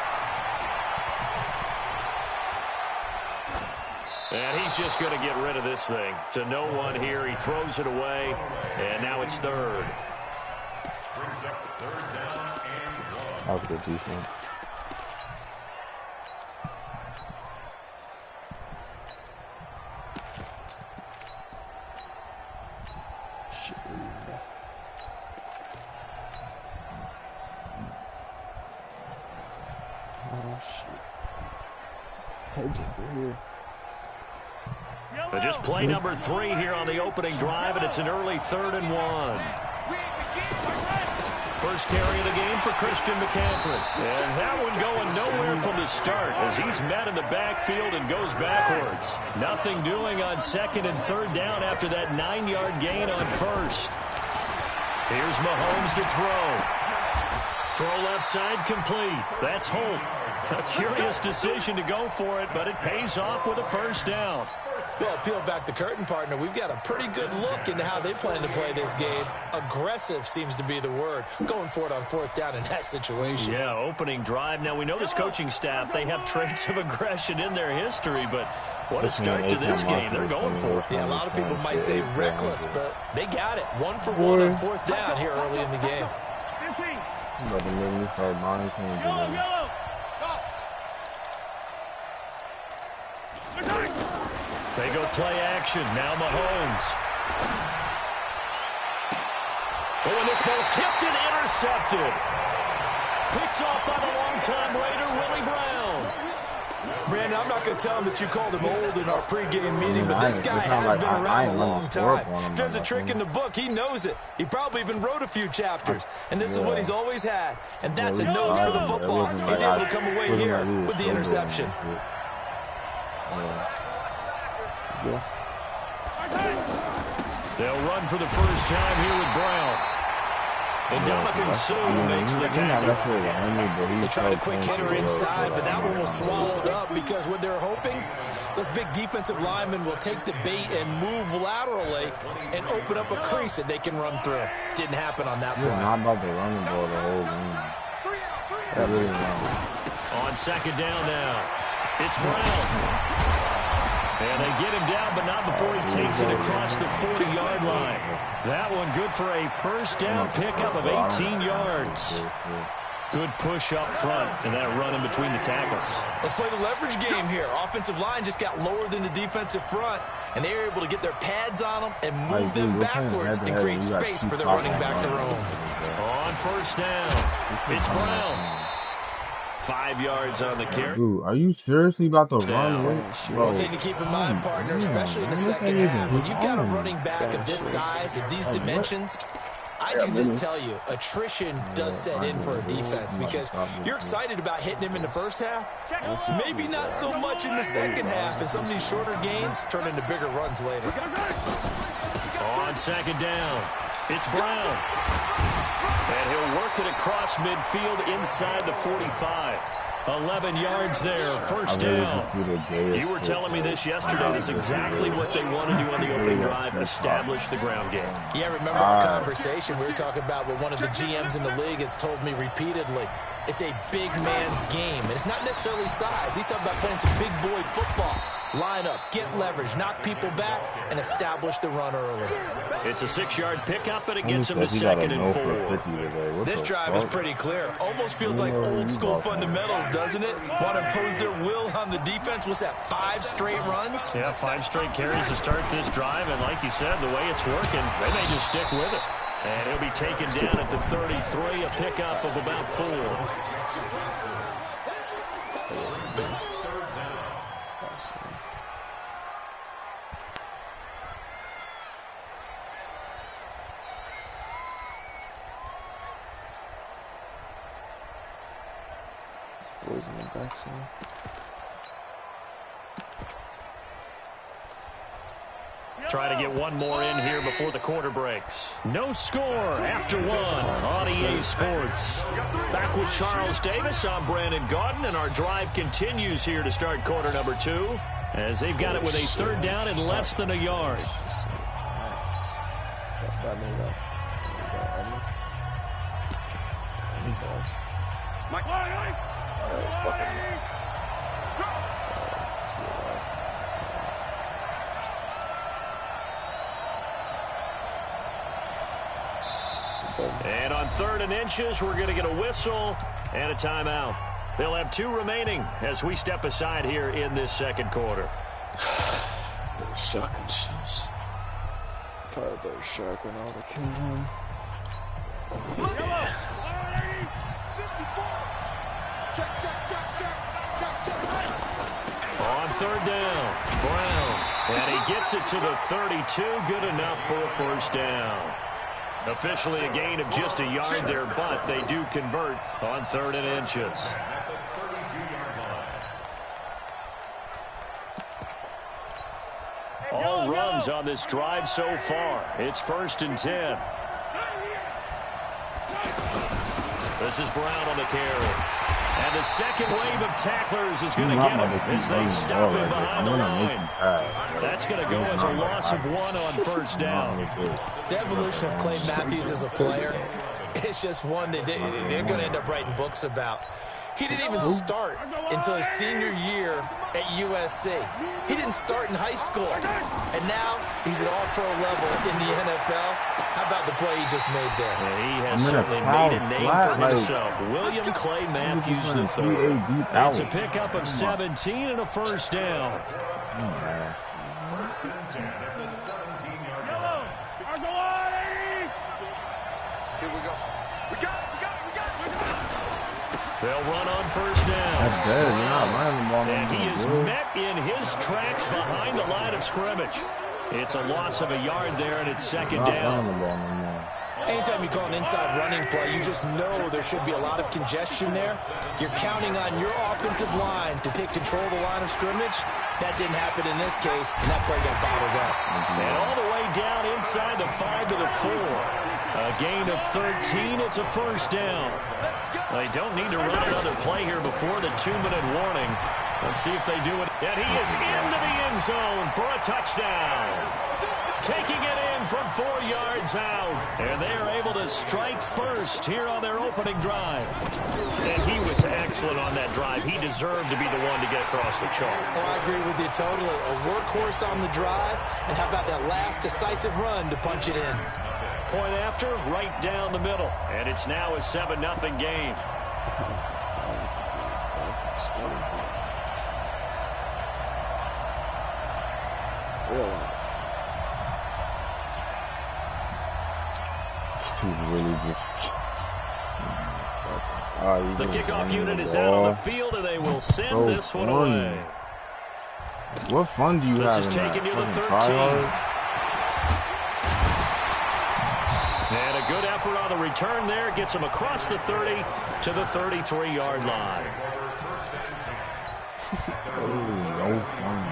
And he's just going to get rid of this thing. To no one here. He throws it away, and now it's third. Brings up third down and 1. That was good defense. Shit. Oh shit. Heads over here. But just play number 3 here on the opening drive, and it's an early 3rd and 1. First carry of the game for Christian McCaffrey. And that one going nowhere from the start as he's met in the backfield and goes backwards. Nothing doing on 2nd and 3rd down after that 9-yard gain on 1st. Here's Mahomes to throw. Throw left side complete. That's Holt. A curious decision to go for it, but it pays off with a first down. Well, peel back the curtain, partner. We've got a pretty good look into how they plan to play this game. Aggressive seems to be the word. Going for it on 4th down in that situation. Yeah, opening drive. Now, we know this coaching staff, they have traits of aggression in their history, but what a start to this game. They're going for it. Yeah, a lot of people might say reckless, but they got it. 1 for 1 on 4th down here early in the game. About to make me start buying things again. They go play action. Now Mahomes. Oh, and this ball's tipped and intercepted. Picked off by the longtime Raider, Willie Brown. Brandon, I'm not going to tell him that you called him old in our pregame meeting, but this guy has been around a long time. If there's a trick in the book, he knows it. He probably even wrote a few chapters, and this is what he's always had, and that's a nose for the football. He's able to come away here with the interception. They'll run for the first time here with Brown. And Dominican Sue makes the tackle. They tried a quick hitter inside, but that one was swallowed up because what they're hoping, those big defensive linemen will take the bait and move laterally and open up a crease that they can run through. Didn't happen on that play. Not about the running ball the whole game. That really On 2nd down now, it's Brown. And they get him down, but not before he takes it across the 40-yard line. That one good for a first down pickup of 18 yards. Good push up front, and that run in between the tackles. Let's play the leverage game here. Offensive line just got lower than the defensive front, and they were able to get their pads on them and move them backwards and create space for their running back to roam. On 1st down, it's Brown. 5 yards on the carry. Dude, are you seriously about to run? One thing to keep in mind, partner, especially in the second half, when you've got a running back of this size, of these dimensions, I can just tell you, attrition does set in for a defense because you're excited about hitting him in the first half. Maybe not so much in the second half, and some of these shorter gains turn into bigger runs later. On 2nd down, it's Brown. And he'll work it across midfield inside the 45. 11 yards there, first down. You were telling me this yesterday. This is exactly what they want to do on the opening drive, establish the ground game. Yeah, remember our conversation? We were talking about what one of the GMs in the league has told me repeatedly. It's a big man's game, and it's not necessarily size. He's talking about playing some big boy football. Line up, get leverage, knock people back, and establish the run early. It's a 6-yard pickup, and it gets him to 2nd and 4. This drive is pretty clear. Almost feels like old school fundamentals, doesn't it? Want to impose their will on the defense. What's that, 5 straight runs? Yeah, 5 straight carries to start this drive, and like you said, the way it's working, they may just stick with it. And he'll be taken down at the 33, a pickup of about 4. Boys in the backside. Try to get one more in here before the quarter breaks. No score after 1 on EA Sports. Back with Charles Davis. I'm Brandon Gaudin, and our drive continues here to start quarter number 2 as they've got it with a 3rd down and less than a yard. And on 3rd and inches, we're going to get a whistle and a timeout. They'll have 2 remaining as we step aside here in this 2nd quarter. Shotgun shoes. Probably better shotgun all the kill him. On 3rd down, Brown. And he gets it to the 32. Good enough for a first down. Officially a gain of just a yard there, but they do convert on 3rd and inches. All runs on this drive so far. It's 1st and 10. This is Brown on the carry. And the second wave of tacklers is going to get him as they stop him behind the line. That's going to go as a loss of 1 on first down. The evolution of Clay Matthews as a player, it's just one that they're going to end up writing books about. He didn't even start until his senior year at USC. He didn't start in high school. And now he's at all-pro level in the NFL. How about the play he just made there? Yeah, he has certainly made a name for himself. William Clay Matthews III. It's a pickup of 17 and a first down. Here we go. We got it. They'll run on first down. That's dead. You're not running the ball. And he is met in his tracks behind the line of scrimmage. It's a loss of a yard there, and it's second down. Anytime you call an inside running play, you just know there should be a lot of congestion there. You're counting on your offensive line to take control of the line of scrimmage. That didn't happen in this case, and that play got bottled up. And all the way down inside the 5 to the 4. A gain of 13. It's a first down. They don't need to run another play here before the 2-minute warning. Let's see if they do it. And he is into the end zone for a touchdown. Taking it in from 4 yards out. And they are able to strike first here on their opening drive. And he was excellent on that drive. He deserved to be the one to get across the chalk. Oh, I agree with you totally. A workhorse on the drive. And how about that last decisive run to punch it in? Point after, right down the middle. And it's now a 7-0 game. The kickoff unit is out on the field, and they will send this one away. What fun do you have in that? This is taken near the 13. And a good effort on the return there. Gets him across the 30 to the 33-yard line. No fun.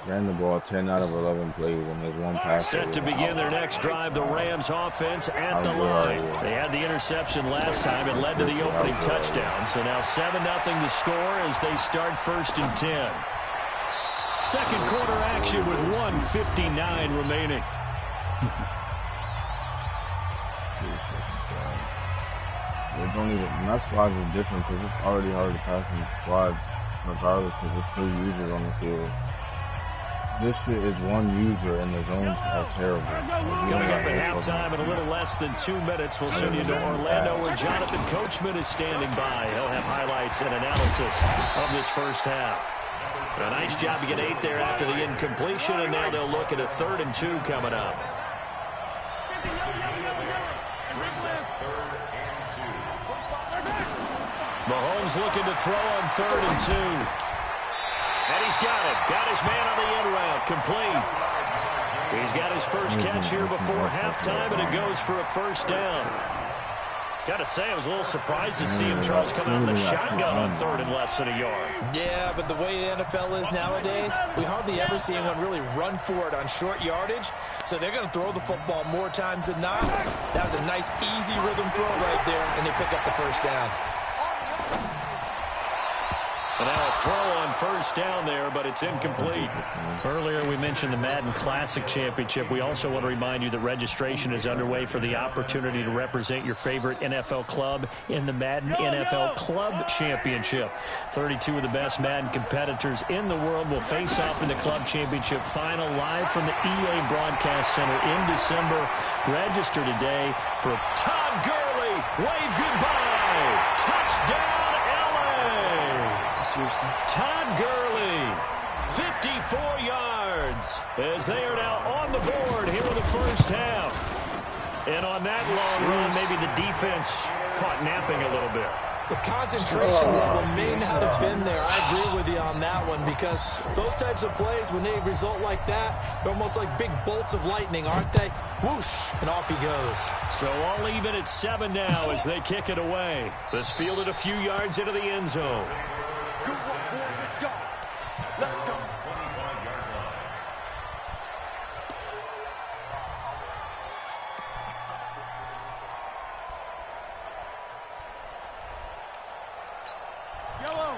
Ran the ball 10 out of 11 plays, and there's one pass. Set to begin their next drive, the Rams offense at the line. They had the interception last time. It led to the opening touchdown. So now 7-0 to score as they start 1st and 10. Second quarter action with 1:59 remaining. They don't even, and that's why it's different, because it's already hard to pass in the squad, regardless, because there's 3 users on the field. This shit is one user, and the zones are terrible. Coming up at halftime in a little less than 2 minutes, we'll send you to Orlando, where Jonathan Coachman is standing by. He'll have highlights and analysis of this first half. A nice job to get 8 there after the incompletion, and now they'll look at a 3rd and 2 coming up. Mahomes looking to throw on 3rd and 2. And he's got it. Got his man on the end route. Complete. He's got his first catch here before halftime, and it goes for a first down. Got to say, I was a little surprised to see him, Charles, come out of the shotgun on 3rd and less than a yard. Yeah, but the way the NFL is nowadays, we hardly ever see anyone really run for it on short yardage. So they're going to throw the football more times than not. That was a nice, easy rhythm throw right there, and they pick up the first down. And now a throw on 1st down there, but it's incomplete. Earlier we mentioned the Madden Classic Championship. We also want to remind you that registration is underway for the opportunity to represent your favorite NFL club in the Madden NFL Club Championship. 32 of the best Madden competitors in the world will face off in the Club Championship final live from the EA Broadcast Center in December. Register today for Todd Gurley. Wave goodbye. Touchdown. Todd Gurley, 54 yards, as they are now on the board here in the first half. And on that long run, maybe the defense caught napping a little bit. The concentration level may not have been there. I agree with you on that one, because those types of plays, when they result like that, they're almost like big bolts of lightning, aren't they? Whoosh, and off he goes. So all even at 7 now as they kick it away. This fielded a few yards into the end zone.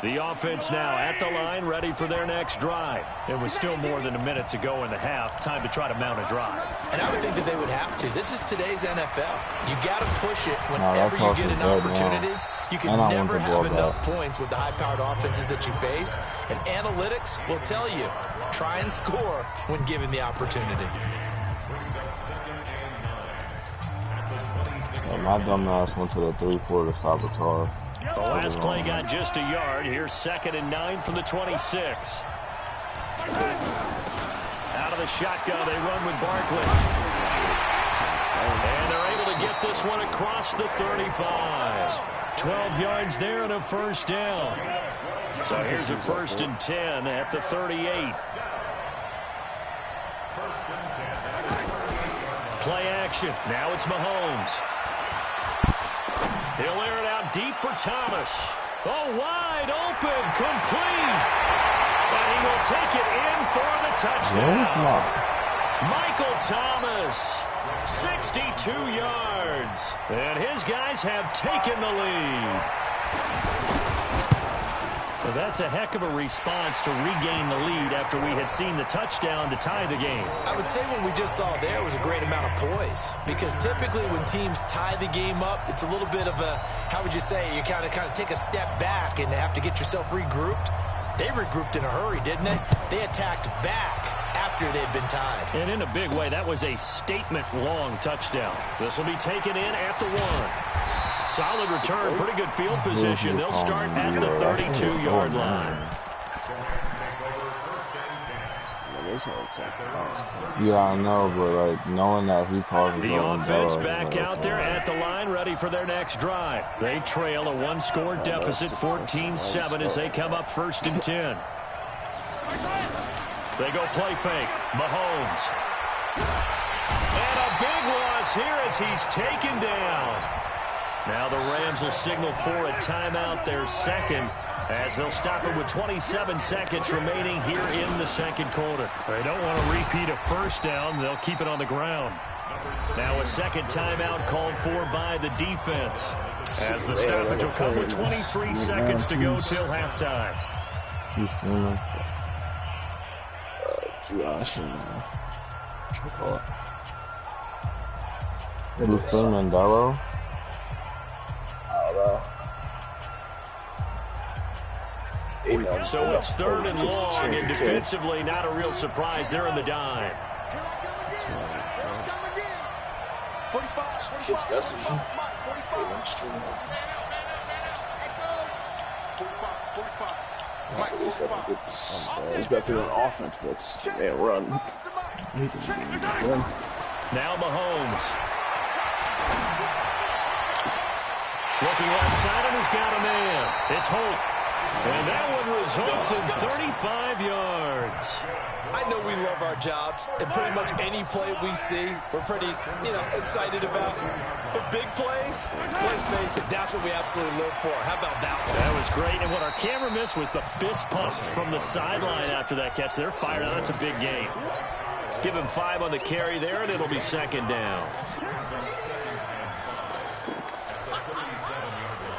The offense now at the line, ready for their next drive. It was still more than a minute to go in the half. Time to try to mount a drive. And I would think that they would have to. This is today's NFL. You got to push it whenever you get an opportunity. You can never have enough points with the high-powered offenses that you face. And analytics will tell you, try and score when given the opportunity. My dumb ass went to the 3-4 to stop a toss. The last play got just a yard. Here's 2nd and 9 from the 26. Out of the shotgun, they run with Barkley. And they're able to get this one across the 35. 12 yards there and a first down. So here's a 1st and 10 at the 38. Play action. Now it's Mahomes. He'll air it out deep for Thomas. Oh, wide open, complete. And he will take it in for the touchdown. Michael Thomas, 62 yards. And his guys have taken the lead. Well, that's a heck of a response to regain the lead after we had seen the touchdown to tie the game. I would say what we just saw there was a great amount of poise, because typically when teams tie the game up, it's a little bit of a, how would you say, you kind of take a step back and have to get yourself regrouped. They regrouped in a hurry, didn't they? They attacked back after they'd been tied. And in a big way, that was a statement-long touchdown. This will be taken in at the 1. Solid return, pretty good field position. They'll start at the 32-yard line. Yeah, I know, but like knowing that he calls the offense back out there at the line, ready for their next drive. They trail a 1-score deficit, 14-7, as they come up 1st and 10. They go play fake. Mahomes. And a big loss here as he's taken down. Now the Rams will signal for a timeout, their 2nd, as they'll stop it with 27 seconds remaining here in the 2nd quarter. They don't want to repeat a first down. They'll keep it on the ground. Now a 2nd timeout called for by the defense, as the stoppage will come with 23 seconds to go till halftime. Josh and Luther Mandela. So it's 3rd and long, and defensively not a real surprise. They're in the dime. Kids message. He's about to do an offense that's run. Now Mahomes. Looking left side, and he's got a man. It's Holt. And that one results in 35 yards. I know we love our jobs, and pretty much any play we see, we're pretty, excited about. But big plays, let's face it, that's what we absolutely live for. How about that one? That was great, and what our camera missed was the fist pump from the sideline after that catch. They're fired on. It's a big game. Give him 5 on the carry there, and it'll be 2nd down.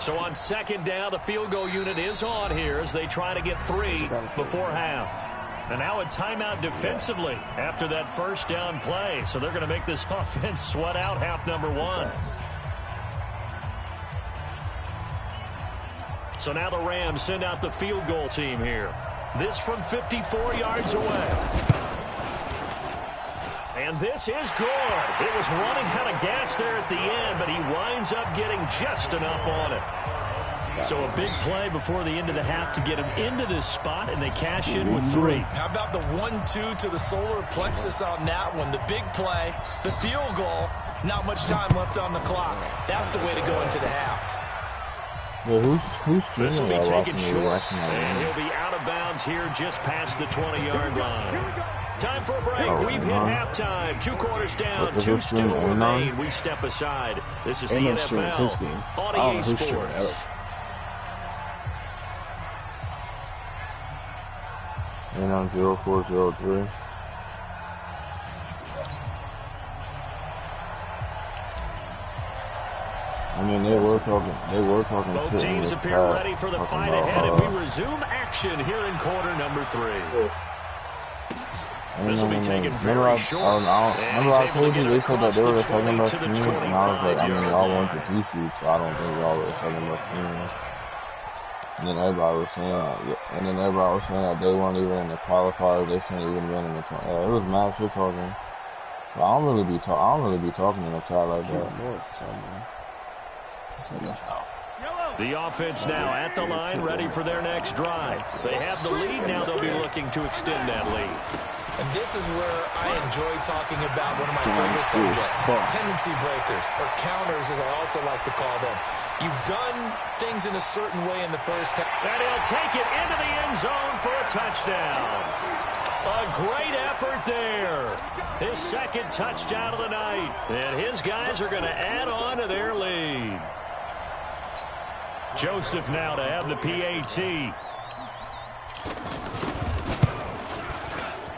So on 2nd down, the field goal unit is on here as they try to get 3 before half. And now a timeout defensively after that first down play. So they're going to make this offense sweat out half number 1. So now the Rams send out the field goal team here. This from 54 yards away. And this is good. It was running out of gas there at the end, but he winds up getting just enough on it. So a big play before the end of the half to get him into this spot, and they cash in with 3. How about the 1-2 to the solar plexus on that one? The big play, the field goal, not much time left on the clock. That's the way to go into the half. Yeah, who's this will be taken short, and he'll be out of bounds here just past the 20-yard line. Time for a break. We've hit halftime. 2 quarters down. 2 still remain. We step aside. This is the NFL on EA Sports. And on 0403. I mean, they were talking Both shit in teams this appear chat, ready for the talking fight about, ahead, and we resume action here in quarter number 3. This will be taken very short. Remember I told you they said that they were the second best team, and I was like, I mean, y'all went to 2 seeds, so I don't think y'all were the second best team. And then everybody was saying that they weren't even in the qualifiers, they shouldn't even been in the it was mad shit talking. But I don't really be talking in the chat like that. The offense now at the line, ready for their next drive. They have the lead, now they'll be looking to extend that lead. And this is where I enjoy talking about one of my favorite subjects, tendency breakers, or counters as I also like to call them. You've done things in a certain way in the first half. And he'll take it into the end zone for a touchdown. A great effort there. His second touchdown of the night. And his guys are going to add on to their lead. Joseph now to have the PAT.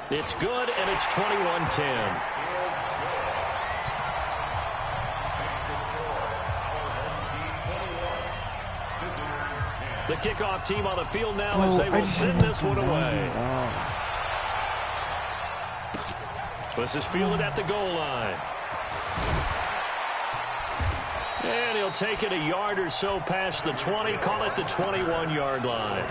It's good, and it's 21-10. The kickoff team on the field now as they will send this one away. This is fielded at the goal line. And he'll take it a yard or so past the 20, call it the 21-yard line.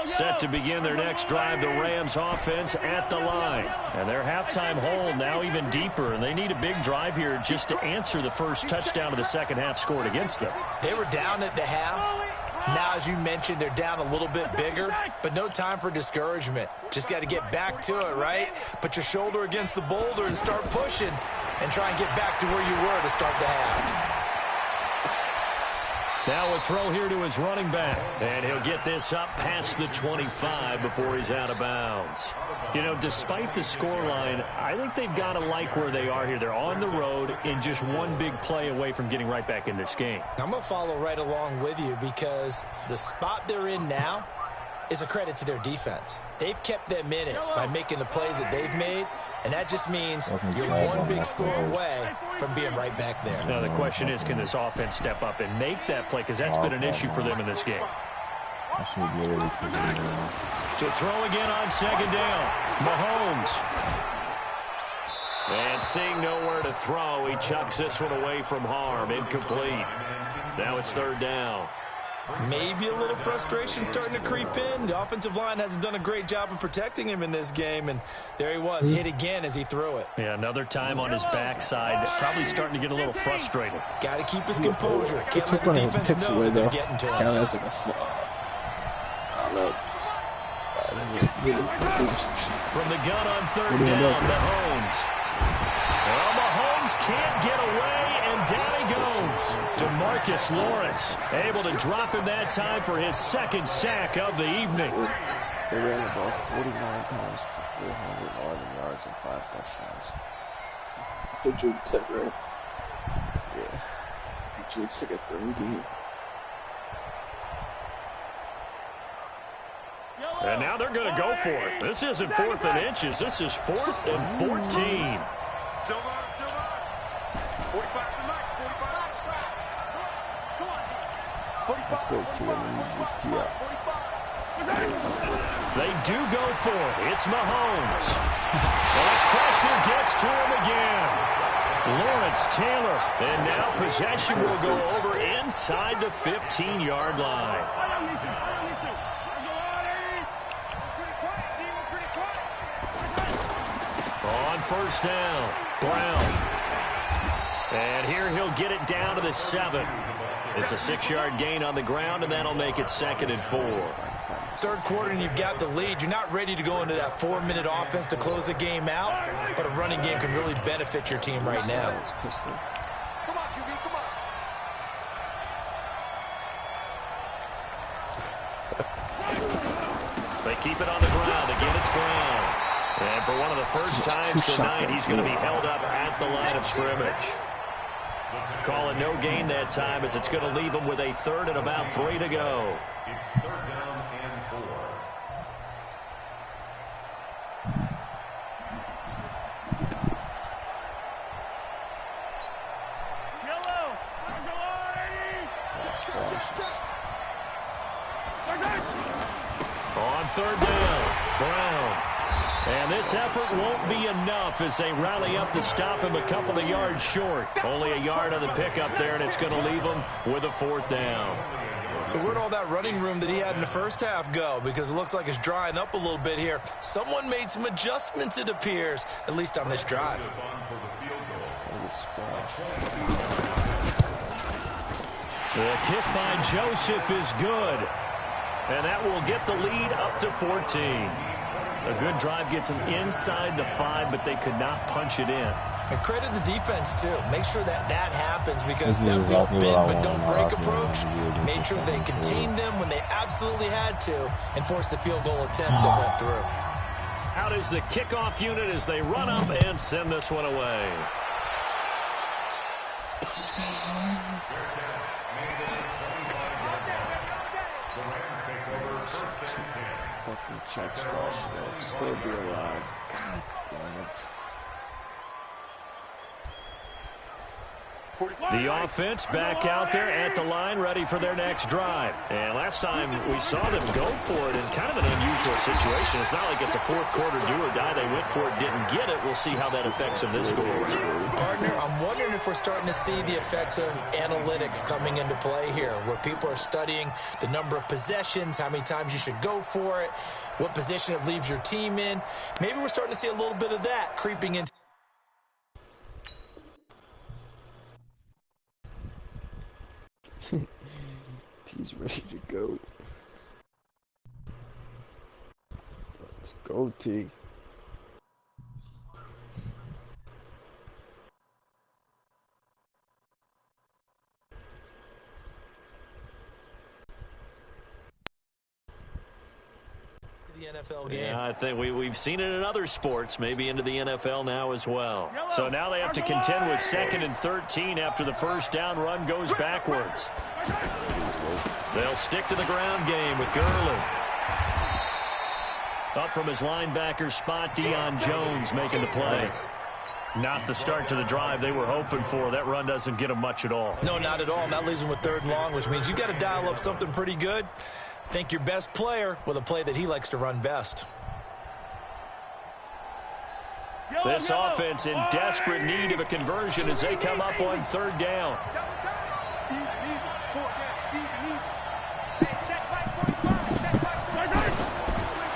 Set to begin their next drive, the Rams offense at the line. And their halftime hole now even deeper, and they need a big drive here just to answer the first touchdown of the second half scored against them. They were down at the half. Now, as you mentioned, they're down a little bit bigger, but no time for discouragement. Just got to get back to it, right? Put your shoulder against the boulder and start pushing and try and get back to where you were to start the half. Now a throw here to his running back. And he'll get this up past the 25 before he's out of bounds. You know, despite the scoreline, I think they've got to like where they are here. They're on the road and just one big play away from getting right back in this game. I'm going to follow right along with you because the spot they're in now is a credit to their defense. They've kept them in it by making the plays that they've made, and that just means you're one big score away from being right back there. Now the question is, can this offense step up and make that play? Because that's been an issue for them in this game. To throw again on second down, Mahomes. And seeing nowhere to throw, he chucks this one away from harm. Incomplete. Now it's third down. Maybe a little frustration starting to creep in. The offensive line hasn't done a great job of protecting him in this game, and there he was, hit again as he threw it. Yeah, another time on his backside, probably starting to get a little frustrated. Got to keep his composure. He took one of his picks away, though. Getting to him. Kind of as like a I don't know. From the gun on third down, Mahomes. Well, Mahomes can't get away, and down he goes. DeMarcus Lawrence able to drop him that time for his second sack of the evening. They ran the ball 49 times for 411 yards and 5 touchdowns. Good Georgia Tech, right? Yeah. Good Georgia Tech at the game. And now they're going to go for it. This isn't 4th and inches. This is 4th and 14. Silva. 45 to Mike. 45. Let's go to him and use the tee up. They do go for it. It's Mahomes. And the pressure gets to him again. Lawrence Taylor. And now possession will go over inside the 15-yard line. On first down, Brown. And here he'll get it down to the 7. It's a 6-yard gain on the ground, and that'll make it 2nd and 4. Third quarter, and you've got the lead. You're not ready to go into that 4-minute offense to close the game out, but a running game can really benefit your team right now. Come on, QB, come on. They keep it on the ground. Again, it's Brown. And for one of the first times tonight, he's going to be held up at the line of scrimmage. Call it no gain that time as it's going to leave him with a 3rd and about 3 to go. It's 3rd down and 4. third down. Brown. And this effort won't be enough as they rally up to stop him a couple of yards short. Only a yard on the pickup there, and it's going to leave him with a fourth down. So where'd all that running room that he had in the first half go? Because it looks like it's drying up a little bit here. Someone made some adjustments, it appears, at least on this drive. The kick by Joseph is good. And that will get the lead up to 14. A good drive gets them inside the 5, but they could not punch it in. And credit the defense, too. Make sure that happens because that was the old bend but don't break approach. Made sure they contained them when they absolutely had to and forced the field goal attempt that went through. Out is the kickoff unit as they run up and send this one away. Fucking check squash, still be alive. God damn it. The offense back out there at the line, ready for their next drive. And last time we saw them go for it in kind of an unusual situation. It's not like it's a fourth quarter do or die. They went for it, didn't get it. We'll see how that affects them this go-around. Partner, I'm wondering if we're starting to see the effects of analytics coming into play here, where people are studying the number of possessions, how many times you should go for it, what position it leaves your team in. Maybe we're starting to see a little bit of that creeping into. T's ready to go. Let's go, T. The NFL game. Yeah, I think we've seen it in other sports, maybe into the NFL now as well. So now they have to contend with 2nd and 13 after the first down run goes backwards. They'll stick to the ground game with Gurley. Up from his linebacker spot, Deion Jones making the play. Not the start to the drive they were hoping for. That run doesn't get them much at all. No, not at all. And that leaves them with 3rd and long, which means you got to dial up something pretty good. Think your best player with a play that he likes to run best. This offense in desperate need of a conversion as they come up on 3rd down.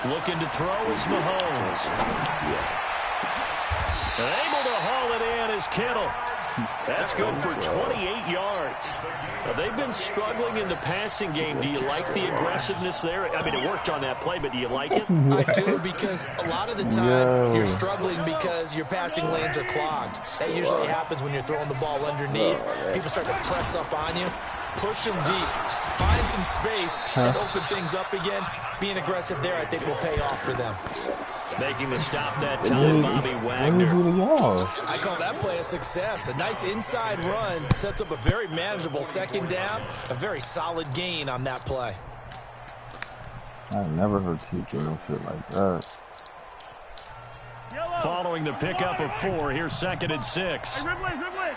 Looking to throw is Mahomes. And able to haul it in is Kittle. That's good for 28 yards. Now, they've been struggling in the passing game. Do you like the aggressiveness there? I mean, it worked on that play, but do you like it? I do, because a lot of the time you're struggling because your passing lanes are clogged. That usually happens when you're throwing the ball underneath. People start to press up on you. Push them deep. Find some space and open things up again. Being aggressive there, I think, will pay off for them. Making the stop that time, Bobby Wagner. I call that play a success. A nice inside run sets up a very manageable 2nd down. A very solid gain on that play. I never heard T doing shit like that. Following the pickup of 4, here's 2nd and 6. Hey, Ridley.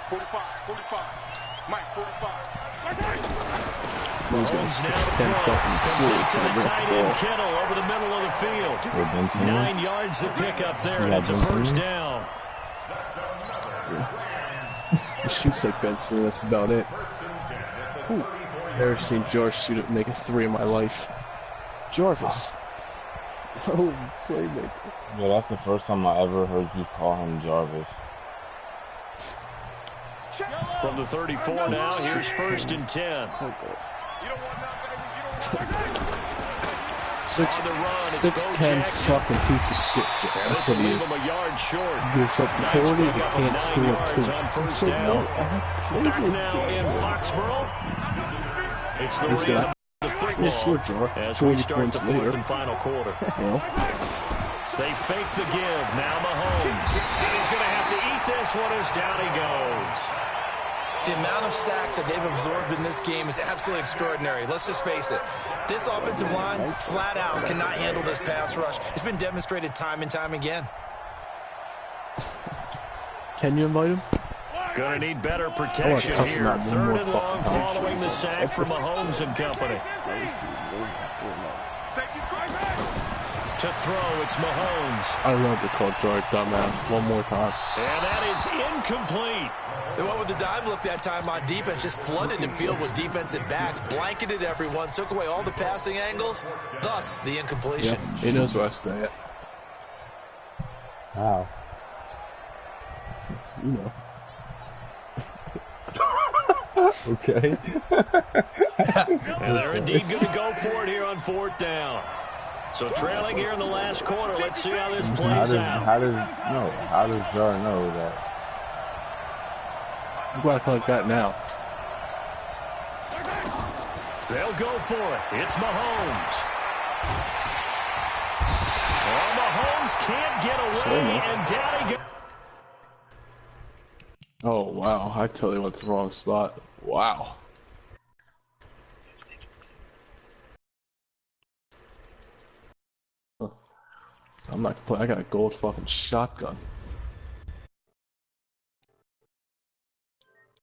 45. Mike, 45. He's got 6'10" fucking to the tight end Kittle over the middle of the field. 9 yards to pick up there, and it's a first down. He shoots like Ben Simmons, that's about it. Ooh. Never seen George shoot it, make a 3 in my life. Jarvis. Oh, playmaker. Yeah, that's the first time I ever heard you call him Jarvis. From the 34 now, here's 1st and 10. 6'10" fucking piece of shit, Jack. That's what he is. A yard short. Gives up 40, he can't score 2. On first down. Back now in Foxborough. It's the rhythm of the football. Yeah, sure, Jar. As we 40 start points the 4th later. and final quarter. Well, they fake the give. Now Mahomes. And he's going to have to eat this one as down he goes. The amount of sacks that they've absorbed in this game is absolutely extraordinary. Let's just face it. This offensive line, flat out, cannot handle this pass rush. It's been demonstrated time and time again. can you invite him? Gonna need better protection cuss him here. out one Third more and long fucking time. following the sack for Mahomes and company. To throw, it's Mahomes. I love to call Jordan dumbass one more time. And that is incomplete. They went with the dime look that time on defense, just flooded the field with defensive backs, blanketed everyone, took away all the passing angles, thus the incompletion. Yeah, he knows where I stay at. Wow. You know. Okay. And they're indeed going to go for it here on 4th down. So trailing here in the last quarter. Let's see how this plays out. How does Jar know that? I'm glad I like that now. They'll go for it. It's Mahomes. Oh, Mahomes can't get away, and down he goes. Oh, wow. I totally went to the wrong spot. Wow. I'm not complaining. I got a gold fucking shotgun.